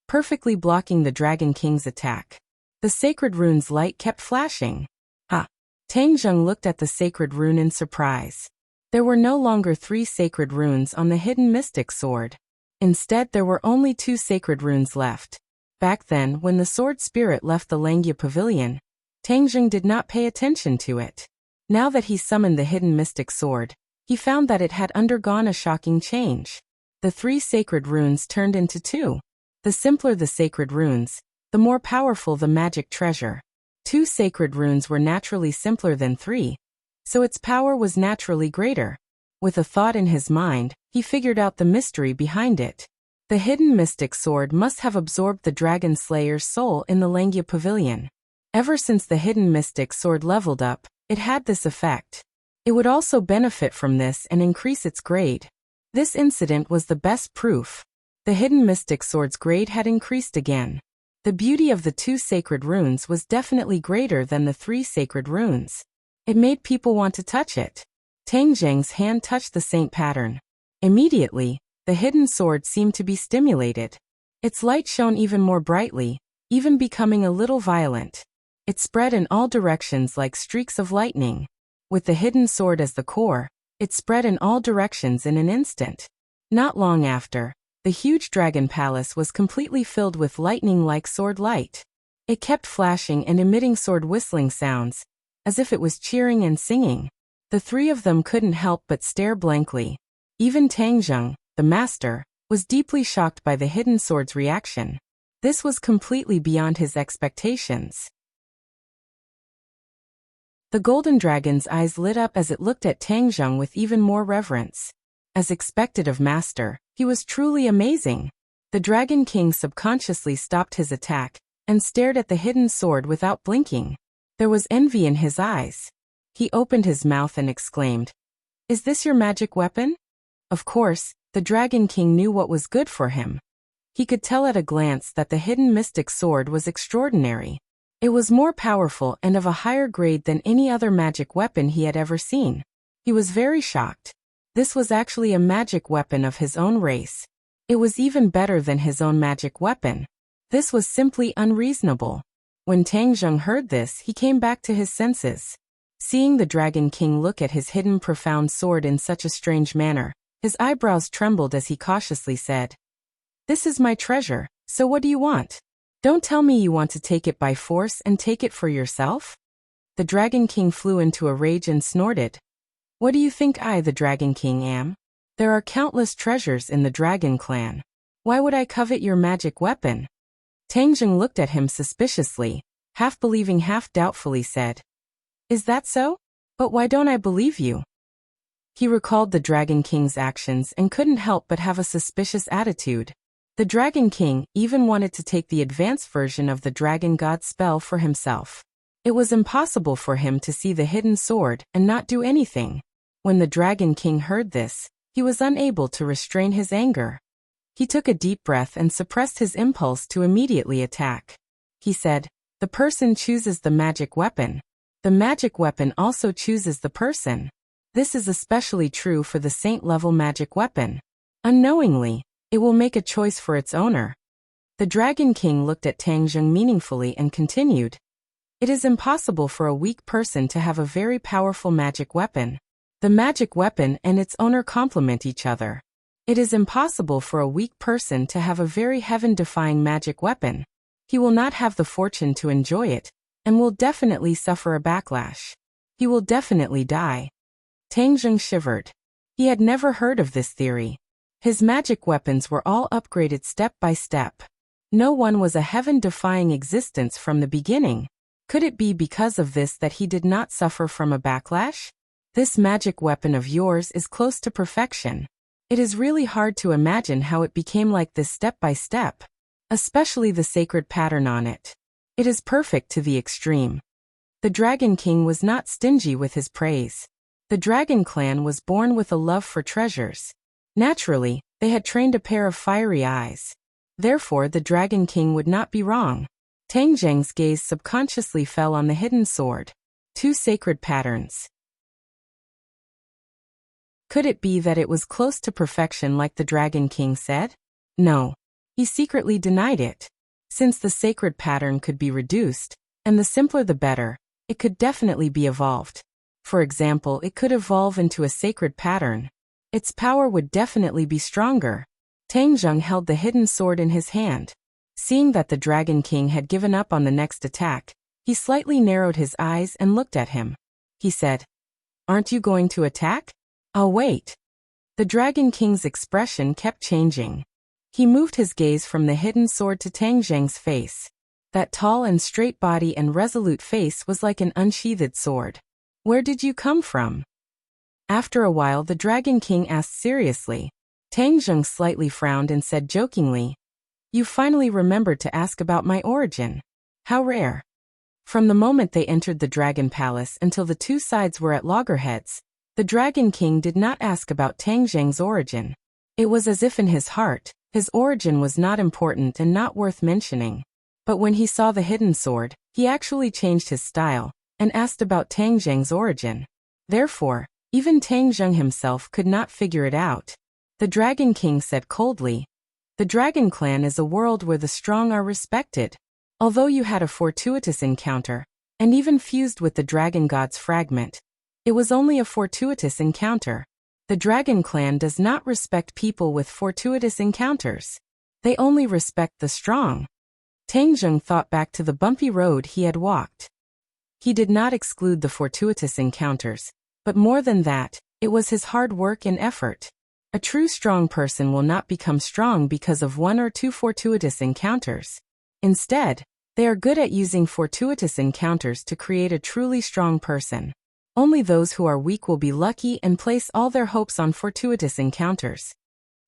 perfectly blocking the Dragon King's attack. The sacred rune's light kept flashing. Ha! Tang Jing looked at the sacred rune in surprise. There were no longer 3 sacred runes on the hidden mystic sword. Instead, there were only 2 sacred runes left. Back then, when the sword spirit left the Langia Pavilion, Tang Jing did not pay attention to it. Now that he summoned the hidden mystic sword, he found that it had undergone a shocking change. The 3 sacred runes turned into 2. The simpler the sacred runes, the more powerful the magic treasure. 2 sacred runes were naturally simpler than 3, so its power was naturally greater. With a thought in his mind, he figured out the mystery behind it. The hidden mystic sword must have absorbed the dragon slayer's soul in the Langia pavilion. Ever since the hidden mystic sword leveled up, it had this effect. It would also benefit from this and increase its grade. This incident was the best proof. The hidden mystic sword's grade had increased again. The beauty of the 2 sacred runes was definitely greater than the 3 sacred runes. It made people want to touch it. Tang Zheng's hand touched the saint pattern. Immediately, the hidden sword seemed to be stimulated. Its light shone even more brightly, even becoming a little violent. It spread in all directions like streaks of lightning. With the hidden sword as the core, it spread in all directions in an instant. Not long after, the huge dragon palace was completely filled with lightning-like sword light. It kept flashing and emitting sword whistling sounds, as if it was cheering and singing. The 3 of them couldn't help but stare blankly. Even Tang Zheng, the master, was deeply shocked by the hidden sword's reaction. This was completely beyond his expectations. The golden dragon's eyes lit up as it looked at Tang Zheng with even more reverence. As expected of master, he was truly amazing. The Dragon King subconsciously stopped his attack and stared at the hidden sword without blinking. There was envy in his eyes. He opened his mouth and exclaimed, "Is this your magic weapon?" Of course, the Dragon King knew what was good for him. He could tell at a glance that the hidden mystic sword was extraordinary. It was more powerful and of a higher grade than any other magic weapon he had ever seen. He was very shocked. This was actually a magic weapon of his own race. It was even better than his own magic weapon. This was simply unreasonable. When Tang Zheng heard this, he came back to his senses. Seeing the Dragon King look at his hidden profound sword in such a strange manner, his eyebrows trembled as he cautiously said, "This is my treasure, so what do you want? Don't tell me you want to take it by force and take it for yourself?" The Dragon King flew into a rage and snorted. "What do you think I, the Dragon King, am? There are countless treasures in the Dragon Clan. Why would I covet your magic weapon?" Tang Zheng looked at him suspiciously, half believing, half doubtfully said, "Is that so? But why don't I believe you?" He recalled the Dragon King's actions and couldn't help but have a suspicious attitude. The Dragon King even wanted to take the advanced version of the Dragon God spell for himself. It was impossible for him to see the hidden sword and not do anything. When the Dragon King heard this, he was unable to restrain his anger. He took a deep breath and suppressed his impulse to immediately attack. He said, "The person chooses the magic weapon. The magic weapon also chooses the person. This is especially true for the saint-level magic weapon. Unknowingly, it will make a choice for its owner." The Dragon King looked at Tang Zheng meaningfully and continued, "It is impossible for a weak person to have a very powerful magic weapon. The magic weapon and its owner complement each other. It is impossible for a weak person to have a very heaven-defying magic weapon. He will not have the fortune to enjoy it, and will definitely suffer a backlash. He will definitely die." Tang Zheng shivered. He had never heard of this theory. His magic weapons were all upgraded step by step. No one was a heaven-defying existence from the beginning. Could it be because of this that he did not suffer from a backlash? This magic weapon of yours is close to perfection. It is really hard to imagine how it became like this step by step, especially the sacred pattern on it. It is perfect to the extreme. The Dragon King was not stingy with his praise. The Dragon Clan was born with a love for treasures. Naturally, they had trained a pair of fiery eyes. Therefore, the Dragon King would not be wrong. Tang Zheng's gaze subconsciously fell on the hidden sword. 2 sacred patterns. Could it be that it was close to perfection like the Dragon King said? No. He secretly denied it. Since the sacred pattern could be reduced, and the simpler the better, it could definitely be evolved. For example, it could evolve into a sacred pattern. Its power would definitely be stronger. Tang Zheng held the hidden sword in his hand. Seeing that the Dragon King had given up on the next attack, he slightly narrowed his eyes and looked at him. He said, "Aren't you going to attack?" I'll wait. The Dragon King's expression kept changing. He moved his gaze from the hidden sword to Tang Zheng's face. That tall and straight body and resolute face was like an unsheathed sword. Where did you come from? After a while the Dragon King asked seriously. Tang Zheng slightly frowned and said jokingly, "You finally remembered to ask about my origin. How rare." From the moment they entered the Dragon Palace until the two sides were at loggerheads, the Dragon King did not ask about Tang Zheng's origin. It was as if in his heart, his origin was not important and not worth mentioning. But when he saw the hidden sword, he actually changed his style and asked about Tang Zheng's origin. Therefore, even Tang Zheng himself could not figure it out. The Dragon King said coldly, "The Dragon Clan is a world where the strong are respected. Although you had a fortuitous encounter, and even fused with the Dragon God's fragment, it was only a fortuitous encounter. The Dragon Clan does not respect people with fortuitous encounters. They only respect the strong." Tang Zheng thought back to the bumpy road he had walked. He did not exclude the fortuitous encounters, but more than that, it was his hard work and effort. A true strong person will not become strong because of one or two fortuitous encounters. Instead, they are good at using fortuitous encounters to create a truly strong person. Only those who are weak will be lucky and place all their hopes on fortuitous encounters.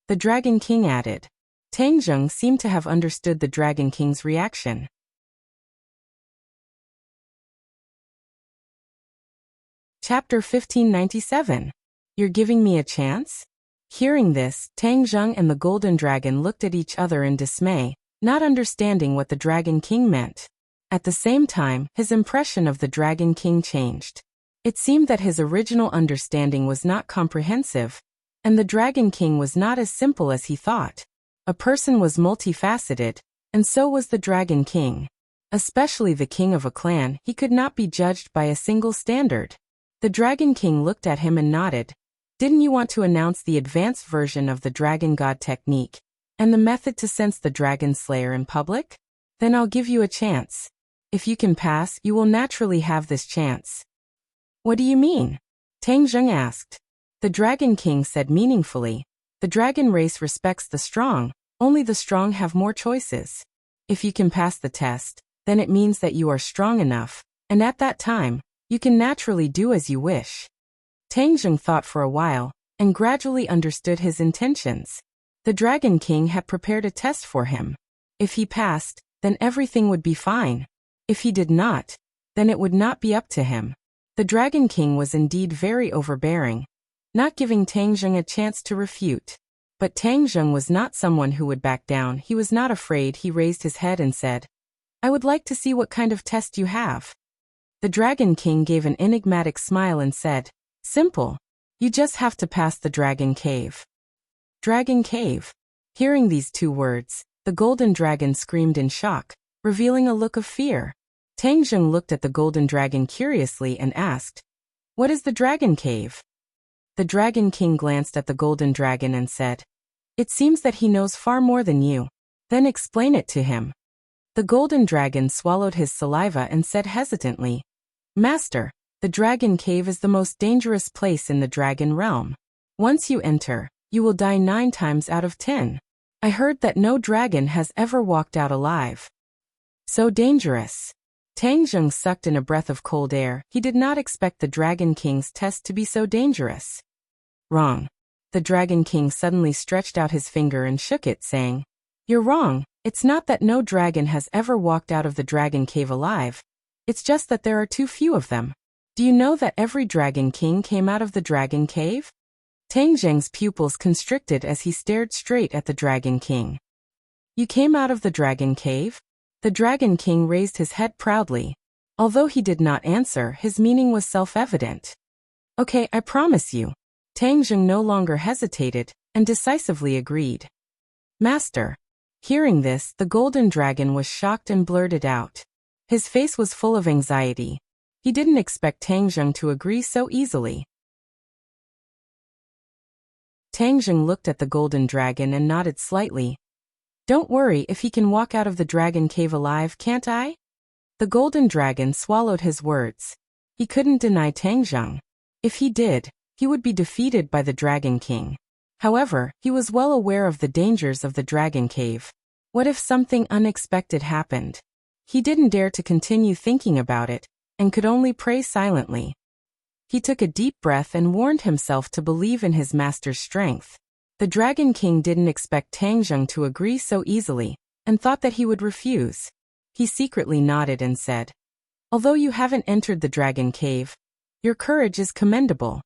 The Dragon King added. Tang Zheng seemed to have understood the Dragon King's reaction. Chapter 1597. You're giving me a chance? Hearing this, Tang Zheng and the Golden Dragon looked at each other in dismay, not understanding what the Dragon King meant. At the same time, his impression of the Dragon King changed. It seemed that his original understanding was not comprehensive, and the Dragon King was not as simple as he thought. A person was multifaceted, and so was the Dragon King. Especially the king of a clan, he could not be judged by a single standard. The Dragon King looked at him and nodded. Didn't you want to announce the advanced version of the Dragon God technique, and the method to sense the Dragon Slayer in public? Then I'll give you a chance. If you can pass, you will naturally have this chance. What do you mean? Tang Zheng asked. The Dragon King said meaningfully, the dragon race respects the strong, only the strong have more choices. If you can pass the test, then it means that you are strong enough, and at that time, you can naturally do as you wish. Tang Zheng thought for a while, and gradually understood his intentions. The Dragon King had prepared a test for him. If he passed, then everything would be fine. If he did not, then it would not be up to him. The Dragon King was indeed very overbearing, not giving Tang Zheng a chance to refute. But Tang Zheng was not someone who would back down. He was not afraid. He raised his head and said, "I would like to see what kind of test you have." The Dragon King gave an enigmatic smile and said, "Simple. You just have to pass the Dragon Cave." Dragon Cave. Hearing these two words, the Golden Dragon screamed in shock, revealing a look of fear. Tang Zheng looked at the Golden Dragon curiously and asked, "What is the Dragon Cave?" The Dragon King glanced at the Golden Dragon and said, "It seems that he knows far more than you. Then explain it to him." The Golden Dragon swallowed his saliva and said hesitantly, "Master, the Dragon Cave is the most dangerous place in the Dragon Realm. Once you enter, you will die 9 times out of 10. I heard that no dragon has ever walked out alive." So dangerous. Tang Zheng sucked in a breath of cold air. He did not expect the Dragon King's test to be so dangerous. Wrong. The Dragon King suddenly stretched out his finger and shook it, saying, "You're wrong. It's not that no dragon has ever walked out of the Dragon Cave alive. It's just that there are too few of them. Do you know that every Dragon King came out of the Dragon Cave?" Tang Zheng's pupils constricted as he stared straight at the Dragon King. "You came out of the Dragon Cave?" The Dragon King raised his head proudly. Although he did not answer, his meaning was self-evident. "Okay, I promise you." Tang Zheng no longer hesitated, and decisively agreed. "Master." Hearing this, the Golden Dragon was shocked and blurted out. His face was full of anxiety. He didn't expect Tang Zheng to agree so easily. Tang Zheng looked at the Golden Dragon and nodded slightly. "Don't worry, if he can walk out of the Dragon Cave alive, can't I?" The Golden Dragon swallowed his words. He couldn't deny Tang Zheng. If he did, he would be defeated by the Dragon King. However, he was well aware of the dangers of the Dragon Cave. What if something unexpected happened? He didn't dare to continue thinking about it, and could only pray silently. He took a deep breath and warned himself to believe in his master's strength. The Dragon King didn't expect Tang Zheng to agree so easily, and thought that he would refuse. He secretly nodded and said, "Although you haven't entered the Dragon Cave, your courage is commendable."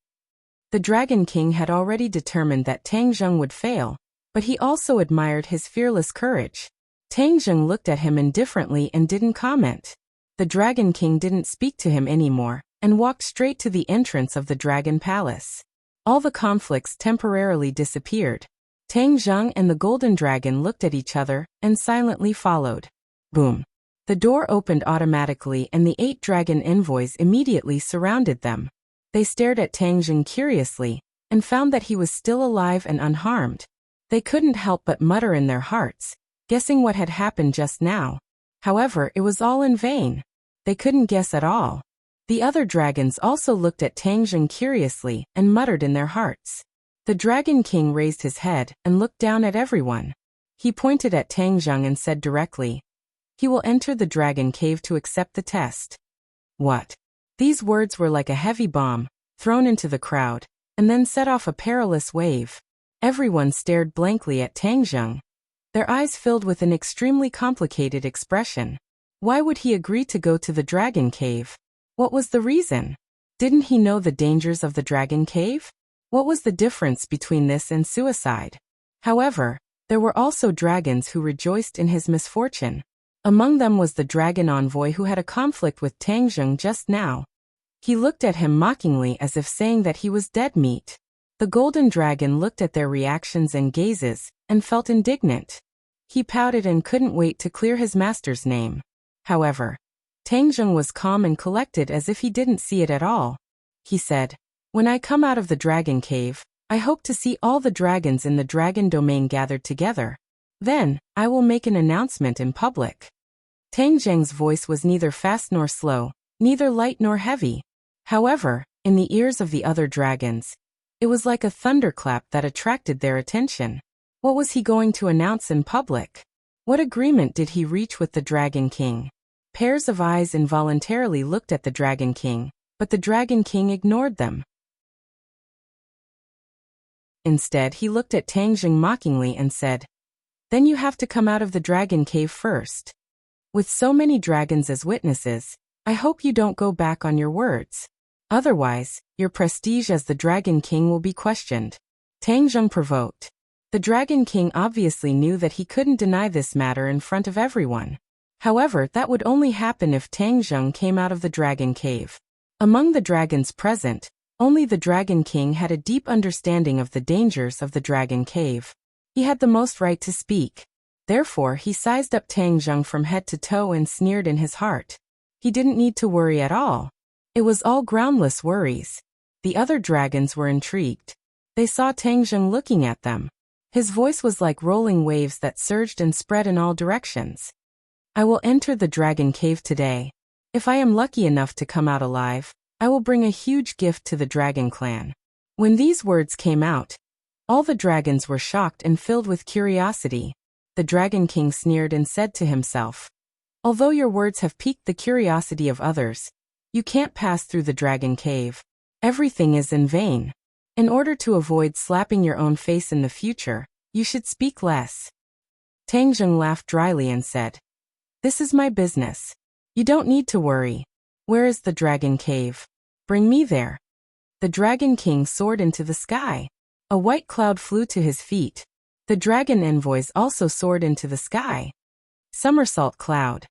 The Dragon King had already determined that Tang Zheng would fail, but he also admired his fearless courage. Tang Zheng looked at him indifferently and didn't comment. The Dragon King didn't speak to him anymore, and walked straight to the entrance of the Dragon Palace. All the conflicts temporarily disappeared. Tang Zheng and the Golden Dragon looked at each other, and silently followed. Boom! The door opened automatically and the 8 dragon envoys immediately surrounded them. They stared at Tang Zheng curiously, and found that he was still alive and unharmed. They couldn't help but mutter in their hearts, guessing what had happened just now. However, it was all in vain. They couldn't guess at all. The other dragons also looked at Tang Zheng curiously and muttered in their hearts. The Dragon King raised his head and looked down at everyone. He pointed at Tang Zheng and said directly, "He will enter the Dragon Cave to accept the test." What? These words were like a heavy bomb, thrown into the crowd, and then set off a perilous wave. Everyone stared blankly at Tang Zheng. Their eyes filled with an extremely complicated expression. Why would he agree to go to the Dragon Cave? What was the reason? Didn't he know the dangers of the Dragon Cave? What was the difference between this and suicide? However, there were also dragons who rejoiced in his misfortune. Among them was the dragon envoy who had a conflict with Tang Zheng just now. He looked at him mockingly as if saying that he was dead meat. The Golden Dragon looked at their reactions and gazes, and felt indignant. He pouted and couldn't wait to clear his master's name. However, Tang Zheng was calm and collected as if he didn't see it at all. He said, "When I come out of the Dragon Cave, I hope to see all the dragons in the Dragon Domain gathered together. Then, I will make an announcement in public." Tang Zheng's voice was neither fast nor slow, neither light nor heavy. However, in the ears of the other dragons, it was like a thunderclap that attracted their attention. What was he going to announce in public? What agreement did he reach with the Dragon King? Pairs of eyes involuntarily looked at the Dragon King, but the Dragon King ignored them. Instead, he looked at Tang Zheng mockingly and said, "Then you have to come out of the Dragon Cave first. With so many dragons as witnesses, I hope you don't go back on your words. Otherwise, your prestige as the Dragon King will be questioned." Tang Zheng provoked. The Dragon King obviously knew that he couldn't deny this matter in front of everyone. However, that would only happen if Tang Zheng came out of the Dragon Cave. Among the dragons present, only the Dragon King had a deep understanding of the dangers of the Dragon Cave. He had the most right to speak. Therefore, he sized up Tang Zheng from head to toe and sneered in his heart. He didn't need to worry at all. It was all groundless worries. The other dragons were intrigued. They saw Tang Zheng looking at them. His voice was like rolling waves that surged and spread in all directions. "I will enter the Dragon Cave today. If I am lucky enough to come out alive, I will bring a huge gift to the Dragon Clan." When these words came out, all the dragons were shocked and filled with curiosity. The Dragon King sneered and said to himself, "Although your words have piqued the curiosity of others, you can't pass through the Dragon Cave. Everything is in vain. In order to avoid slapping your own face in the future, you should speak less." Tang Zheng laughed dryly and said, "This is my business. You don't need to worry. Where is the Dragon Cave? Bring me there." The Dragon King soared into the sky. A white cloud flew to his feet. The dragon envoys also soared into the sky. Somersault cloud.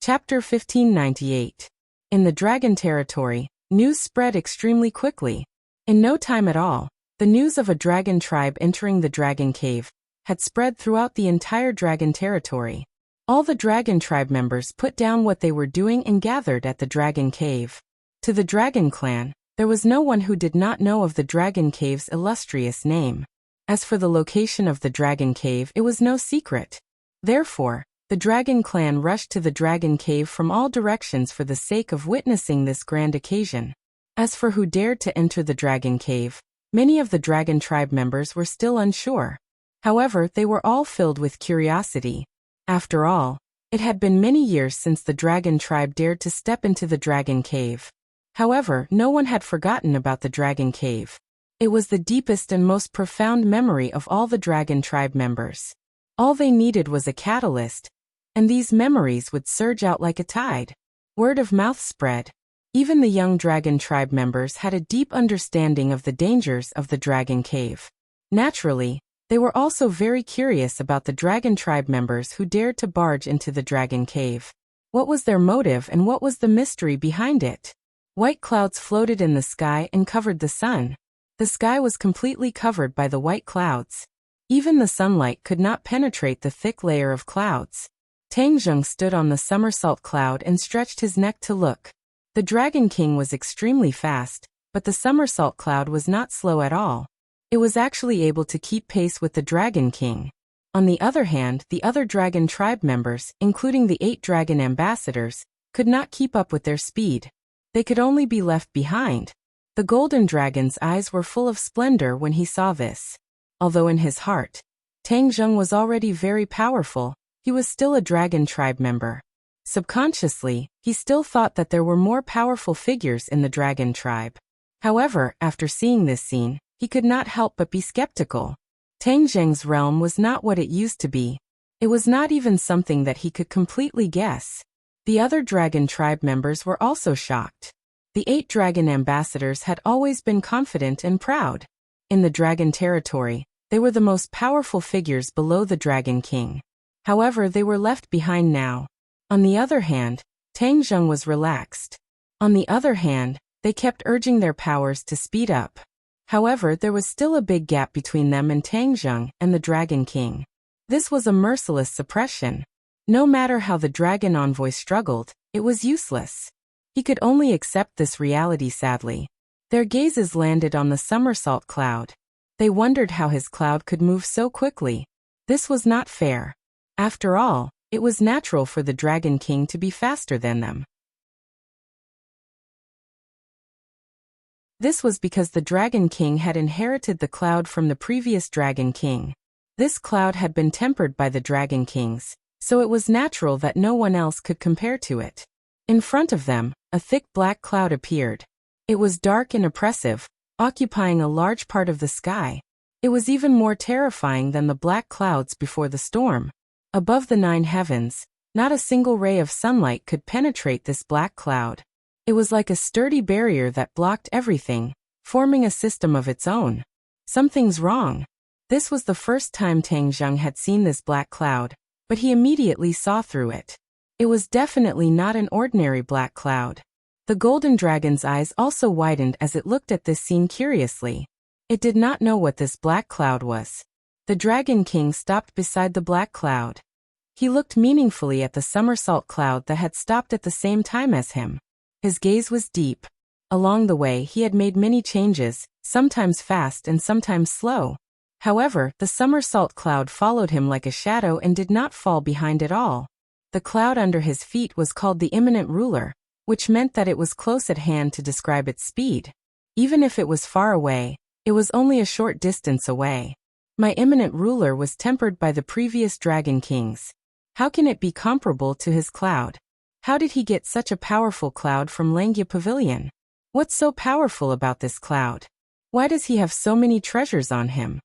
Chapter 1598. In the Dragon Territory, news spread extremely quickly. In no time at all, the news of a dragon tribe entering the Dragon Cave had spread throughout the entire Dragon Territory. All the Dragon tribe members put down what they were doing and gathered at the Dragon Cave. To the Dragon Clan, there was no one who did not know of the Dragon Cave's illustrious name. As for the location of the Dragon Cave, it was no secret. Therefore, The dragon clan rushed to the dragon cave from all directions for the sake of witnessing this grand occasion. As for who dared to enter the dragon cave, many of the dragon tribe members were still unsure. However, they were all filled with curiosity. After all, it had been many years since the dragon tribe dared to step into the dragon cave. However, no one had forgotten about the dragon cave. It was the deepest and most profound memory of all the dragon tribe members. All they needed was a catalyst, and these memories would surge out like a tide. Word of mouth spread. Even the young dragon tribe members had a deep understanding of the dangers of the dragon cave. Naturally, they were also very curious about the dragon tribe members who dared to barge into the dragon cave. What was their motive and what was the mystery behind it? White clouds floated in the sky and covered the sun. The sky was completely covered by the white clouds. Even the sunlight could not penetrate the thick layer of clouds. Tang Zheng stood on the somersault cloud and stretched his neck to look. The Dragon King was extremely fast, but the somersault cloud was not slow at all. It was actually able to keep pace with the Dragon King. On the other hand, the other dragon tribe members, including the 8 dragon ambassadors, could not keep up with their speed. They could only be left behind. The golden dragon's eyes were full of splendor when he saw this. Although in his heart, Tang Zheng was already very powerful, he was still a dragon tribe member. Subconsciously, he still thought that there were more powerful figures in the dragon tribe. However, after seeing this scene, he could not help but be skeptical. Tang Zheng's realm was not what it used to be. It was not even something that he could completely guess. The other dragon tribe members were also shocked. The 8 dragon ambassadors had always been confident and proud. In the dragon territory, they were the most powerful figures below the Dragon King. However, they were left behind now. On the other hand, Tang Zheng was relaxed. On the other hand, they kept urging their powers to speed up. However, there was still a big gap between them and Tang Zheng and the Dragon King. This was a merciless suppression. No matter how the dragon envoy struggled, it was useless. He could only accept this reality sadly. Their gazes landed on the somersault cloud. They wondered how his cloud could move so quickly. This was not fair. After all, it was natural for the Dragon King to be faster than them. This was because the Dragon King had inherited the cloud from the previous Dragon King. This cloud had been tempered by the Dragon Kings, so it was natural that no one else could compare to it. In front of them, a thick black cloud appeared. It was dark and oppressive, occupying a large part of the sky. It was even more terrifying than the black clouds before the storm. Above the 9 heavens, not a single ray of sunlight could penetrate this black cloud. It was like a sturdy barrier that blocked everything, forming a system of its own. Something's wrong. This was the first time Tang Zheng had seen this black cloud, but he immediately saw through it. It was definitely not an ordinary black cloud. The golden dragon's eyes also widened as it looked at this scene curiously. It did not know what this black cloud was. The Dragon King stopped beside the black cloud. He looked meaningfully at the somersault cloud that had stopped at the same time as him. His gaze was deep. Along the way he had made many changes, sometimes fast and sometimes slow. However, the somersault cloud followed him like a shadow and did not fall behind at all. The cloud under his feet was called the imminent ruler, which meant that it was close at hand to describe its speed. Even if it was far away, it was only a short distance away. My imminent ruler was tempered by the previous Dragon Kings. How can it be comparable to his cloud? How did he get such a powerful cloud from Langya Pavilion? What's so powerful about this cloud? Why does he have so many treasures on him?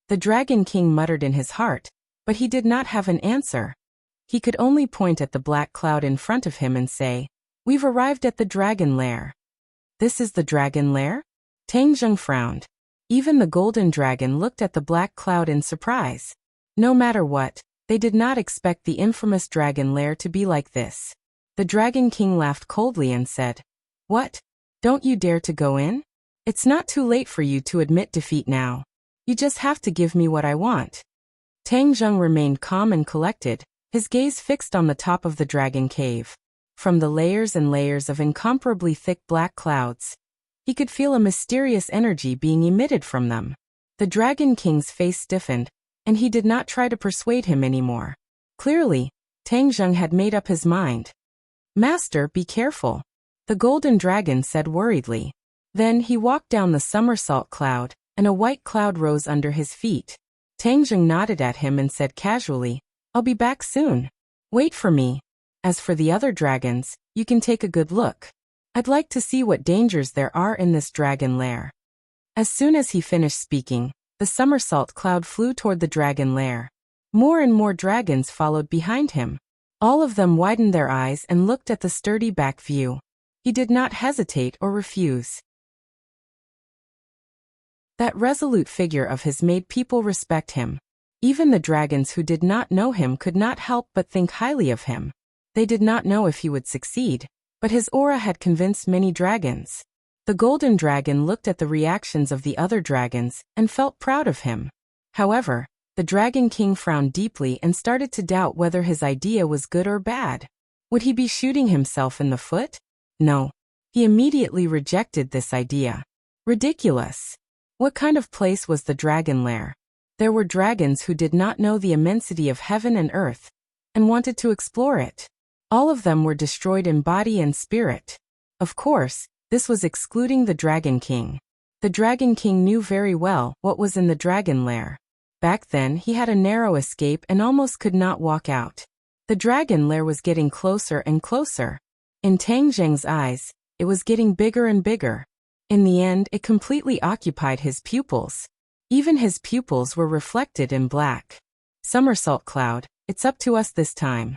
The Dragon King muttered in his heart, but he did not have an answer. He could only point at the black cloud in front of him and say, "We've arrived at the dragon lair." This is the dragon lair? Tang Zheng frowned. Even the golden dragon looked at the black cloud in surprise. No matter what, they did not expect the infamous dragon lair to be like this. The Dragon King laughed coldly and said, "What? Don't you dare to go in? It's not too late for you to admit defeat now. You just have to give me what I want." Tang Zheng remained calm and collected, his gaze fixed on the top of the dragon cave. From the layers and layers of incomparably thick black clouds, he could feel a mysterious energy being emitted from them. The Dragon King's face stiffened, and he did not try to persuade him anymore. Clearly, Tang Zheng had made up his mind. Master, be careful, the golden dragon said worriedly. Then he walked down the somersault cloud, and a white cloud rose under his feet. Tang Zheng nodded at him and said casually, I'll be back soon. Wait for me. As for the other dragons, you can take a good look. I'd like to see what dangers there are in this dragon lair. As soon as he finished speaking, the somersault cloud flew toward the dragon lair. More and more dragons followed behind him. All of them widened their eyes and looked at the sturdy back view. He did not hesitate or refuse. That resolute figure of his made people respect him. Even the dragons who did not know him could not help but think highly of him. They did not know if he would succeed, but his aura had convinced many dragons. The golden dragon looked at the reactions of the other dragons and felt proud of him. However, the Dragon King frowned deeply and started to doubt whether his idea was good or bad. Would he be shooting himself in the foot? No. He immediately rejected this idea. Ridiculous. What kind of place was the dragon lair? There were dragons who did not know the immensity of heaven and earth, and wanted to explore it. All of them were destroyed in body and spirit. Of course, this was excluding the Dragon King. The Dragon King knew very well what was in the dragon lair. Back then he had a narrow escape and almost could not walk out. The dragon lair was getting closer and closer. In Tang Zheng's eyes, it was getting bigger and bigger. In the end, it completely occupied his pupils. Even his pupils were reflected in black. Somersault cloud, it's up to us this time,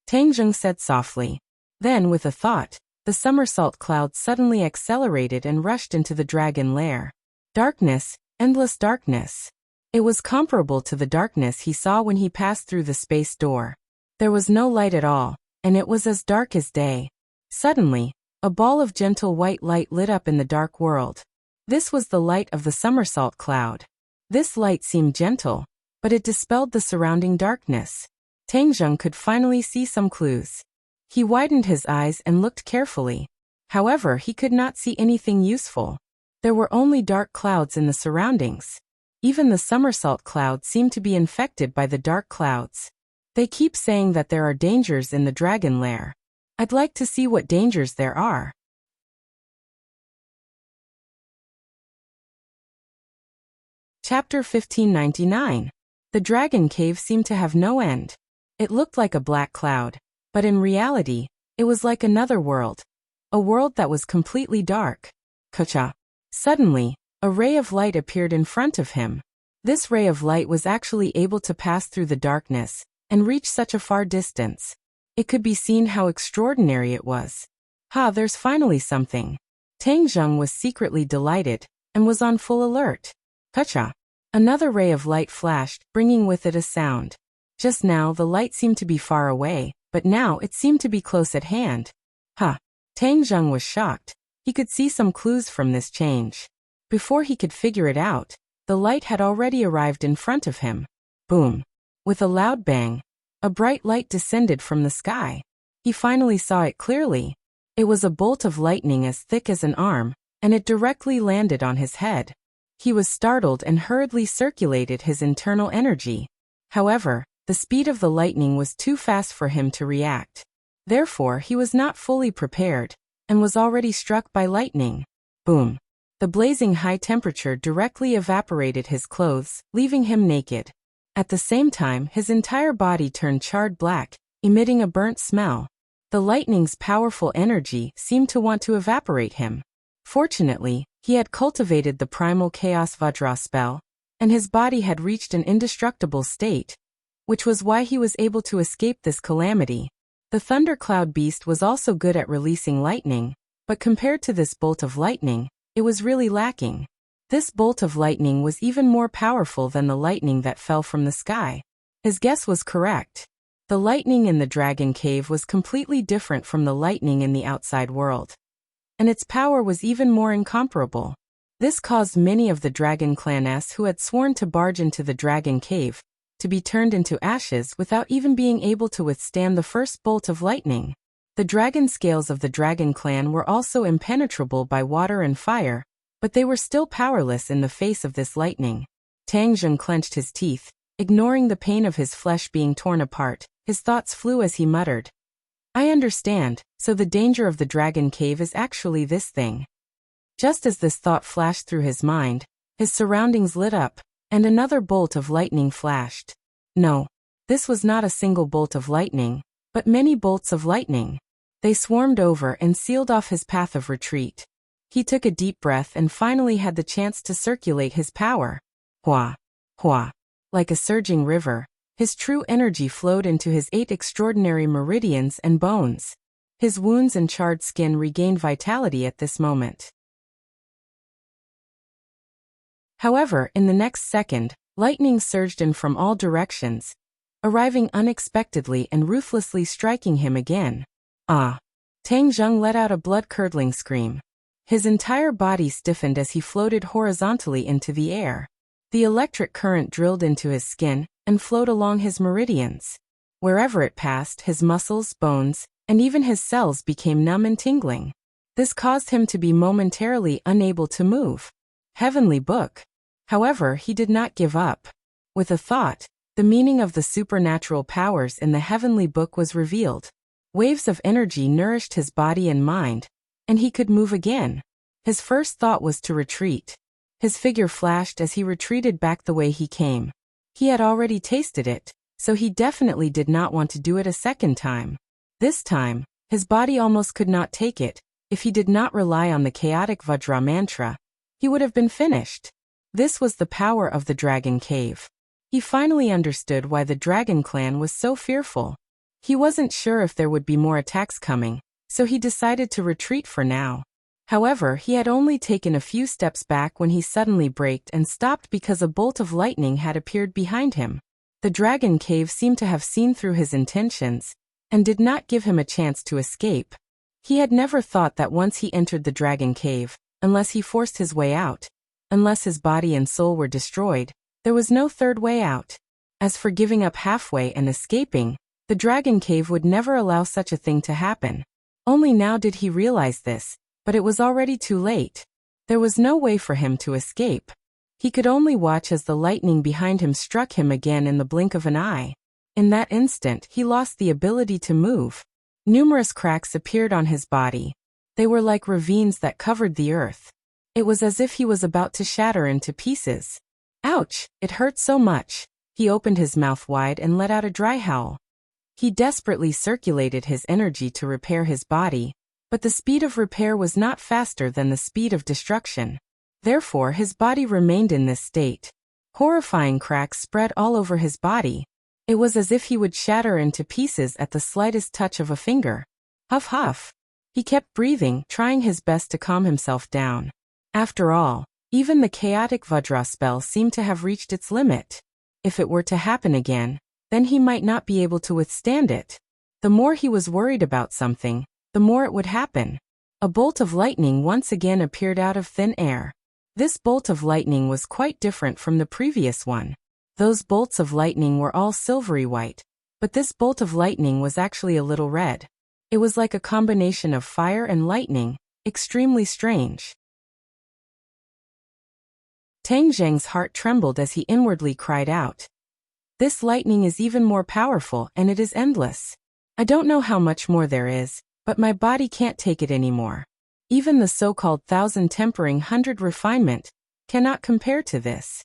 Tang Zheng said softly. Then, with a thought, the somersault cloud suddenly accelerated and rushed into the dragon lair. Darkness, endless darkness. It was comparable to the darkness he saw when he passed through the space door. There was no light at all, and it was as dark as day. Suddenly, a ball of gentle white light lit up in the dark world. This was the light of the somersault cloud. This light seemed gentle, but it dispelled the surrounding darkness. Tang Zheng could finally see some clues. He widened his eyes and looked carefully. However, he could not see anything useful. There were only dark clouds in the surroundings. Even the somersault cloud seemed to be infected by the dark clouds. They keep saying that there are dangers in the dragon lair. I'd like to see what dangers there are. Chapter 1599. The dragon cave seemed to have no end. It looked like a black cloud, but in reality, it was like another world. A world that was completely dark. Kacha. Suddenly, a ray of light appeared in front of him. This ray of light was actually able to pass through the darkness and reach such a far distance. It could be seen how extraordinary it was. There's finally something. Tang Zheng was secretly delighted and was on full alert. Kacha. Another ray of light flashed, bringing with it a sound. Just now the light seemed to be far away, but now it seemed to be close at hand. Tang Zheng was shocked. He could see some clues from this change. Before he could figure it out, the light had already arrived in front of him. Boom! With a loud bang, a bright light descended from the sky. He finally saw it clearly. It was a bolt of lightning as thick as an arm, and it directly landed on his head. He was startled and hurriedly circulated his internal energy. However, the speed of the lightning was too fast for him to react. Therefore, he was not fully prepared, and was already struck by lightning. Boom! The blazing high temperature directly evaporated his clothes, leaving him naked. At the same time, his entire body turned charred black, emitting a burnt smell. The lightning's powerful energy seemed to want to evaporate him. Fortunately, he had cultivated the primal Chaos Vajra spell, and his body had reached an indestructible state, which was why he was able to escape this calamity. The thundercloud beast was also good at releasing lightning, but compared to this bolt of lightning, it was really lacking. This bolt of lightning was even more powerful than the lightning that fell from the sky. His guess was correct. The lightning in the dragon cave was completely different from the lightning in the outside world, and its power was even more incomparable. This caused many of the dragon claness who had sworn to barge into the dragon cave to be turned into ashes without even being able to withstand the first bolt of lightning. The dragon scales of the dragon clan were also impenetrable by water and fire, but they were still powerless in the face of this lightning. Tang Zheng clenched his teeth. Ignoring the pain of his flesh being torn apart, his thoughts flew as he muttered, I understand, so the danger of the dragon cave is actually this thing. Just as this thought flashed through his mind, his surroundings lit up, and another bolt of lightning flashed. No, this was not a single bolt of lightning, but many bolts of lightning. They swarmed over and sealed off his path of retreat. He took a deep breath and finally had the chance to circulate his power. Hua, hua. Like a surging river, his true energy flowed into his 8 extraordinary meridians and bones. His wounds and charred skin regained vitality at this moment. However, in the next second, lightning surged in from all directions, arriving unexpectedly and ruthlessly striking him again. Ah! Tang Zheng let out a blood-curdling scream. His entire body stiffened as he floated horizontally into the air. The electric current drilled into his skin and flowed along his meridians. Wherever it passed, his muscles, bones, and even his cells became numb and tingling. This caused him to be momentarily unable to move. Heavenly Book. However, he did not give up. With a thought, the meaning of the supernatural powers in the Heavenly Book was revealed. Waves of energy nourished his body and mind, and he could move again. His first thought was to retreat. His figure flashed as he retreated back the way he came. He had already tasted it, so he definitely did not want to do it a second time. This time, his body almost could not take it. If he did not rely on the chaotic Vajra mantra, he would have been finished. This was the power of the Dragon Cave. He finally understood why the Dragon Clan was so fearful. He wasn't sure if there would be more attacks coming, so he decided to retreat for now. However, he had only taken a few steps back when he suddenly braked and stopped because a bolt of lightning had appeared behind him. The Dragon Cave seemed to have seen through his intentions, and did not give him a chance to escape. He had never thought that once he entered the Dragon Cave, unless he forced his way out, unless his body and soul were destroyed, there was no third way out. As for giving up halfway and escaping, the Dragon Cave would never allow such a thing to happen. Only now did he realize this, but it was already too late. There was no way for him to escape. He could only watch as the lightning behind him struck him again in the blink of an eye. In that instant, he lost the ability to move. Numerous cracks appeared on his body. They were like ravines that covered the earth. It was as if he was about to shatter into pieces. Ouch! It hurt so much. He opened his mouth wide and let out a dry howl. He desperately circulated his energy to repair his body, but the speed of repair was not faster than the speed of destruction. Therefore, his body remained in this state. Horrifying cracks spread all over his body. It was as if he would shatter into pieces at the slightest touch of a finger. Huff huff. He kept breathing, trying his best to calm himself down. After all, even the chaotic Vajra spell seemed to have reached its limit. If it were to happen again, then he might not be able to withstand it. The more he was worried about something, the more it would happen. A bolt of lightning once again appeared out of thin air. This bolt of lightning was quite different from the previous one. Those bolts of lightning were all silvery white, but this bolt of lightning was actually a little red. It was like a combination of fire and lightning, extremely strange. Tang Zheng's heart trembled as he inwardly cried out. This lightning is even more powerful and it is endless. I don't know how much more there is, but my body can't take it anymore. Even the so-called 1,000 tempering 100 refinement cannot compare to this.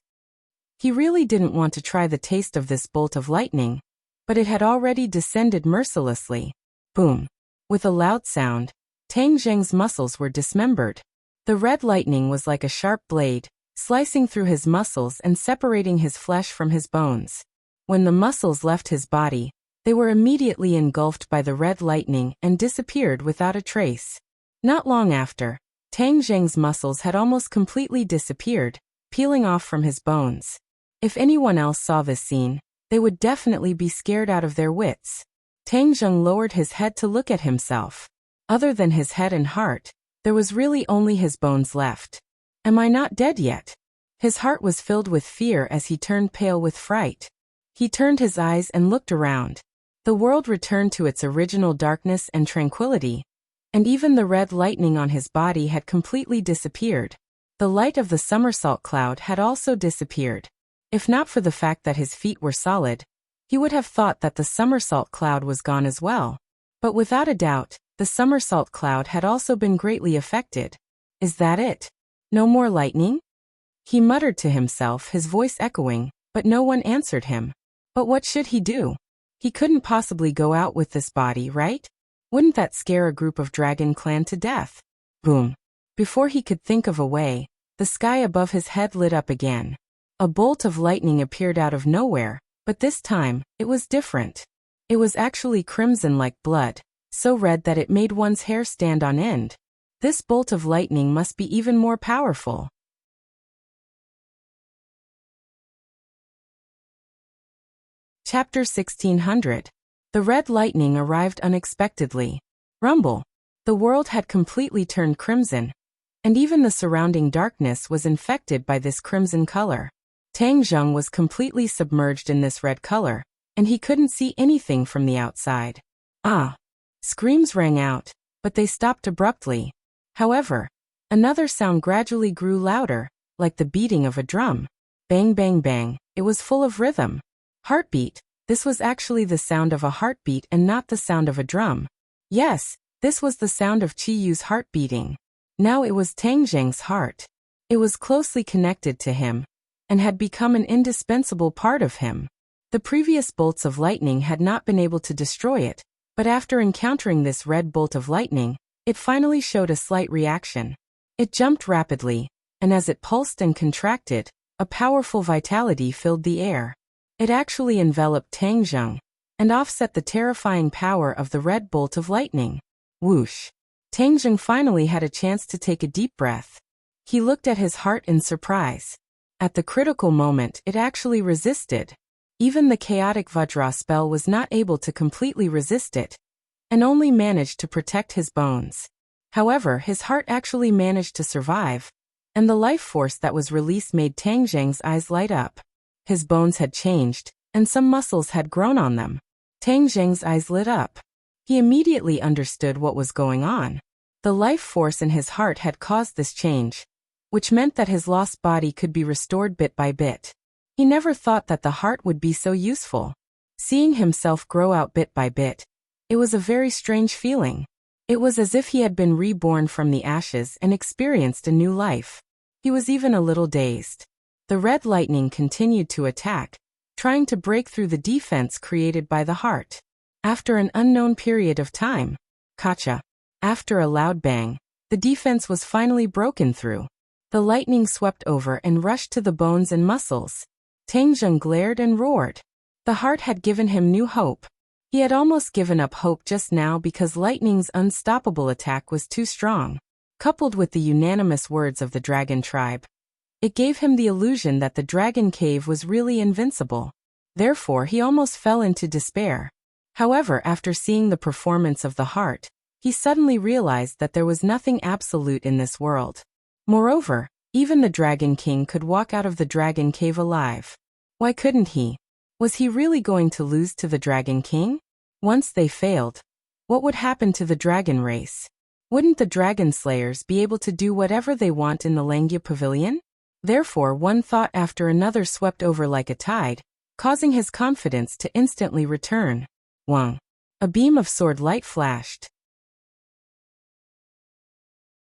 He really didn't want to try the taste of this bolt of lightning, but it had already descended mercilessly. Boom! With a loud sound, Tang Zheng's muscles were dismembered. The red lightning was like a sharp blade, slicing through his muscles and separating his flesh from his bones. When the muscles left his body, they were immediately engulfed by the red lightning and disappeared without a trace. Not long after, Tang Zheng's muscles had almost completely disappeared, peeling off from his bones. If anyone else saw this scene, they would definitely be scared out of their wits. Tang Zheng lowered his head to look at himself. Other than his head and heart, there was really only his bones left. Am I not dead yet? His heart was filled with fear as he turned pale with fright. He turned his eyes and looked around. The world returned to its original darkness and tranquility, and even the red lightning on his body had completely disappeared. The light of the somersault cloud had also disappeared. If not for the fact that his feet were solid, he would have thought that the somersault cloud was gone as well. But without a doubt, the somersault cloud had also been greatly affected. Is that it? No more lightning? He muttered to himself, his voice echoing, but no one answered him. But what should he do? He couldn't possibly go out with this body, right? Wouldn't that scare a group of dragon clan to death? Boom. Before he could think of a way, the sky above his head lit up again. A bolt of lightning appeared out of nowhere, but this time, it was different. It was actually crimson like blood, so red that it made one's hair stand on end. This bolt of lightning must be even more powerful. Chapter 1600. The red lightning arrived unexpectedly. Rumble. The world had completely turned crimson, and even the surrounding darkness was infected by this crimson color. Tang Zheng was completely submerged in this red color, and he couldn't see anything from the outside. Ah! Screams rang out, but they stopped abruptly. However, another sound gradually grew louder, like the beating of a drum. Bang bang bang, it was full of rhythm. Heartbeat. This was actually the sound of a heartbeat and not the sound of a drum. Yes, this was the sound of Qiyu's heart beating. Now it was Tang Zheng's heart. It was closely connected to him, and had become an indispensable part of him. The previous bolts of lightning had not been able to destroy it, but after encountering this red bolt of lightning, it finally showed a slight reaction. It jumped rapidly, and as it pulsed and contracted, a powerful vitality filled the air. It actually enveloped Tang Zheng, and offset the terrifying power of the red bolt of lightning. Whoosh! Tang Zheng finally had a chance to take a deep breath. He looked at his heart in surprise. At the critical moment, it actually resisted. Even the chaotic Vajra spell was not able to completely resist it, and only managed to protect his bones. However, his heart actually managed to survive, and the life force that was released made Tang Zheng's eyes light up. His bones had changed, and some muscles had grown on them. Tang Zheng's eyes lit up. He immediately understood what was going on. The life force in his heart had caused this change, which meant that his lost body could be restored bit by bit. He never thought that the heart would be so useful. Seeing himself grow out bit by bit, it was a very strange feeling. It was as if he had been reborn from the ashes and experienced a new life. He was even a little dazed. The red lightning continued to attack, trying to break through the defense created by the heart. After an unknown period of time, Kacha. After a loud bang, the defense was finally broken through. The lightning swept over and rushed to the bones and muscles. Tang Zheng glared and roared. The heart had given him new hope. He had almost given up hope just now because lightning's unstoppable attack was too strong. Coupled with the unanimous words of the dragon tribe, it gave him the illusion that the dragon cave was really invincible. Therefore, he almost fell into despair. However, after seeing the performance of the heart, he suddenly realized that there was nothing absolute in this world. Moreover, even the Dragon King could walk out of the dragon cave alive. Why couldn't he? Was he really going to lose to the Dragon King? Once they failed, what would happen to the dragon race? Wouldn't the dragon slayers be able to do whatever they want in the Langya Pavilion? Therefore, one thought after another swept over like a tide, causing his confidence to instantly return. Wang. A beam of sword light flashed.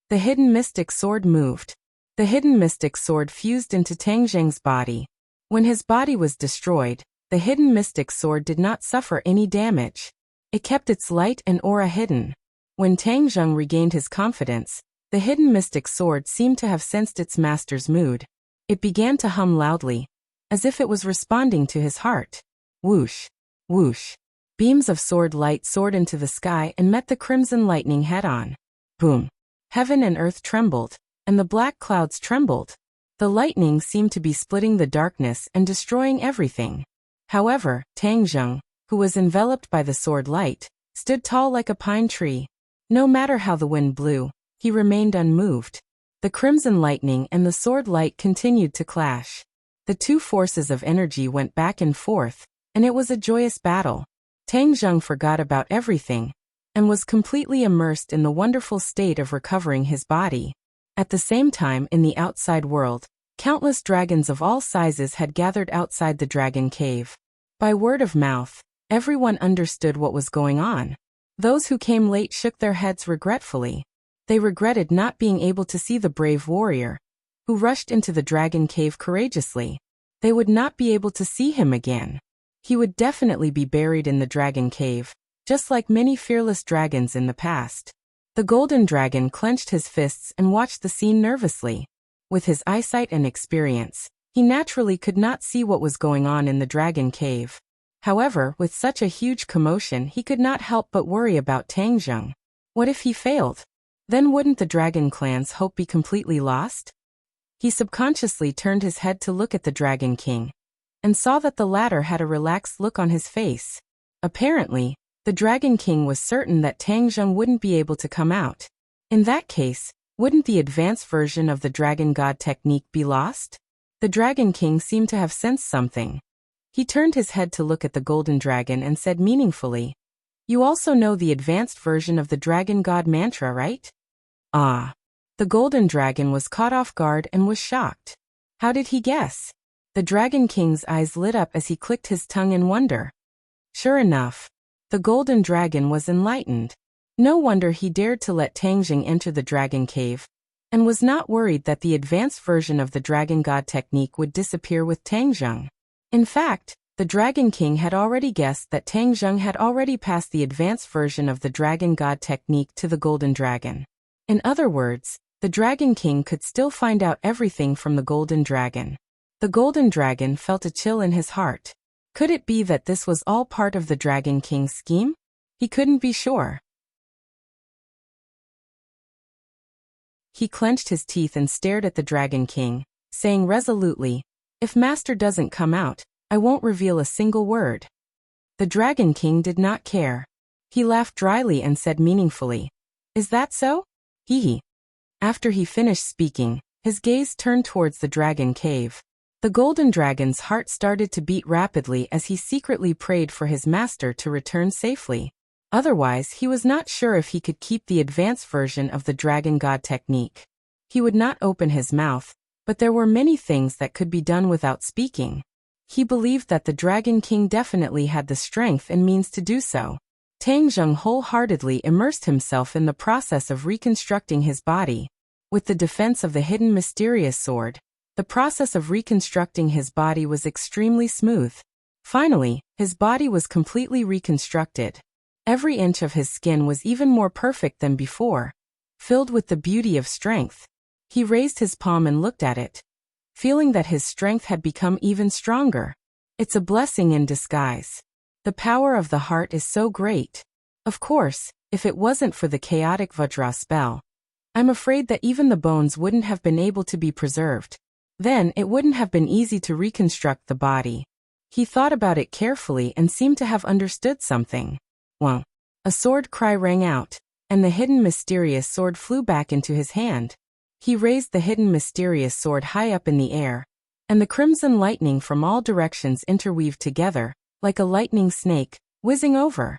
The hidden mystic sword moved. The hidden mystic sword fused into Tang Zheng's body. When his body was destroyed, the hidden mystic sword did not suffer any damage. It kept its light and aura hidden. When Tang Zheng regained his confidence, the hidden mystic sword seemed to have sensed its master's mood. It began to hum loudly, as if it was responding to his heart. Whoosh! Whoosh! Beams of sword light soared into the sky and met the crimson lightning head-on. Boom! Heaven and earth trembled, and the black clouds trembled. The lightning seemed to be splitting the darkness and destroying everything. However, Tang Zheng, who was enveloped by the sword light, stood tall like a pine tree. No matter how the wind blew, he remained unmoved. The crimson lightning and the sword light continued to clash. The two forces of energy went back and forth, and it was a joyous battle. Tang Zheng forgot about everything, and was completely immersed in the wonderful state of recovering his body. At the same time, in the outside world, Countless dragons of all sizes had gathered outside the dragon cave. By word of mouth, everyone understood what was going on. Those who came late shook their heads regretfully. They regretted not being able to see the brave warrior, who rushed into the dragon cave courageously. They would not be able to see him again. He would definitely be buried in the dragon cave, just like many fearless dragons in the past. The golden dragon clenched his fists and watched the scene nervously. With his eyesight and experience, he naturally could not see what was going on in the dragon cave. However, with such a huge commotion, he could not help but worry about Tang Zheng. What if he failed? Then wouldn't the dragon clan's hope be completely lost? He subconsciously turned his head to look at the Dragon King, and saw that the latter had a relaxed look on his face. Apparently, the Dragon King was certain that Tang Zheng wouldn't be able to come out. In that case, wouldn't the advanced version of the Dragon God technique be lost? The Dragon King seemed to have sensed something. He turned his head to look at the Golden Dragon and said meaningfully, "You also know the advanced version of the Dragon God mantra, right?" Ah. The Golden Dragon was caught off guard and was shocked. How did he guess? The Dragon King's eyes lit up as he clicked his tongue in wonder. Sure enough, the Golden Dragon was enlightened. No wonder he dared to let Tang Zheng enter the Dragon Cave, and was not worried that the advanced version of the Dragon God technique would disappear with Tang Zheng. In fact, the Dragon King had already guessed that Tang Zheng had already passed the advanced version of the Dragon God technique to the Golden Dragon. In other words, the Dragon King could still find out everything from the Golden Dragon. The Golden Dragon felt a chill in his heart. Could it be that this was all part of the Dragon King's scheme? He couldn't be sure. He clenched his teeth and stared at the Dragon King, saying resolutely, "If Master doesn't come out, I won't reveal a single word." The Dragon King did not care. He laughed dryly and said meaningfully, "Is that so? Hee hee." After he finished speaking, his gaze turned towards the dragon cave. The Golden Dragon's heart started to beat rapidly as he secretly prayed for his master to return safely. Otherwise, he was not sure if he could keep the advanced version of the Dragon God technique. He would not open his mouth, but there were many things that could be done without speaking. He believed that the Dragon King definitely had the strength and means to do so. Tang Zheng wholeheartedly immersed himself in the process of reconstructing his body. With the defense of the hidden mysterious sword, the process of reconstructing his body was extremely smooth. Finally, his body was completely reconstructed. Every inch of his skin was even more perfect than before, filled with the beauty of strength. He raised his palm and looked at it, feeling that his strength had become even stronger. It's a blessing in disguise. The power of the heart is so great. Of course, if it wasn't for the chaotic Vajra spell, I'm afraid that even the bones wouldn't have been able to be preserved. Then it wouldn't have been easy to reconstruct the body. He thought about it carefully and seemed to have understood something. Well, a sword cry rang out, and the hidden mysterious sword flew back into his hand. He raised the hidden mysterious sword high up in the air, and the crimson lightning from all directions interweaved together, like a lightning snake, whizzing over.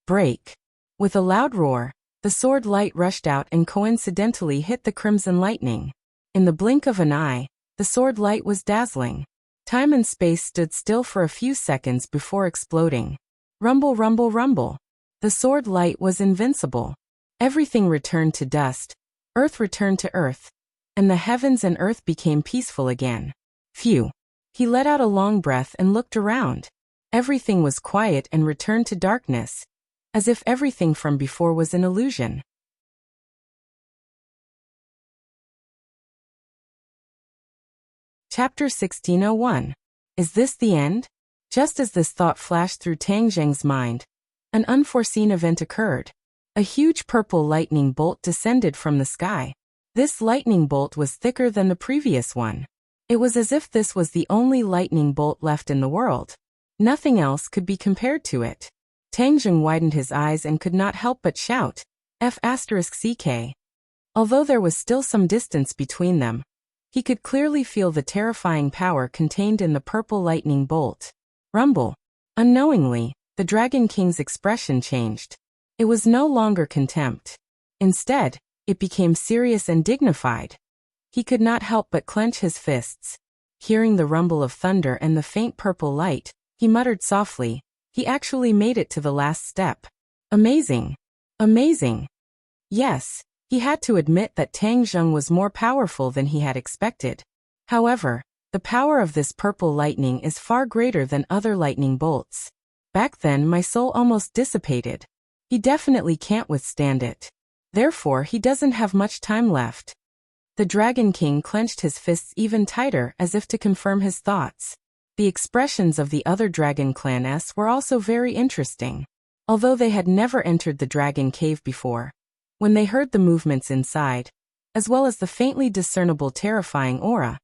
Break! With a loud roar, the sword light rushed out and coincidentally hit the crimson lightning. In the blink of an eye, the sword light was dazzling. Time and space stood still for a few seconds before exploding. Rumble, rumble, rumble. The sword light was invincible. Everything returned to dust. Earth returned to earth. And the heavens and earth became peaceful again. Phew. He let out a long breath and looked around. Everything was quiet and returned to darkness, as if everything from before was an illusion. Chapter 1601. Is this the end? Just as this thought flashed through Tang Zheng's mind, an unforeseen event occurred. A huge purple lightning bolt descended from the sky. This lightning bolt was thicker than the previous one. It was as if this was the only lightning bolt left in the world. Nothing else could be compared to it. Tang Zheng widened his eyes and could not help but shout, F***CK. Although there was still some distance between them, he could clearly feel the terrifying power contained in the purple lightning bolt. Rumble. Unknowingly, the Dragon King's expression changed. It was no longer contempt. Instead, it became serious and dignified. He could not help but clench his fists. Hearing the rumble of thunder and the faint purple light, he muttered softly, "He actually made it to the last step. Amazing! Amazing!" Yes, he had to admit that Tang Zheng was more powerful than he had expected. However, the power of this purple lightning is far greater than other lightning bolts. Back then my soul almost dissipated. He definitely can't withstand it. Therefore he doesn't have much time left. The Dragon King clenched his fists even tighter as if to confirm his thoughts. The expressions of the other Dragon Clans were also very interesting. Although they had never entered the Dragon Cave before, when they heard the movements inside, as well as the faintly discernible terrifying aura,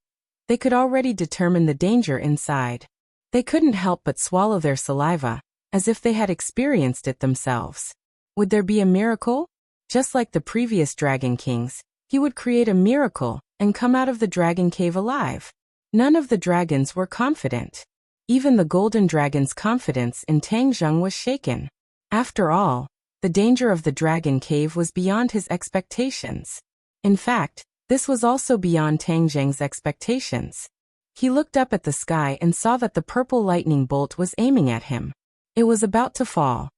they could already determine the danger inside. They couldn't help but swallow their saliva, as if they had experienced it themselves. Would there be a miracle? Just like the previous Dragon Kings, he would create a miracle and come out of the Dragon Cave alive. None of the dragons were confident. Even the Golden Dragon's confidence in Tang Zheng was shaken. After all, the danger of the Dragon Cave was beyond his expectations. In fact, this was also beyond Tang Zheng's expectations. He looked up at the sky and saw that the purple lightning bolt was aiming at him. It was about to fall.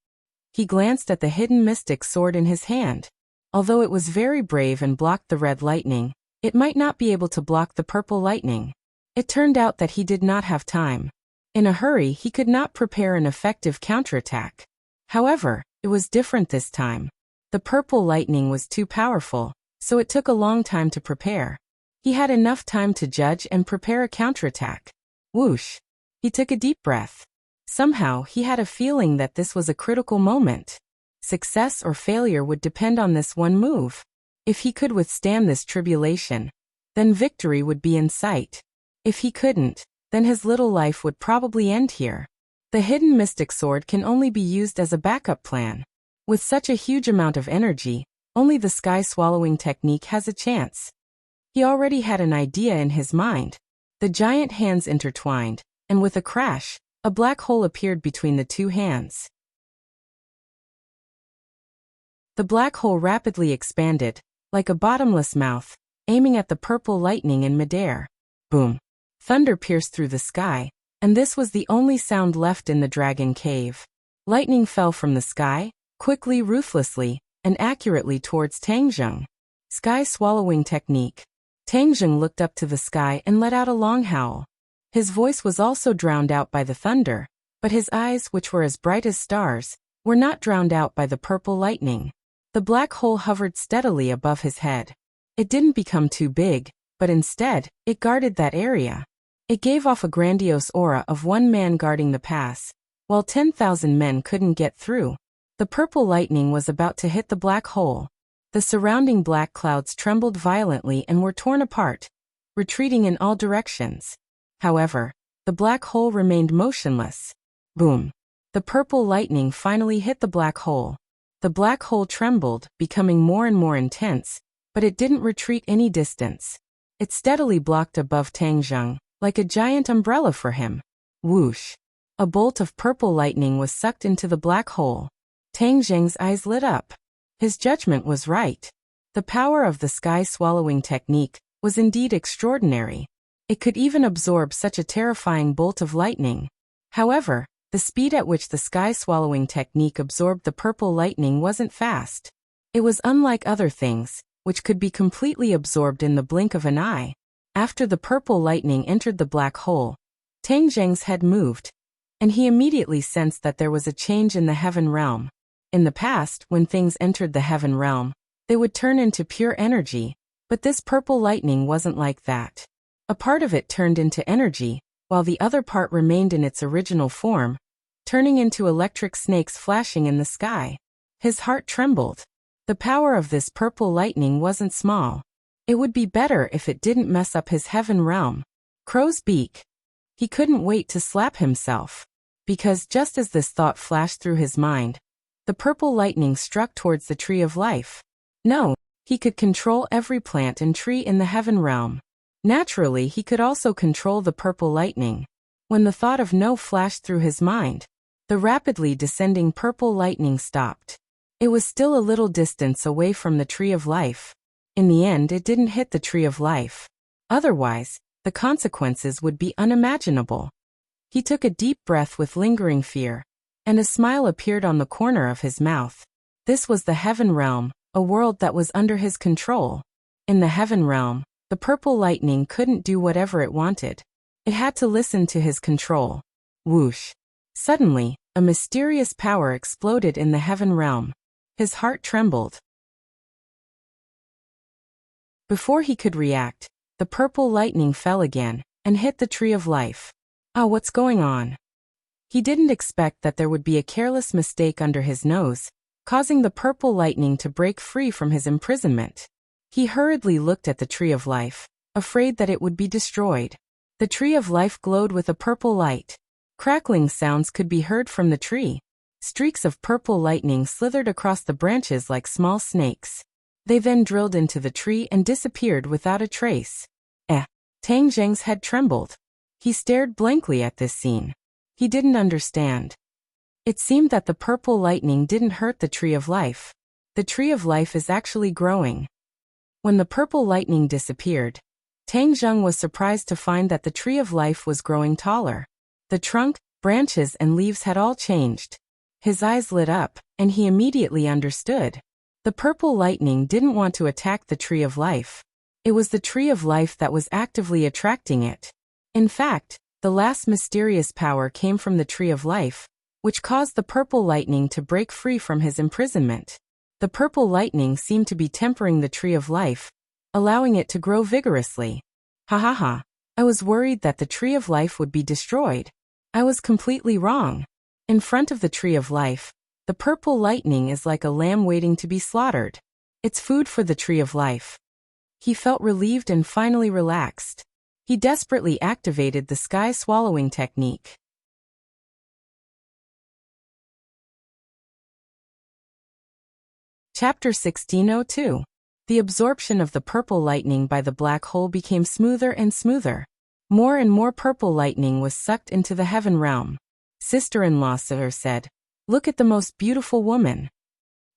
He glanced at the hidden mystic sword in his hand. Although it was very brave and blocked the red lightning, it might not be able to block the purple lightning. It turned out that he did not have time. In a hurry, he could not prepare an effective counterattack. However, it was different this time. The purple lightning was too powerful, so it took a long time to prepare. He had enough time to judge and prepare a counterattack. Whoosh! He took a deep breath. Somehow, he had a feeling that this was a critical moment. Success or failure would depend on this one move. If he could withstand this tribulation, then victory would be in sight. If he couldn't, then his little life would probably end here. The hidden mystic sword can only be used as a backup plan. With such a huge amount of energy, only the sky-swallowing technique has a chance. He already had an idea in his mind. The giant hands intertwined, and with a crash, a black hole appeared between the two hands. The black hole rapidly expanded, like a bottomless mouth, aiming at the purple lightning in midair. Boom! Thunder pierced through the sky, and this was the only sound left in the Dragon Cave. Lightning fell from the sky, quickly, ruthlessly, and accurately towards Tang Zheng. Sky-swallowing technique. Tang Zheng looked up to the sky and let out a long howl. His voice was also drowned out by the thunder, but his eyes, which were as bright as stars, were not drowned out by the purple lightning. The black hole hovered steadily above his head. It didn't become too big, but instead, it guarded that area. It gave off a grandiose aura of one man guarding the pass, while 10,000 men couldn't get through. The purple lightning was about to hit the black hole. The surrounding black clouds trembled violently and were torn apart, retreating in all directions. However, the black hole remained motionless. Boom! The purple lightning finally hit the black hole. The black hole trembled, becoming more and more intense, but it didn't retreat any distance. It steadily blocked above Tang Zheng, like a giant umbrella for him. Whoosh! A bolt of purple lightning was sucked into the black hole. Tang Zheng's eyes lit up. His judgment was right. The power of the sky-swallowing technique was indeed extraordinary. It could even absorb such a terrifying bolt of lightning. However, the speed at which the sky-swallowing technique absorbed the purple lightning wasn't fast. It was unlike other things, which could be completely absorbed in the blink of an eye. After the purple lightning entered the black hole, Tang Zheng's head moved, and he immediately sensed that there was a change in the heaven realm. In the past, when things entered the heaven realm, they would turn into pure energy, but this purple lightning wasn't like that. A part of it turned into energy, while the other part remained in its original form, turning into electric snakes flashing in the sky. His heart trembled. The power of this purple lightning wasn't small. It would be better if it didn't mess up his heaven realm. Crow's beak. He couldn't wait to slap himself. Because just as this thought flashed through his mind, the purple lightning struck towards the tree of life. No, he could control every plant and tree in the heaven realm. Naturally, he could also control the purple lightning. When the thought of no flashed through his mind, the rapidly descending purple lightning stopped. It was still a little distance away from the tree of life. In the end, it didn't hit the tree of life. Otherwise, the consequences would be unimaginable. He took a deep breath with lingering fear, and a smile appeared on the corner of his mouth. This was the heaven realm, a world that was under his control. In the heaven realm, the purple lightning couldn't do whatever it wanted. It had to listen to his control. Whoosh! Suddenly, a mysterious power exploded in the heaven realm. His heart trembled. Before he could react, the purple lightning fell again and hit the tree of life. Ah, what's going on? He didn't expect that there would be a careless mistake under his nose, causing the purple lightning to break free from his imprisonment. He hurriedly looked at the tree of life, afraid that it would be destroyed. The tree of life glowed with a purple light. Crackling sounds could be heard from the tree. Streaks of purple lightning slithered across the branches like small snakes. They then drilled into the tree and disappeared without a trace. Tang Zheng's head trembled. He stared blankly at this scene. He didn't understand. It seemed that the purple lightning didn't hurt the tree of life. The tree of life is actually growing. When the purple lightning disappeared, Tang Zheng was surprised to find that the tree of life was growing taller. The trunk, branches and leaves had all changed. His eyes lit up, and he immediately understood. The purple lightning didn't want to attack the tree of life. It was the tree of life that was actively attracting it. In fact, the last mysterious power came from the tree of life, which caused the purple lightning to break free from his imprisonment. The purple lightning seemed to be tempering the tree of life, allowing it to grow vigorously. Ha! I was worried that the tree of life would be destroyed. I was completely wrong. In front of the tree of life, the purple lightning is like a lamb waiting to be slaughtered. It's food for the tree of life. He felt relieved and finally relaxed. He desperately activated the sky swallowing technique. Chapter 1602. The absorption of the purple lightning by the black hole became smoother and smoother. More and more purple lightning was sucked into the heaven realm. Sister-in-law Sir said, "Look at the most beautiful woman."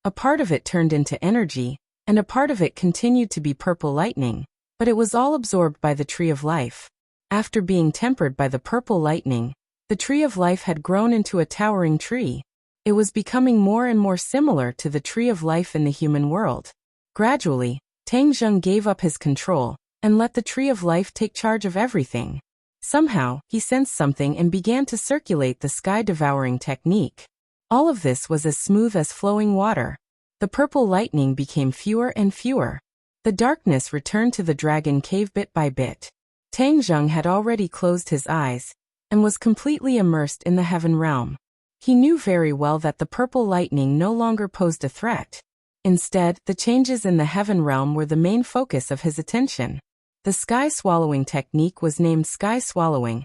A part of it turned into energy, and a part of it continued to be purple lightning, but it was all absorbed by the tree of life. After being tempered by the purple lightning, the tree of life had grown into a towering tree. It was becoming more and more similar to the tree of life in the human world. Gradually, Tang Zheng gave up his control and let the tree of life take charge of everything. Somehow, he sensed something and began to circulate the sky-devouring technique. All of this was as smooth as flowing water. The purple lightning became fewer and fewer. The darkness returned to the dragon cave bit by bit. Tang Zheng had already closed his eyes and was completely immersed in the heaven realm. He knew very well that the purple lightning no longer posed a threat. Instead, the changes in the heaven realm were the main focus of his attention. The sky swallowing technique was named sky swallowing,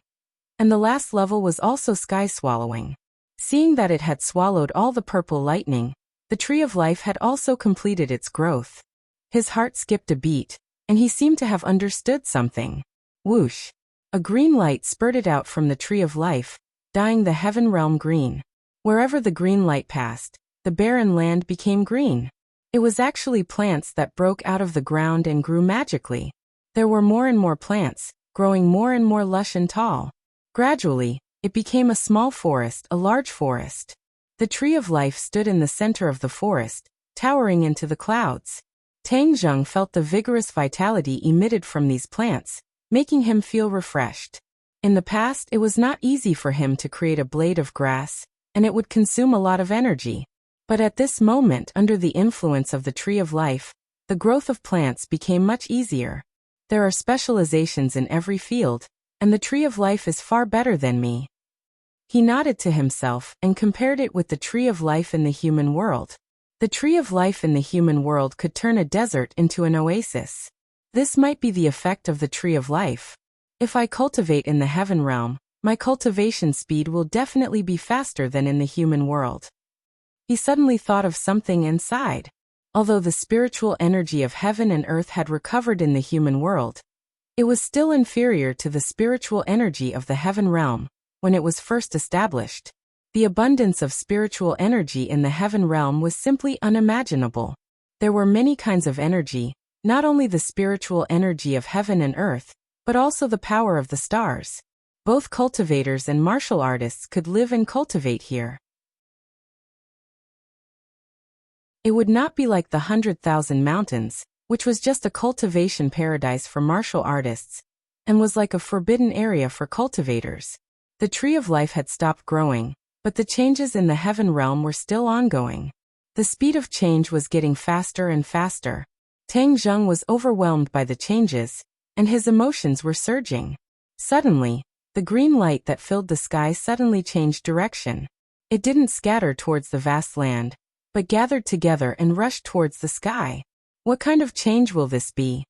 and the last level was also sky swallowing. Seeing that it had swallowed all the purple lightning, the tree of life had also completed its growth. His heart skipped a beat, and he seemed to have understood something. Whoosh! A green light spurted out from the tree of life, dyeing the heaven realm green. Wherever the green light passed, the barren land became green. It was actually plants that broke out of the ground and grew magically. There were more and more plants, growing more and more lush and tall. Gradually, it became a small forest, a large forest. The tree of life stood in the center of the forest, towering into the clouds. Tang Zheng felt the vigorous vitality emitted from these plants, making him feel refreshed. In the past, it was not easy for him to create a blade of grass, and it would consume a lot of energy. But at this moment, under the influence of the tree of life, the growth of plants became much easier. There are specializations in every field, and the tree of life is far better than me. He nodded to himself and compared it with the tree of life in the human world. The tree of life in the human world could turn a desert into an oasis. This might be the effect of the tree of life. If I cultivate in the heaven realm, my cultivation speed will definitely be faster than in the human world. He suddenly thought of something and sighed. Although the spiritual energy of heaven and earth had recovered in the human world, it was still inferior to the spiritual energy of the heaven realm when it was first established. The abundance of spiritual energy in the heaven realm was simply unimaginable. There were many kinds of energy, Not only the spiritual energy of heaven and earth, but also the power of the stars. Both cultivators and martial artists could live and cultivate here. It would not be like the 100,000 Mountains, which was just a cultivation paradise for martial artists, and was like a forbidden area for cultivators. The tree of life had stopped growing, but the changes in the heaven realm were still ongoing. The speed of change was getting faster and faster. Tang Zheng was overwhelmed by the changes, and his emotions were surging. Suddenly, the green light that filled the sky suddenly changed direction. It didn't scatter towards the vast land, but gathered together and rushed towards the sky. What kind of change will this be?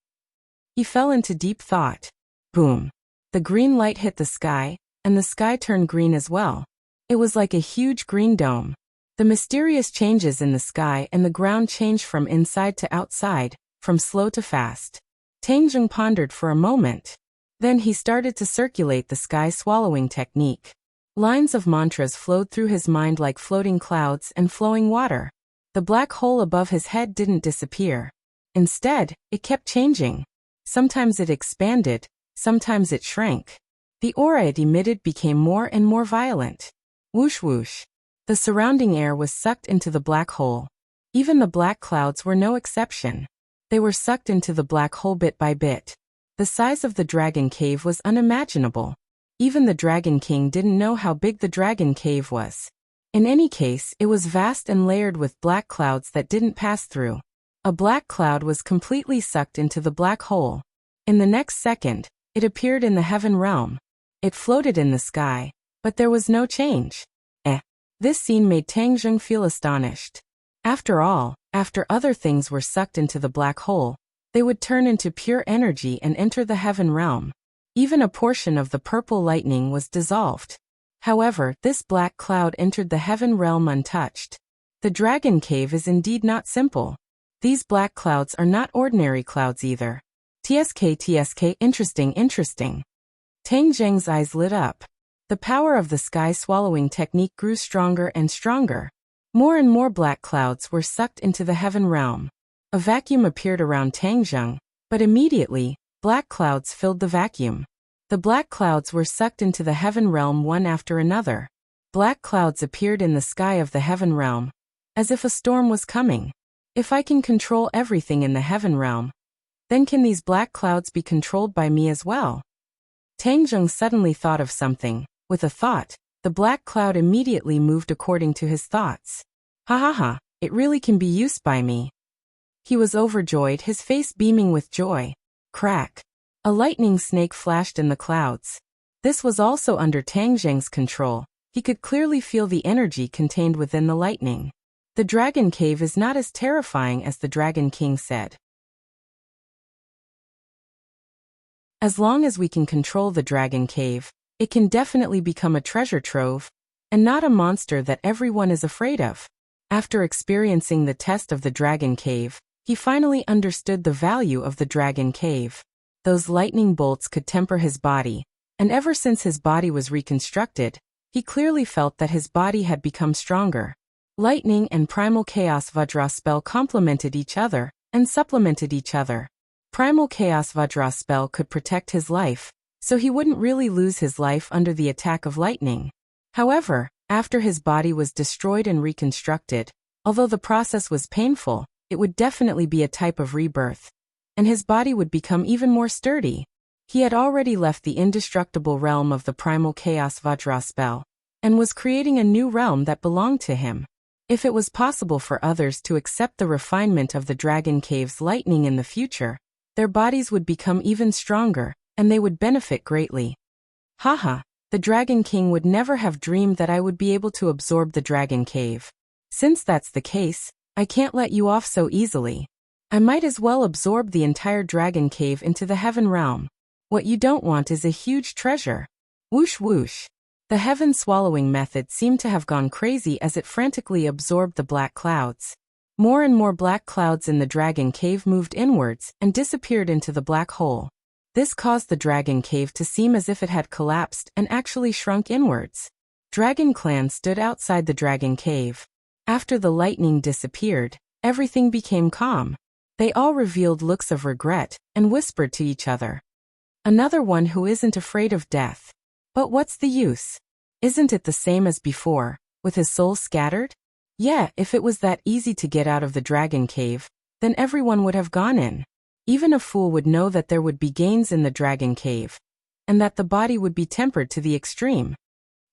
He fell into deep thought. Boom! The green light hit the sky, and the sky turned green as well. It was like a huge green dome. The mysterious changes in the sky and the ground changed from inside to outside, from slow to fast. Tang Zheng pondered for a moment. Then he started to circulate the sky swallowing technique. Lines of mantras flowed through his mind like floating clouds and flowing water. The black hole above his head didn't disappear. Instead, it kept changing. Sometimes it expanded, sometimes it shrank. The aura it emitted became more and more violent. Whoosh whoosh. The surrounding air was sucked into the black hole. Even the black clouds were no exception. They were sucked into the black hole bit by bit. The size of the dragon cave was unimaginable. Even the Dragon King didn't know how big the dragon cave was. In any case, it was vast and layered with black clouds that didn't pass through. A black cloud was completely sucked into the black hole. In the next second, it appeared in the heaven realm. It floated in the sky, but there was no change. This scene made Tang Zheng feel astonished. After all, after other things were sucked into the black hole, they would turn into pure energy and enter the heaven realm. Even a portion of the purple lightning was dissolved. However, this black cloud entered the heaven realm untouched. The dragon cave is indeed not simple. These black clouds are not ordinary clouds either. TSK, interesting. Tang Zheng's eyes lit up. The power of the sky swallowing technique grew stronger and stronger. More and more black clouds were sucked into the heaven realm. A vacuum appeared around Tang Zheng, but immediately, black clouds filled the vacuum. The black clouds were sucked into the heaven realm one after another. Black clouds appeared in the sky of the heaven realm, as if a storm was coming. If I can control everything in the heaven realm, then can these black clouds be controlled by me as well? Tang Zheng suddenly thought of something. With a thought, the black cloud immediately moved according to his thoughts. Ha, it really can be used by me. He was overjoyed, his face beaming with joy. Crack! A lightning snake flashed in the clouds. This was also under Tang Zheng's control. He could clearly feel the energy contained within the lightning. The dragon cave is not as terrifying as the Dragon King said. As long as we can control the dragon cave, it can definitely become a treasure trove, and not a monster that everyone is afraid of. After experiencing the test of the dragon cave, he finally understood the value of the dragon cave. Those lightning bolts could temper his body, and ever since his body was reconstructed, he clearly felt that his body had become stronger. Lightning and Primal Chaos Vajra spell complemented each other and supplemented each other. Primal Chaos Vajra spell could protect his life, so he wouldn't really lose his life under the attack of lightning. However, after his body was destroyed and reconstructed, although the process was painful, it would definitely be a type of rebirth, and his body would become even more sturdy. He had already left the indestructible realm of the Primal Chaos Vajra spell, and was creating a new realm that belonged to him. If it was possible for others to accept the refinement of the Dragon Cave's lightning in the future, their bodies would become even stronger, and they would benefit greatly. Haha, the Dragon King would never have dreamed that I would be able to absorb the Dragon Cave. Since that's the case, I can't let you off so easily. I might as well absorb the entire Dragon Cave into the heaven realm. What you don't want is a huge treasure. Whoosh whoosh. The heaven swallowing method seemed to have gone crazy as it frantically absorbed the black clouds. More and more black clouds in the Dragon Cave moved inwards and disappeared into the black hole. This caused the Dragon Cave to seem as if it had collapsed and actually shrunk inwards. Dragon Clan stood outside the Dragon Cave. After the lightning disappeared, everything became calm. They all revealed looks of regret and whispered to each other. Another one who isn't afraid of death. But what's the use? Isn't it the same as before, with his soul scattered? Yeah, if it was that easy to get out of the dragon cave, then everyone would have gone in. Even a fool would know that there would be gains in the dragon cave, and that the body would be tempered to the extreme.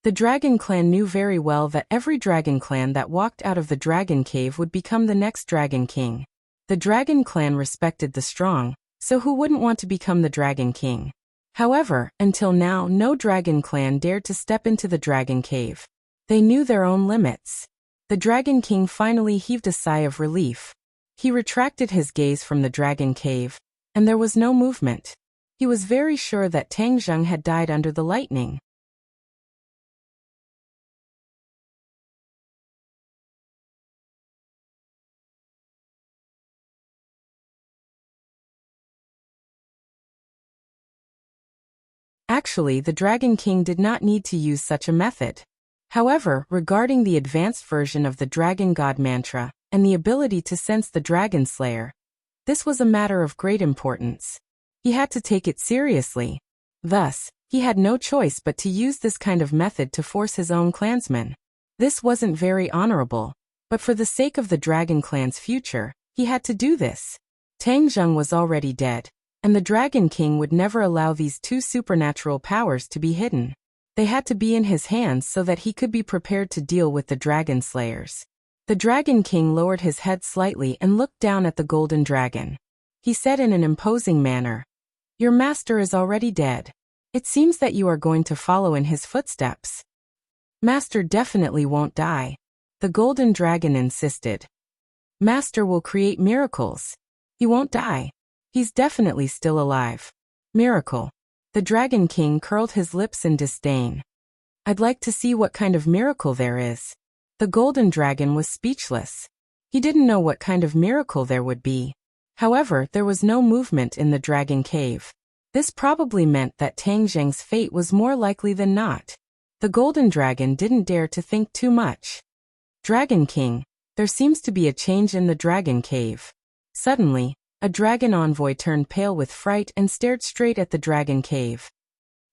The dragon clan knew very well that every dragon clan that walked out of the dragon cave would become the next dragon king. The dragon clan respected the strong, so who wouldn't want to become the dragon king? However, until now no dragon clan dared to step into the dragon cave. They knew their own limits. The dragon king finally heaved a sigh of relief. He retracted his gaze from the dragon cave, and there was no movement. He was very sure that Tang Zheng had died under the lightning. Actually, the Dragon King did not need to use such a method. However, regarding the advanced version of the Dragon God mantra and the ability to sense the Dragon Slayer, this was a matter of great importance. He had to take it seriously. Thus, he had no choice but to use this kind of method to force his own clansmen. This wasn't very honorable, but for the sake of the Dragon Clan's future, he had to do this. Tang Zheng was already dead, and the Dragon King would never allow these two supernatural powers to be hidden. They had to be in his hands so that he could be prepared to deal with the Dragon Slayers. The Dragon King lowered his head slightly and looked down at the golden dragon. He said in an imposing manner, "Your master is already dead. It seems that you are going to follow in his footsteps." "Master definitely won't die," the golden dragon insisted. "Master will create miracles. He won't die. He's definitely still alive." "Miracle." The Dragon King curled his lips in disdain. "I'd like to see what kind of miracle there is." The golden dragon was speechless. He didn't know what kind of miracle there would be. However, there was no movement in the dragon cave. This probably meant that Tang Zheng's fate was more likely than not. The golden dragon didn't dare to think too much. "Dragon King, there seems to be a change in the dragon cave." Suddenly, a dragon envoy turned pale with fright and stared straight at the dragon cave.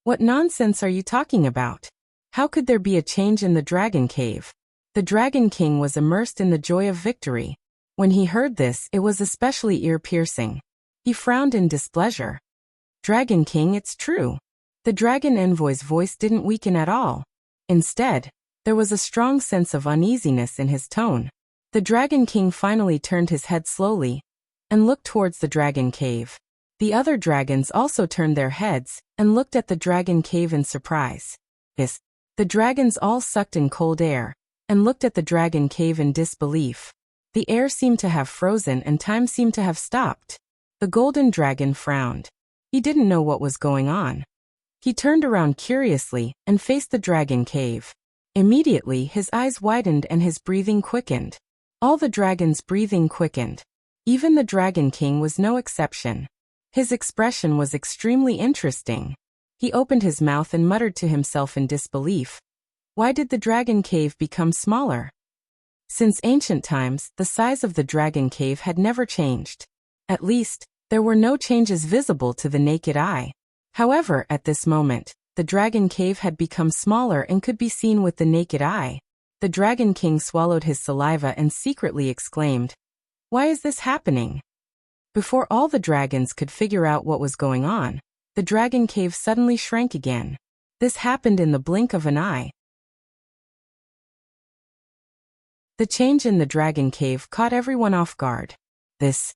"What nonsense are you talking about? How could there be a change in the dragon cave?" The Dragon King was immersed in the joy of victory. When he heard this, it was especially ear-piercing. He frowned in displeasure. "Dragon King, it's true." The dragon envoy's voice didn't weaken at all. Instead, there was a strong sense of uneasiness in his tone. The Dragon King finally turned his head slowly and looked towards the dragon cave. The other dragons also turned their heads and looked at the dragon cave in surprise. Yes, the dragons all sucked in cold air and looked at the dragon cave in disbelief. The air seemed to have frozen and time seemed to have stopped. The golden dragon frowned. He didn't know what was going on. He turned around curiously and faced the dragon cave. Immediately, his eyes widened and his breathing quickened. All the dragons' breathing quickened. Even the Dragon King was no exception. His expression was extremely interesting. He opened his mouth and muttered to himself in disbelief. Why did the dragon cave become smaller? Since ancient times, the size of the dragon cave had never changed. At least, there were no changes visible to the naked eye. However, at this moment, the dragon cave had become smaller and could be seen with the naked eye. The Dragon King swallowed his saliva and secretly exclaimed, "Why is this happening?" Before all the dragons could figure out what was going on, the dragon cave suddenly shrank again. This happened in the blink of an eye. The change in the dragon cave caught everyone off guard. This.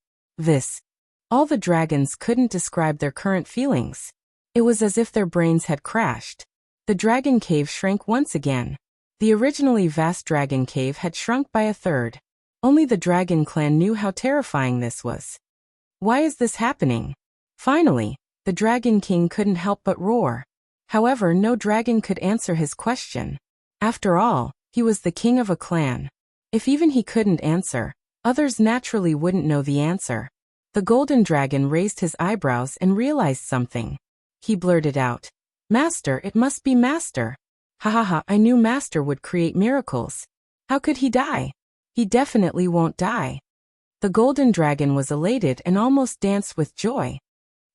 All the dragons couldn't describe their current feelings. It was as if their brains had crashed. The dragon cave shrank once again. The originally vast dragon cave had shrunk by a third. Only the Dragon Clan knew how terrifying this was. Why is this happening? Finally, the Dragon King couldn't help but roar. However, no dragon could answer his question. After all, he was the king of a clan. If even he couldn't answer, others naturally wouldn't know the answer. The golden dragon raised his eyebrows and realized something. He blurted out, "Master, it must be Master. Ha ha ha, I knew Master would create miracles. How could he die? He definitely won't die." The golden dragon was elated and almost danced with joy.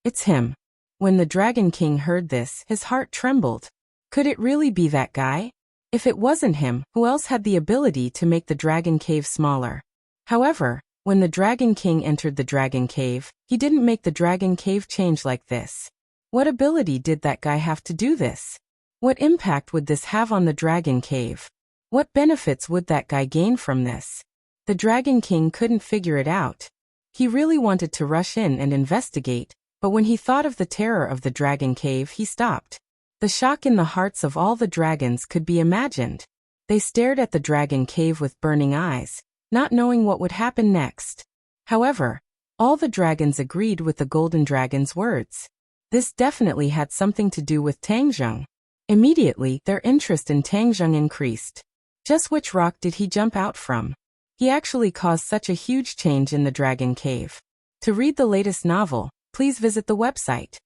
It's him. When the Dragon King heard this, his heart trembled. Could it really be that guy? If it wasn't him, who else had the ability to make the dragon cave smaller? However, when the Dragon King entered the dragon cave, he didn't make the dragon cave change like this. What ability did that guy have to do this? What impact would this have on the dragon cave? What benefits would that guy gain from this? The Dragon King couldn't figure it out. He really wanted to rush in and investigate, but when he thought of the terror of the dragon cave, he stopped. The shock in the hearts of all the dragons could be imagined. They stared at the dragon cave with burning eyes, not knowing what would happen next. However, all the dragons agreed with the golden dragon's words. This definitely had something to do with Tangjung. Immediately, their interest in Tangjung increased. Just which rock did he jump out from? He actually caused such a huge change in the dragon cave. To read the latest novel, please visit the website.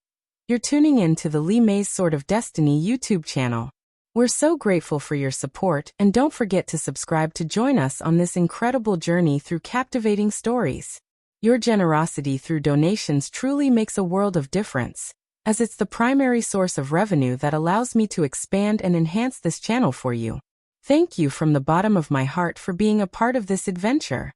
You're tuning in to the Li Mei's Sword of Destiny YouTube channel. We're so grateful for your support, and don't forget to subscribe to join us on this incredible journey through captivating stories. Your generosity through donations truly makes a world of difference, as it's the primary source of revenue that allows me to expand and enhance this channel for you. Thank you from the bottom of my heart for being a part of this adventure.